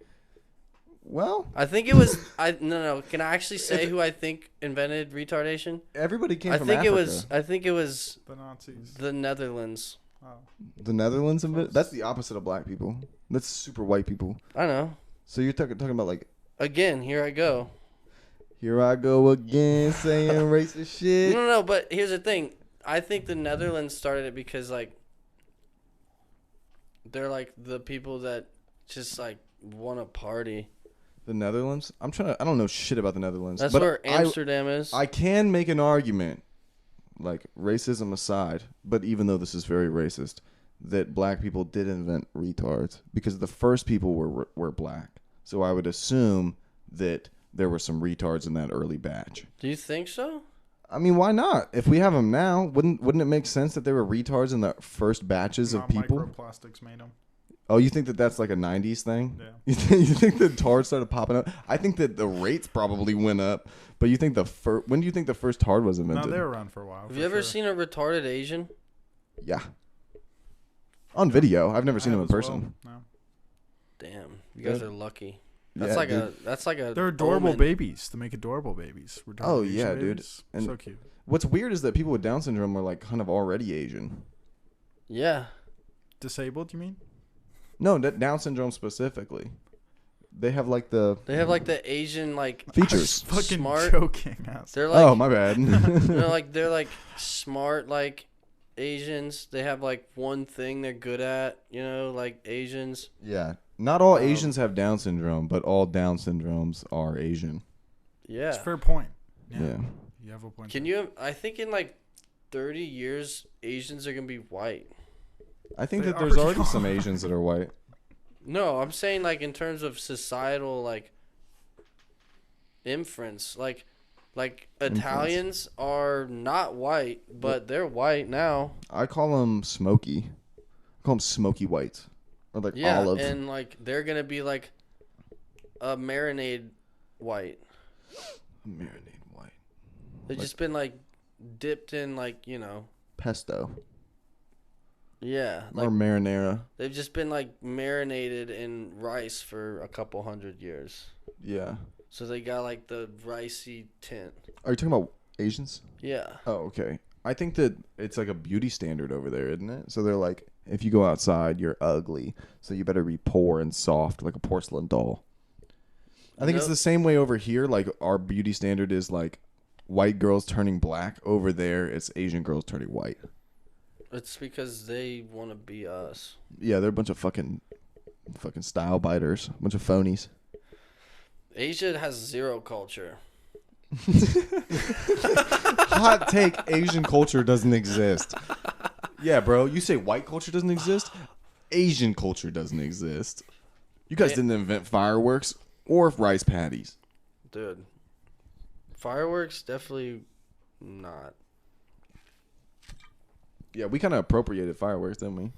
Well, I think it was. No. Can I actually say who I think invented retardation? everybody came I from think Africa. I think it was The Nazis. the Netherlands. Oh. The Netherlands invented. That's the opposite of black people. That's super white people. I know. So you're talking about like. Again, here I go. Here I go again saying racist shit. No, but here's the thing. I think the Netherlands started it because, like, they're, like, the people that just, like, want to party. The Netherlands? I don't know shit about the Netherlands. That's but where Amsterdam is. I can make an argument, like, racism aside, but even though this is very racist, that black people did invent retards because the first people were black. So I would assume that there were some retards in that early batch. Do you think so? I mean, why not? If we have them now, wouldn't it make sense that there were retards in the first batches of people? Microplastics made them. Oh, you think that that's like a 90s thing? Yeah. You think the tards started popping up? I think that the rates probably went up. But you think when do you think the first tard was invented? No, they were around for a while. Have you ever seen a retarded Asian? Yeah. On video. I've never seen them in person. Well. No. Damn, you guys are lucky. That's Yeah, like a. They're adorable omen. babies. To make adorable babies. Retarded Oh, Asian yeah, dude. babies. And- so cute. What's weird is that people with Down syndrome are like kind of already Asian. Yeah. Disabled, you mean? No, Down syndrome specifically. They have like the They have like the Asian like features. Fucking smart. joking. They're like Oh, my bad. they're like smart like Asians. They have like one thing they're good at, like Asians. Yeah. Not all Asians have Down syndrome, but all Down syndromes are Asian. Yeah. It's a fair point. Yeah. You have a point. I think in like 30 years Asians are going to be white. I think They that there's already already some are. Asians that are white. No, I'm saying like in terms of societal like inference, like Italians are not white, but they're white now. I call them smoky. I call them smoky whites. Or like Yeah, olive. and like they're gonna be like a marinade white. Marinade white. They've Like- just been like dipped in like Pesto. yeah, Or like marinara. they've just been like marinated in rice for a couple hundred years. Yeah. So they got like the ricey tint. Are you talking about Asians? Yeah. Oh, okay. I think that it's like a beauty standard over there, isn't it? So they're like, if you go outside, you're ugly. So you better be poor and soft like a porcelain doll. I think it's Nope. the same way over here. Like our beauty standard is like white girls turning black. Over there, it's Asian girls turning white. It's because they want to be us. Yeah, they're a bunch of fucking style biters. A bunch of phonies. Asia has zero culture. Hot take, Asian culture doesn't exist. Yeah, bro. You say white culture doesn't exist? Asian culture doesn't exist. You guys didn't invent fireworks or rice patties. Dude. Fireworks, definitely not. Yeah, we kind of appropriated fireworks, didn't we?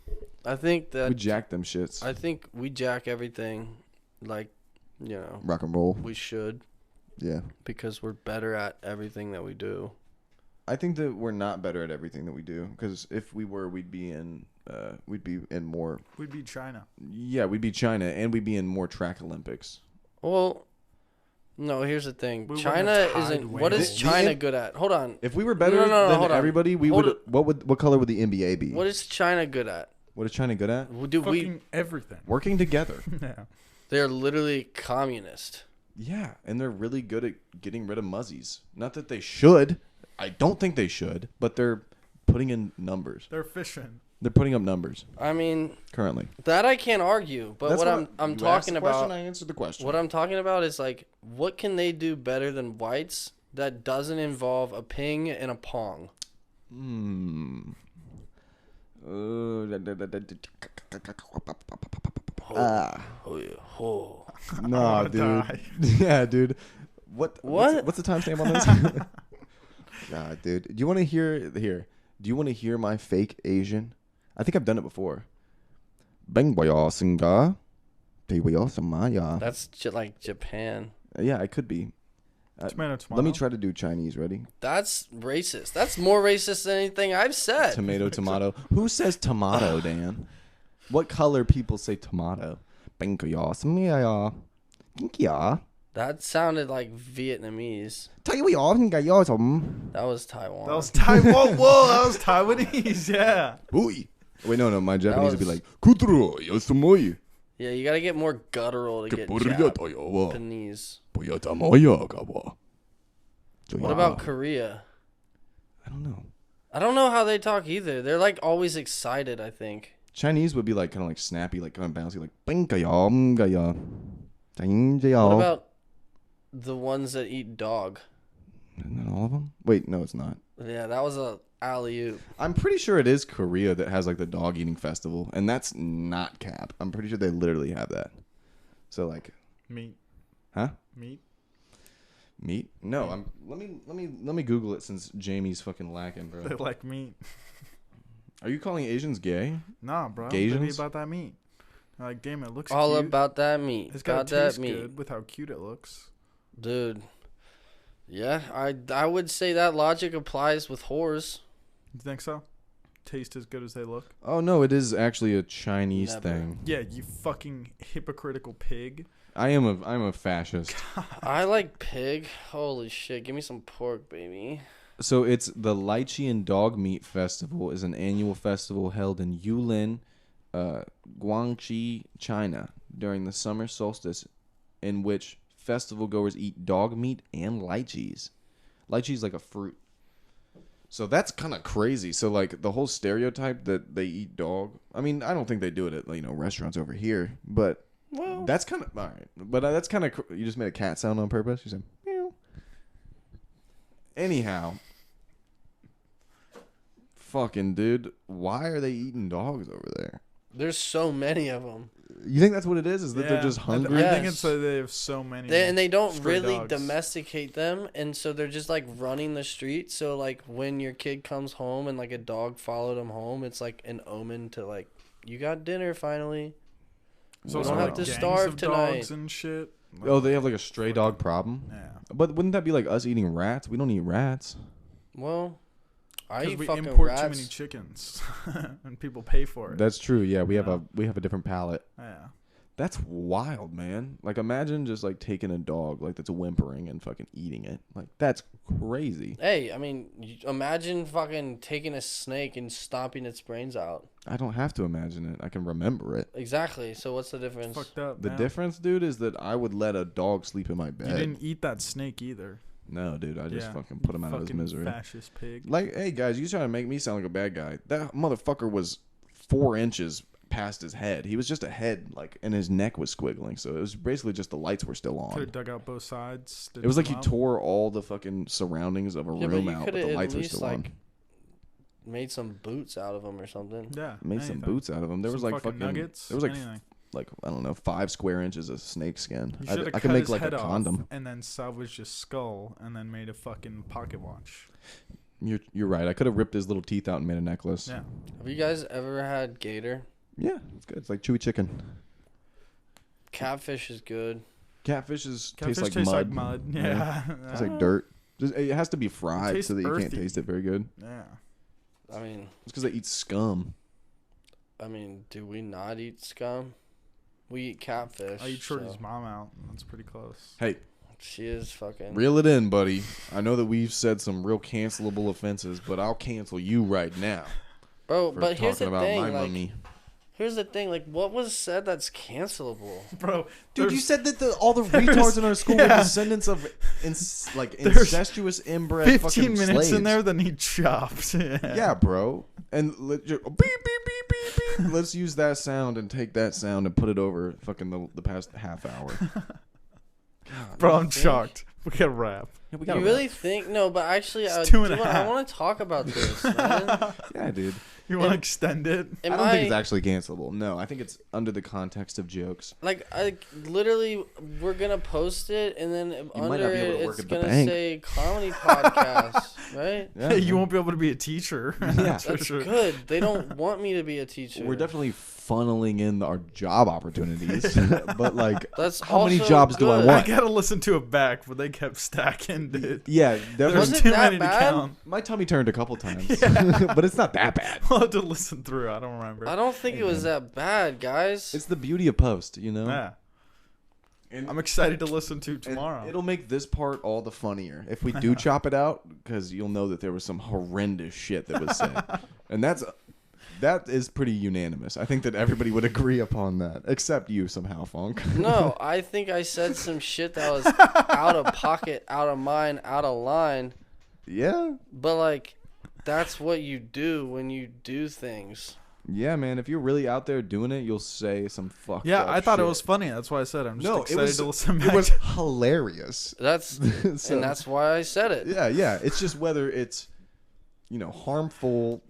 I think We that jacked them shits. I think we jack everything like, Rock and roll. we should Yeah. because we're better at everything that we do. I think that we're not better at everything that we do because if we were, we'd be in more. We'd be China. Yeah, we'd be China and we'd be in more track Olympics. Well, no, here's the thing. We wouldn't China have tied isn't. What is whales. China good at? Hold on. If we were better No, hold than on. everybody, we Hold would. What color would the NBA be? What is China good at? What is China good at? Do Fucking everything. Working together. Yeah. They're literally communist. Yeah, and they're really good at getting rid of muzzies. Not that they should. I don't think they should, but they're putting in numbers. They're fishing. They're putting up numbers I mean, currently. that I can't argue. But That's what I'm you asked talking the question, about, I answered the question. what I'm talking about is like, what can they do better than whites that doesn't involve a ping and a pong? Oh yeah. Oh. Nah, I'm dude. gonna die. Yeah, dude. What? What? What's the timestamp on this? God, dude. Do you want to hear here? Do you want to hear my fake Asian? I think I've done it before. BrownBagBois singa. Samaya. That's like Japan. Yeah, I could be. Tomato. Let me try to do Chinese. Ready? That's racist. That's more racist than anything I've said. Tomato. Who says tomato, Dan? What color people say tomato? BrownBagBois samaya. Kinkia. That sounded like Vietnamese. That That was Taiwan. That was Taiwan. Whoa, that was Taiwanese. Yeah. Wait, no. My Japanese would be was- like, Kudro, yosumoy. Yeah, you gotta get more guttural to get Japanese. What about Korea? I don't know. I don't know how they talk either. They're like always excited, I think. Chinese would be like kind of like snappy, like kind of bouncy, like "Bing-ga-ya, mga-ya, What ding-ja-ya." about the ones that eat dog? Isn't that all of them? Wait, no, it's not. Yeah, that was a alley-oop. I'm pretty sure it is Korea that has like the dog eating festival, and that's not cap. I'm pretty sure they literally have that. So like, Meat. huh? Meat. Meat? No, let me Google it since Jamie's fucking lacking, They bro. like meat. Are you calling Asians gay? Nah, bro. They be Gasians? about that meat. They're like, damn, it looks All cute. about that meat. It's Got gotta that taste meat. good with how cute it looks. Dude. Yeah, I would say that logic applies with whores. You think so? Taste as good as they look? Oh no, it is actually a Chinese Never. thing. Yeah, you fucking hypocritical pig. I'm a fascist. I like pig. Holy shit, give me some pork, baby. So it's the Lychee and Dog Meat Festival is an annual festival held in Yulin, Guangxi, China during the summer solstice, in which festival goers eat dog meat and lychees. Lychee is like a fruit. So that's kind of crazy. So like the whole stereotype that they eat dog. I mean, I don't think they do it at restaurants over here, but Well, that's kind of all right. But that's kind of you just made a cat sound on purpose. You said meow. Anyhow, fucking dude, why are they eating dogs over there? there's so many of them. You think that's what it is? Is that they're just hungry? I think Yes. it's that they have so many. And they don't stray really dogs. domesticate them, and so they're just like running the street. So like when your kid comes home and like a dog followed him home, it's like an omen to like, you got dinner finally. There's We also, don't like, have to gangs starve of tonight. dogs and shit. Oh, they have like a stray dog problem. Yeah. But wouldn't that be like us eating rats? We don't eat rats. Well, I Because eat we fucking import rats. too many chickens, and people pay for it. That's true. Yeah, we have Yeah. a different palate. Yeah. That's wild, man. Like imagine just like taking a dog like that's whimpering and fucking eating it. Like that's crazy. Hey, I mean, imagine fucking taking a snake and stomping its brains out. I don't have to imagine it. I can remember it. Exactly. So what's the difference? Fucked up. The man. difference, dude, is that I would let a dog sleep in my You bed. didn't eat that snake either. No, dude, I just Yeah. fucking put him out of his Fucking misery. Fascist pig. Like, hey guys, you trying to make me sound like a bad guy? That motherfucker was 4 inches past his head. He was just a head, like, and his neck was squiggling. So it was basically just the lights were still Could on. have dug out both sides. It was like he stitched tore all the fucking surroundings of a Yeah, but room you out, but coulda the at lights were least, still on. like, made some boots out of them or something. them out. Yeah. Made some anything. boots out of him. There was Some like fucking nuggets. There was like anything. I don't know 5 square inches of snake skin. You I should have could cut make his like head a off condom. and then salvaged his skull and then made a fucking pocket watch. You're right. I could have ripped his little teeth out and made a necklace. Yeah. Have you guys ever had gator? Yeah, it's good. It's like chewy chicken. Catfish is good. Catfish tastes like tastes mud. like mud. Yeah. It's like dirt. It has to be fried tastes so that you can't earthy. taste it very good. Yeah. I mean, It's because they eat scum. do we not eat scum? We eat catfish. I eat Shorty's so mom out. That's pretty close. Hey, she is fucking. reel it in, buddy. I know that we've said some real cancelable offenses, but I'll cancel you right now Bro, for but here's talking the about thing. my Like, mummy. here's the thing. Like, what was said that's cancelable? Bro, Dude, you there's said that all the retards in our school were descendants of incestuous inbred 15 fucking minutes slaves. in there, then he chopped. Yeah, bro. And beep, beep, beep, beep, beep. Let's use that sound and take that sound and put it over fucking the past half hour. God, Bro, I'm think? shocked. We got to rap. yeah, we You gotta really rap. think? No, but actually, It's 2.5. I want to talk about this, man. Yeah, dude. You want to Am- extend it? Am I don't think it's actually cancelable. No, I think it's under the context of jokes. Like, literally, we're gonna post it, and then might not under be able it, to work it's at the gonna bank. say comedy podcast, right? Yeah, Hey, you won't be able to be a teacher. That's for That's sure. good. They don't want me to be a teacher. We're definitely funneling in our job opportunities, but like, That's how many also jobs do I good. I want? gotta listen to it back, but they kept stacking, dude. Yeah, There's Was definitely. it too that many bad? to count. My tummy turned a couple times, but it's not that bad. I'll have to listen through. I don't remember. I don't think it was that bad, guys. It's the beauty of post, you know. Yeah. And- I'm excited to listen to and tomorrow. it'll make this part all the funnier if we do chop it out, because you'll know that there was some horrendous shit that was said, and That is pretty unanimous. I think that everybody would agree upon that, except you somehow, Funk. No, I think I said some shit that was out of pocket, out of mind, out of line. Yeah. But, like, that's what you do when you do things. Yeah, man. If you're really out there doing it, you'll say some fucked Yeah, up I thought shit. it was funny. That's why I said I'm just No, excited to listen back. it was hilarious. That's So- and that's why I said it. Yeah. It's just whether it's, harmful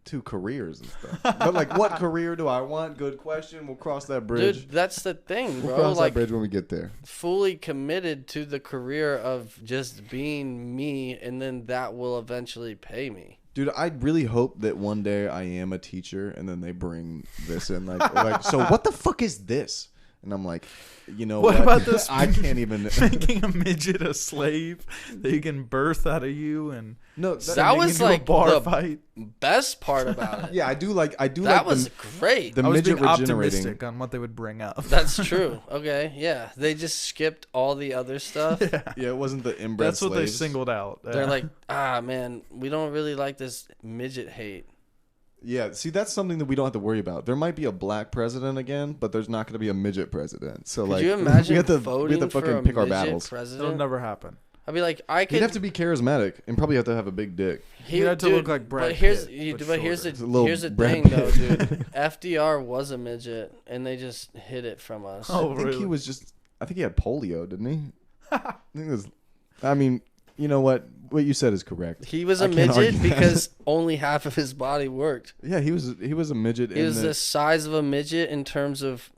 to careers and stuff. But like, what career do I want? Good question. We'll cross that bridge. Dude, that's the thing, We'll bro. cross Like, that bridge when we get there. fully committed to the career of just being me, and then that will eventually pay me. Dude, I really hope that one day I am a teacher and then they bring this in. Like, so what the fuck is this? And I'm like, What about this? I can't even. Making a midget a slave that you can birth out of you and No, That sending was into like a bar the fight. best part about it. yeah, I do like. That was great. the I was midget being regenerating. optimistic on what they would bring up. That's true. Okay, yeah. They just skipped all the other stuff. Yeah, it wasn't the inbred That's what they slaves. singled out. They're like, man, we don't really like this midget hate. Yeah, see, that's something that we don't have to worry about. There might be a black president again, but there's not going to be a midget president. So, Could like, you imagine we have to voting for fucking a pick our midget battles. president? It'll never happen. I'd be like, I could. He'd have to be charismatic and probably have to have a big dick. He'd have to look like Brad But here's Pitt, but but here's shorter. It's a little here's the Brad thing though, Pitt. dude. FDR was a midget, and they just hid it from us. Oh, I think really? he was just. I think he had polio, didn't he? I think it was. I mean, you know what? What you said is correct. He was I a can't argue midget that. because only half of his body worked. Yeah, he was a midget. He was the size of a midget in terms of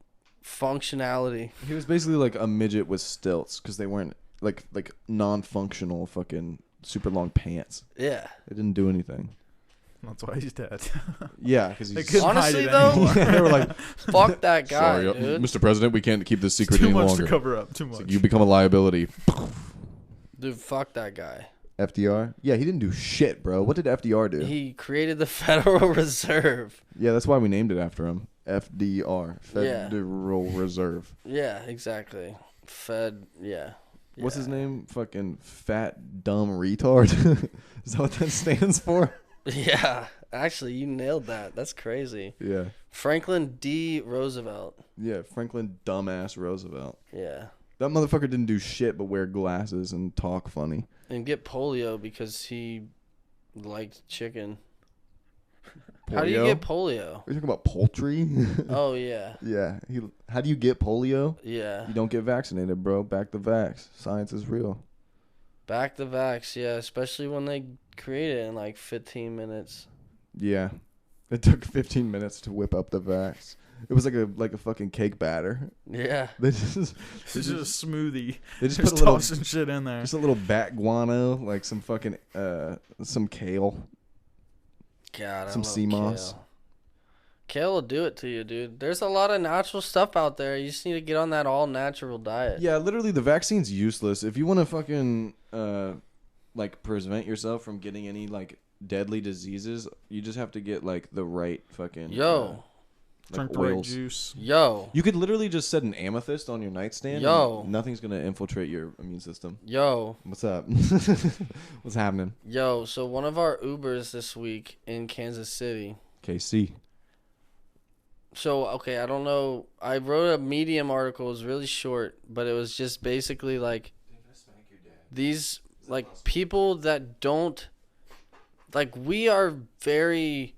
functionality. He was basically like a midget with stilts because they weren't like non-functional fucking super long pants. Yeah. They didn't do anything. That's why he's dead. Yeah, because They he's. couldn't Honestly, hide it though, anymore. They were like, Fuck that guy, sorry, dude. Mr. President, we can't keep this secret Too any much longer. to cover up. Too It's much. like, you become a liability. Dude, fuck that guy. FDR? Yeah, he didn't do shit, bro. What did FDR do? He created the Federal Reserve. Yeah, that's why we named it after him. FDR. Yeah. Federal Reserve. Yeah, exactly. Yeah. What's his Yeah. name? Fucking fat, dumb retard? Is that what that stands for? Yeah. Actually, you nailed that. That's crazy. Yeah. Franklin D. Roosevelt. Yeah, Franklin Dumbass Roosevelt. Yeah. That motherfucker didn't do shit but wear glasses and talk funny. And get polio because he liked chicken. How do you get polio? Are you talking about poultry? Oh, yeah. Yeah. How do you get polio? Yeah. You don't get vaccinated, bro. Back the vax. Science is real. Back the vax, yeah. Especially when they create it in like 15 minutes. Yeah. It took 15 minutes to whip up the vax. It was like a fucking cake batter. Yeah. They just It's just a smoothie. they just Just put a little tossing shit in there. just a little bat guano, like some fucking some kale. God, I Some love sea moss. kale. Kale will do it to you, dude. There's a lot of natural stuff out there. You just need to get on that all natural diet. Yeah, literally the vaccine's useless. If you want to fucking like prevent yourself from getting any like deadly diseases, you just have to get like the right fucking Yo. Drink like the right oils. juice. Yo. You could literally just set an amethyst on your nightstand. Yo. And nothing's gonna infiltrate your immune system. Yo. What's up? What's happening? Yo. So one of our Ubers this week in Kansas City. KC. So, okay, I don't know. I wrote a Medium article. It was really short, but it was just basically like these like people that don't like we are very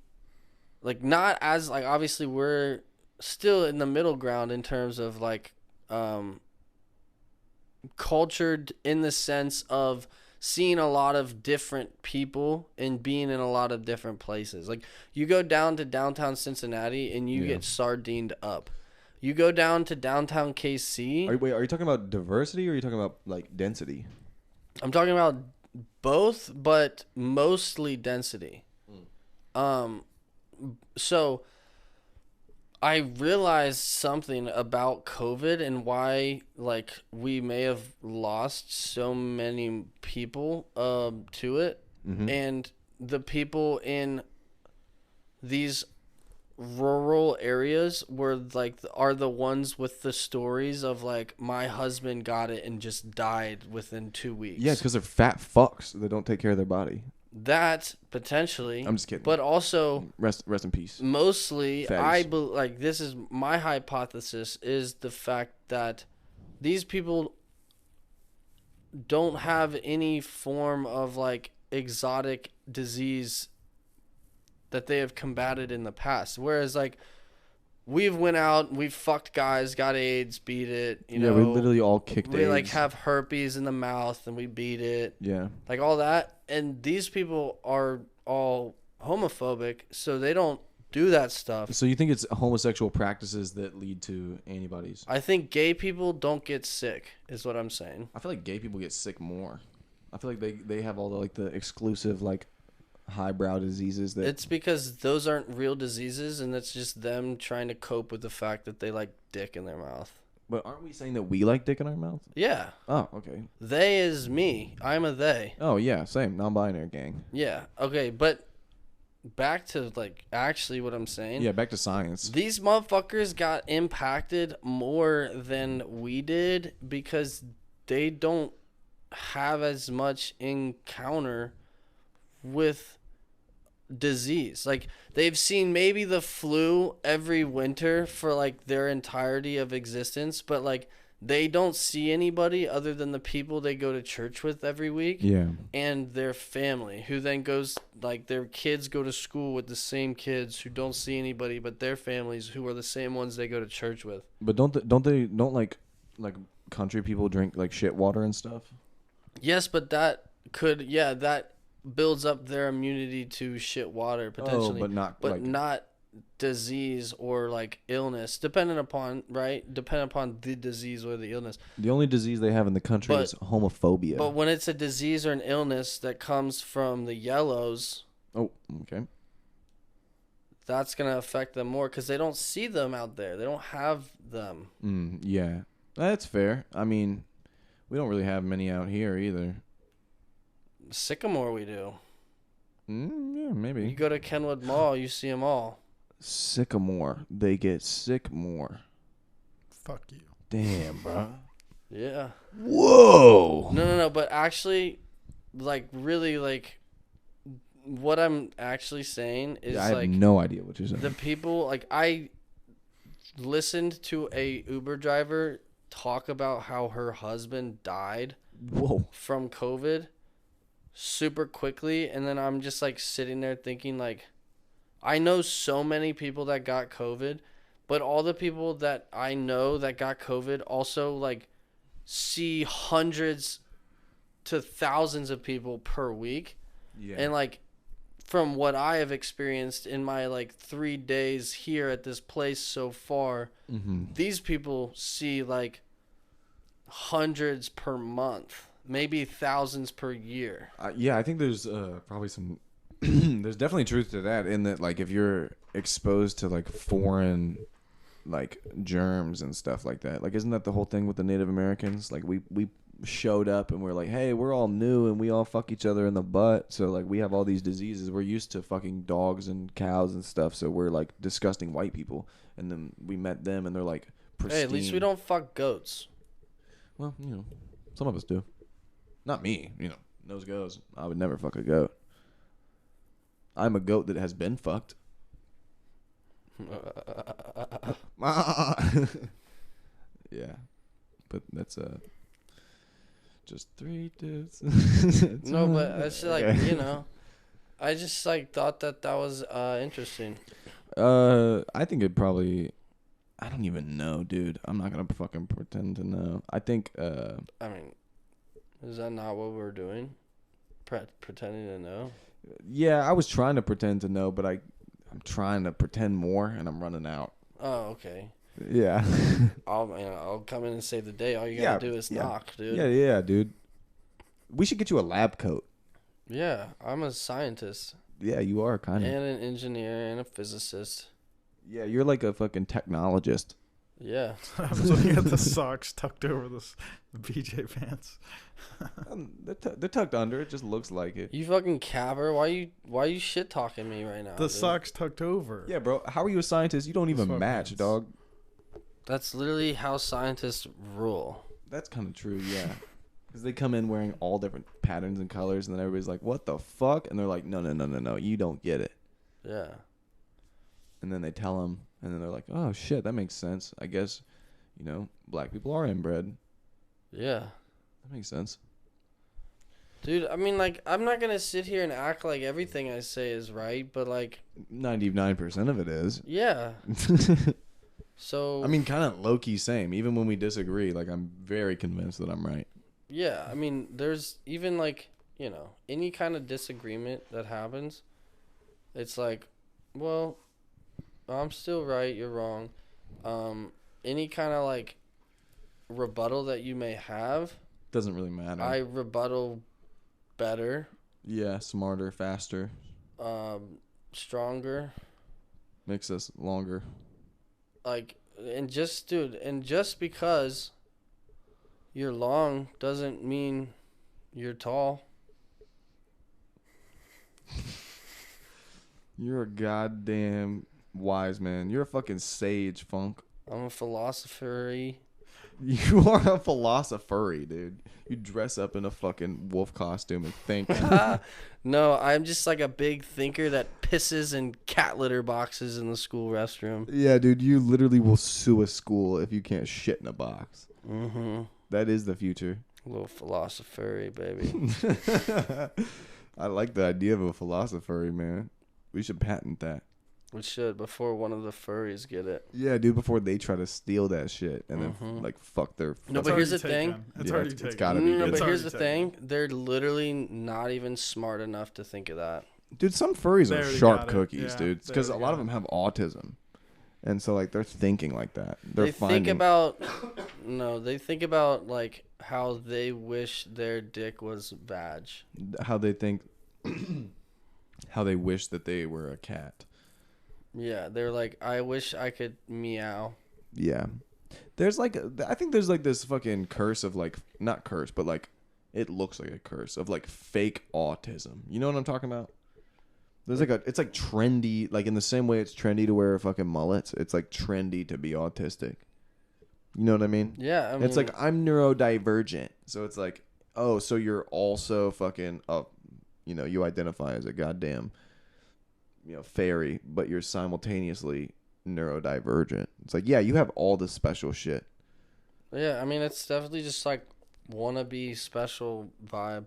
like not as like obviously we're still in the middle ground in terms of like cultured in the sense of seeing a lot of different people and being in a lot of different places. Like you go down to downtown Cincinnati and you Yeah. get sardined up. You go down to downtown KC. Are you talking about diversity or are you talking about like density? I'm talking about both, but mostly density. So I realized something about COVID and why like we may have lost so many people to it. Mm-hmm. And the people in these rural areas were like are the ones with the stories of like my husband got it and just died within 2 weeks. Yeah, because they're fat fucks. They don't take care of their body. That potentially. I'm just kidding. But also, Rest in peace. mostly, Fatties. like this is my hypothesis is the fact that these people don't have any form of like exotic disease that they have combated in the past. Whereas like we've went out, we've fucked guys, got AIDS, beat it. You know, we literally all kicked we AIDS. like have herpes in the mouth and we beat it. Yeah. Like all that. And these people are all homophobic, so they don't do that stuff. So you think it's homosexual practices that lead to antibodies? I think gay people don't get sick, is what I'm saying. I feel like gay people get sick more. I feel like they have all the like the exclusive like highbrow diseases that It's because those aren't real diseases, and it's just them trying to cope with the fact that they like dick in their mouth. But aren't we saying that we like dick in our mouth? Yeah. Oh, okay. They is me. I'm a they. Oh yeah, same. Non-binary gang. Yeah. Okay, but back to like actually what I'm saying. Yeah, back to science. These motherfuckers got impacted more than we did because they don't have as much encounter with disease. Like they've seen maybe the flu every winter for like their entirety of existence, but like they don't see anybody other than the people they go to church with every week. Yeah. And their family, who then goes, like, their kids go to school with the same kids who don't see anybody but their families, who are the same ones they go to church with. But don't like country people drink like shit water and stuff? Yes, but that builds up their immunity to shit water potentially. Oh, but not disease or like illness, depending upon the disease or the illness. the only disease they have in the country is homophobia. But when it's a disease or an illness that comes from the yellows, oh, okay. that's going to affect them more because they don't see them out there. They don't have them. Yeah. That's fair. I mean, we don't really have many out here either. Sycamore, we do. Yeah, maybe. You go to Kenwood Mall, you see them all. Sycamore. They get sick more. Fuck you. Damn, bro. Yeah. Whoa. No. But actually, like, really, like, what I'm actually saying is, I have like, no idea what you're saying. the people, like, I listened to a Uber driver talk about how her husband died Whoa. from COVID super quickly, and then I'm just, like, sitting there thinking, like, I know so many people that got COVID, but all the people that I know that got COVID also, like, see hundreds to thousands of people per week. Yeah. And, like, from what I have experienced in my, like, 3 days here at this place so far, these people see, like, hundreds per month, maybe thousands per year. Yeah, I think there's probably some... there's definitely truth to that, in that, like, if you're exposed to, like, foreign, like, germs and stuff like that. Like, isn't that the whole thing with the Native Americans? Like, we showed up and we're like, hey, we're all new and we all fuck each other in the butt. So, like, we have all these diseases. We're used to fucking dogs and cows and stuff. So we're, like, disgusting white people. And then we met them and they're, like, pristine. Hey, at least we don't fuck goats. Well, you know, some of us do. Not me, you know. Nose goes. I would never fuck a goat. I'm a goat that has been fucked. Yeah. But that's just 3 dudes. No, but it's like, Okay. you know, I just like thought that was interesting. I think it probably... I don't even know, dude. I'm not gonna fucking pretend to know. I think I mean, is that not what we're doing? Pretending to know? yeah, I was trying to pretend to know, but I'm trying to pretend more and I'm running out. Oh, okay. Yeah. I'll come in and save the day. All you gotta do is knock, dude. Yeah, dude. We should get you a lab coat. Yeah, I'm a scientist Yeah, you are kind of. and an engineer and a physicist. Yeah, you're like a fucking technologist. Yeah. I was looking at the socks tucked over the BJ pants. They're tucked under. It just looks like it. You fucking cabber. Why you shit talking me right now? The dude? socks tucked over. Yeah, bro. How are you a scientist? You don't even Sweatpants. match, dog. That's literally how scientists rule. That's kind of true, yeah. Because they come in wearing all different patterns and colors, and then everybody's like, "What the fuck?" And they're like, "No, you don't get it." Yeah. And then they tell them, and then they're like, "Oh shit, that makes sense. I guess, black people are inbred. Yeah. That makes sense." Dude, I mean, like, I'm not gonna sit here and act like everything I say is right, but, like... 99% of it is. Yeah. So... I mean, kind of low-key same. Even when we disagree, like, I'm very convinced that I'm right. Yeah, I mean, there's even, like, any kind of disagreement that happens, it's like, well, I'm still right, you're wrong. Any kind of, like, rebuttal that you may have... Doesn't really matter. I rebuttal better. Yeah, smarter, faster. Stronger. Makes us longer. Like, and just because you're long doesn't mean you're tall. You're a goddamn wise man. You're a fucking sage, Funk. I'm a philosopher-y. You are a philosopher, dude. You dress up in a fucking wolf costume and think. No, I'm just like a big thinker that pisses in cat litter boxes in the school restroom. Yeah, dude, you literally will sue a school if you can't shit in a box. Mm-hmm. That is the future. A little philosopher-y, baby. I like the idea of a philosopher, man. We should patent that. We should, before one of the furries get it. Yeah, dude, before they try to steal that shit and then, like, fuck their... No, It's but here's the already thing. taken. It's Yeah, already it's taken. gotta be No, good. but It's here's the already thing. They're literally not even smart enough to think of that. Dude, some furries They are already sharp got it. cookies, Yeah, dude. they Because a already lot got of them it. have autism. And so, like, they're thinking like that. They're They finding... think about... No, they think about, like, how they wish their dick was vag. how they think... how they wish that they were a cat. Yeah, they're like, I wish I could meow. Yeah. There's, like... I think there's, like, this fucking curse of, like... Not curse, but, like... It looks like a curse of, like, fake autism. You know what I'm talking about? There's like it's like trendy, like in the same way it's trendy to wear fucking mullets, it's like trendy to be autistic. You know what I mean? Yeah, I mean... It's like, I'm neurodivergent. So it's like, oh, so you're also fucking you identify as a goddamn, fairy, but you're simultaneously neurodivergent. It's like, yeah, you have all this special shit. Yeah, I mean, it's definitely just like wannabe special vibe.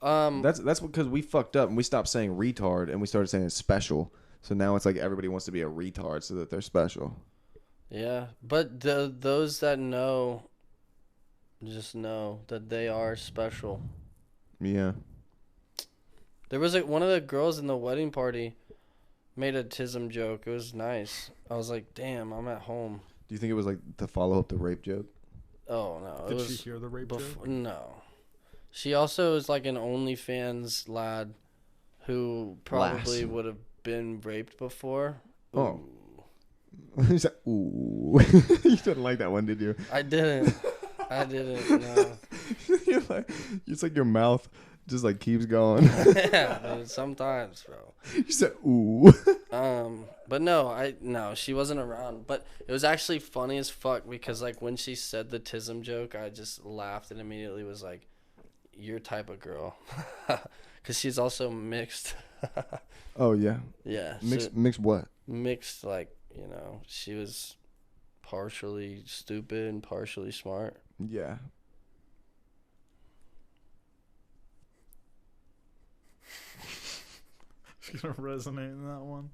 That's because we fucked up and we stopped saying retard and we started saying special. So now it's like everybody wants to be a retard so that they're special. Yeah, but those that know, just know that they are special. Yeah. There was like one of the girls in the wedding party made a tism joke. It was nice. I was like, damn, I'm at home. Do you think it was like to follow up the rape joke? Oh no, Did it was she hear the rape joke? No. She also is like an OnlyFans lad who probably would have been raped before. Oh. He said, ooh. You didn't like that one, did you? I didn't. No. You're like, it's like your mouth just like keeps going. Yeah, dude, sometimes, bro. You said, ooh. But no, she wasn't around. But it was actually funny as fuck because like when she said the tism joke, I just laughed and immediately was like, your type of girl. Because she's also mixed. Oh, yeah. Yeah. Mixed what? Mixed, like, she was partially stupid and partially smart. Yeah. She's gonna resonate in that one.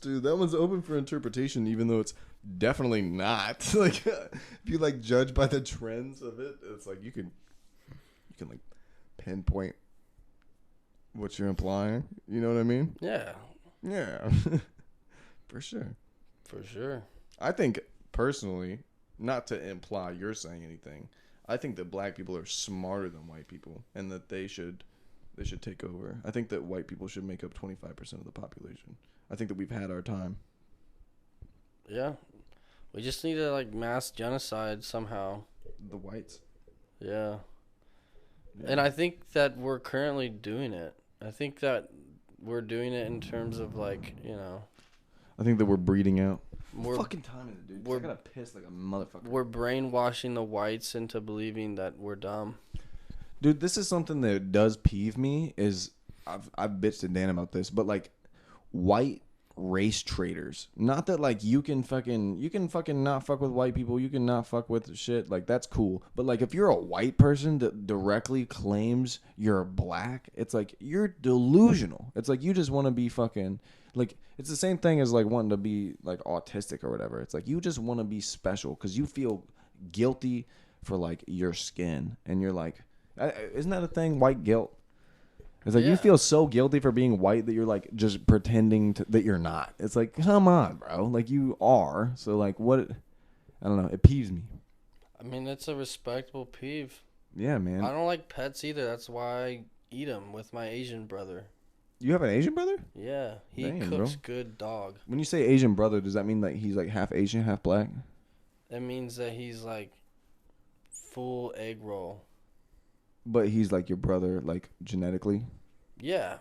Dude, that one's open for interpretation, even though it's definitely not. Like, if you like judge by the trends of it, it's like you can like pinpoint what you're implying. You know what I mean? Yeah. Yeah. For sure. For sure. I think personally, not to imply you're saying anything, I think that black people are smarter than white people and that they should take over. I think that white people should make up 25% of the population. I think that we've had our time. Yeah. We just need to, like, mass genocide somehow. The whites. Yeah. Yeah. And I think that we're currently doing it. I think that we're doing it in terms of, like, I think that we're breeding out. We're, Fucking time is it, dude? we're- I gotta piss like a motherfucker. we're brainwashing the whites into believing that we're dumb. Dude, this is something that does peeve me. Is I've bitched to Dan about this, but like white race traders. Not that like you can fucking not fuck with white people. You can not fuck with shit. Like that's cool. But like if you're a white person that directly claims you're black, it's like you're delusional. It's like you just want to be fucking like it's the same thing as like wanting to be like autistic or whatever. It's like you just want to be special because you feel guilty for like your skin and you're like, isn't that a thing? White guilt. It's like you feel so guilty for being white that you're like just pretending that you're not. It's like, come on, bro. Like you are. So like what? I don't know. It peeves me. I mean, it's a respectable peeve. Yeah, man. I don't like pets either. That's why I eat them with my Asian brother. You have an Asian brother? Yeah, he Damn, cooks bro. good dog. When you say Asian brother, does that mean like he's like half Asian, half black? That means that he's like full egg roll. But he's like your brother, like genetically. Yeah,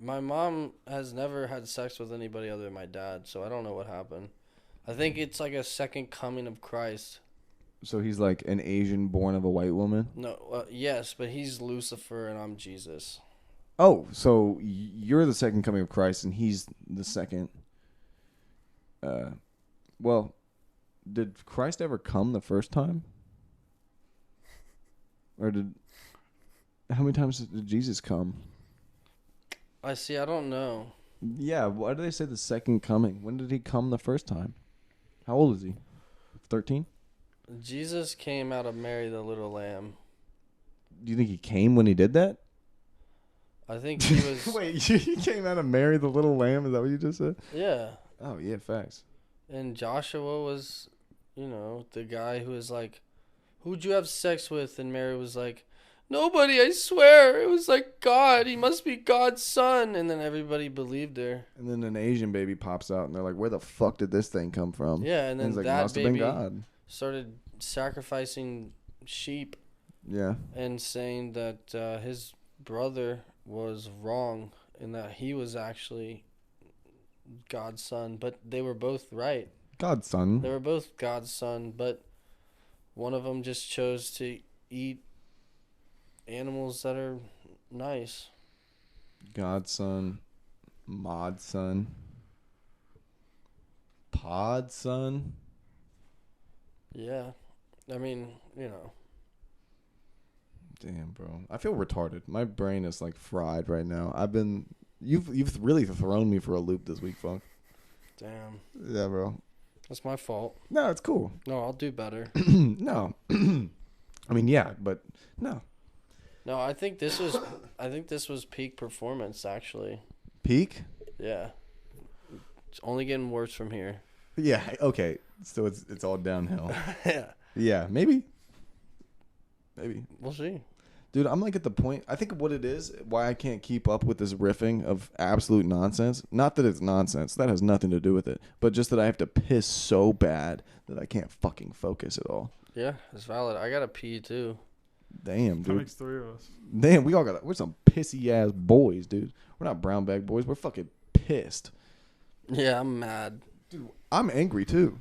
my mom has never had sex with anybody other than my dad, so I don't know what happened. I think it's like a second coming of Christ. So he's like an Asian born of a white woman. No, yes, but he's Lucifer and I'm Jesus. Oh, so you're the second coming of Christ, and he's the second. Well, did Christ ever come the first time? Or how many times did Jesus come? I don't know. Yeah, why do they say the second coming? When did he come the first time? How old is he? 13? Jesus came out of Mary the Little Lamb. Do you think he came when he did that? I think he was. Wait, he came out of Mary the Little Lamb? Is that what you just said? Yeah. Oh, yeah, facts. And Joshua was, the guy who was like, who'd you have sex with? And Mary was like, nobody, I swear. It was like God. He must be God's son. And then everybody believed her. And then an Asian baby pops out, and they're like, where the fuck did this thing come from? Yeah, and then he's like, that must have been baby God. started sacrificing sheep Yeah. and saying that his brother was wrong and that he was actually God's son. But they were both right. God's son. They were both God's son, but one of them just chose to eat animals that are nice. God's son. Mod son. Pod son. Yeah. I mean, Damn, bro. I feel retarded. My brain is like fried right now. You've really thrown me for a loop this week, Funk. Damn. Yeah, bro. That's my fault. No, it's cool. No, I'll do better. No. I mean, yeah, but no. No, I think this was peak performance actually. Peak? Yeah. It's only getting worse from here. Yeah, okay. So it's all downhill. Yeah. Yeah, maybe. Maybe. We'll see. Dude, I'm like at the point, I think what it is, why I can't keep up with this riffing of absolute nonsense. Not that it's nonsense. That has nothing to do with it. But just that I have to piss so bad that I can't fucking focus at all. Yeah, it's valid. I gotta pee too. Damn, That dude. makes three of us. Damn, we're some pissy ass boys, dude. We're not brown bag boys. We're fucking pissed. Yeah, I'm mad. Dude, I'm angry too.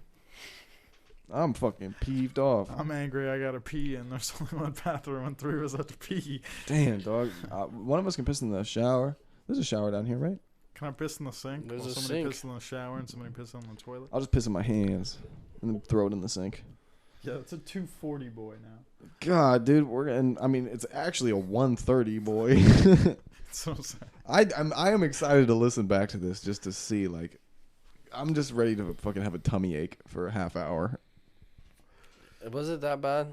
I'm fucking peeved off. I'm angry. I gotta pee, and there's only one bathroom, and three of us have to pee. Damn, dog. One of us can piss in the shower. There's a shower down here, right? Can I piss in the sink? There's While a somebody sink. piss in the shower and somebody piss in the toilet. I'll just piss in my hands and then throw it in the sink. Yeah, it's a 240 boy now. God, dude, it's actually a 130, boy. That's what I'm saying. I am excited to listen back to this just to see, like, I'm just ready to fucking have a tummy ache for a half hour. Was it that bad?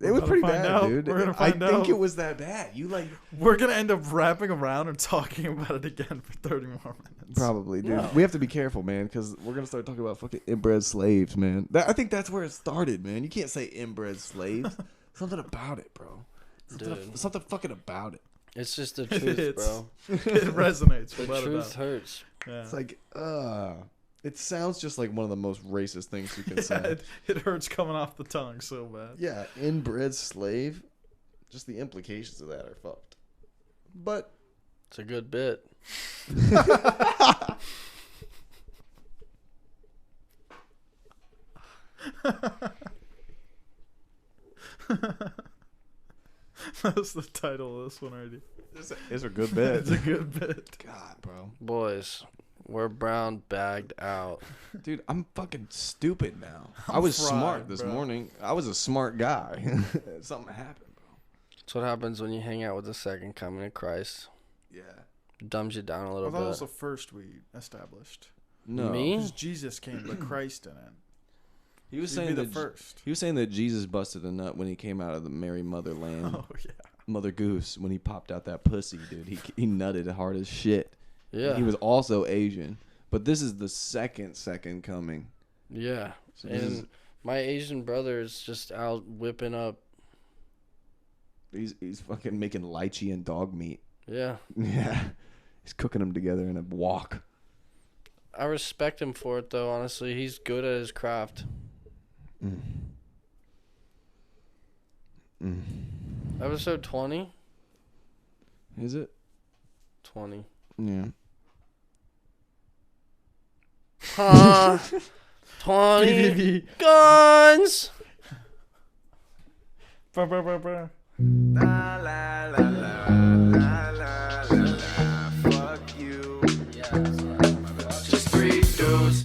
It was about to pretty find bad, out. dude. We're gonna I find think out. it was that bad. You like We're gonna end up wrapping around and talking about it again for 30 more minutes. probably, dude. No. We have to be careful, man, because we're gonna start talking about fucking inbred slaves, man. I think that's where it started, man. You can't say inbred slaves. Something about it, bro. Dude. Something fucking about it. It's just the truth, It's- bro. It resonates. The without a truth doubt. hurts. Yeah. It's like, it sounds just like one of the most racist things you can Yeah, say. it hurts coming off the tongue so bad. Yeah, inbred slave. Just the implications of that are fucked. But It's a good bit. That's the title of this one already. It's a good bit. It's a good bit. God, bro. Boys, we're brown bagged out. Dude, I'm fucking stupid now. I I'm was fried, smart this bro. morning. I was a smart guy. Something happened, bro. That's what happens when you hang out with the second coming of Christ. Yeah. Dumbs you down a little I thought it was bit. the first we established. No. Me? Because Jesus came, but Christ didn't. He was So you'd saying be that the first. He was saying that Jesus busted a nut when he came out of the Mary Motherland. Oh yeah. Mother Goose, when he popped out that pussy, dude. He nutted hard as shit. Yeah. He was also Asian. But this is the second coming. Yeah. So this is, And my Asian brother is just out whipping up. he's fucking making lychee and dog meat. Yeah. Yeah. He's cooking them together in a wok. I respect him for it, though, honestly. He's good at his craft. Mm. Mm. Episode 20? Is it? 20. Yeah. 20 guns! Bah, bah, bah, bah. La, la, la, la.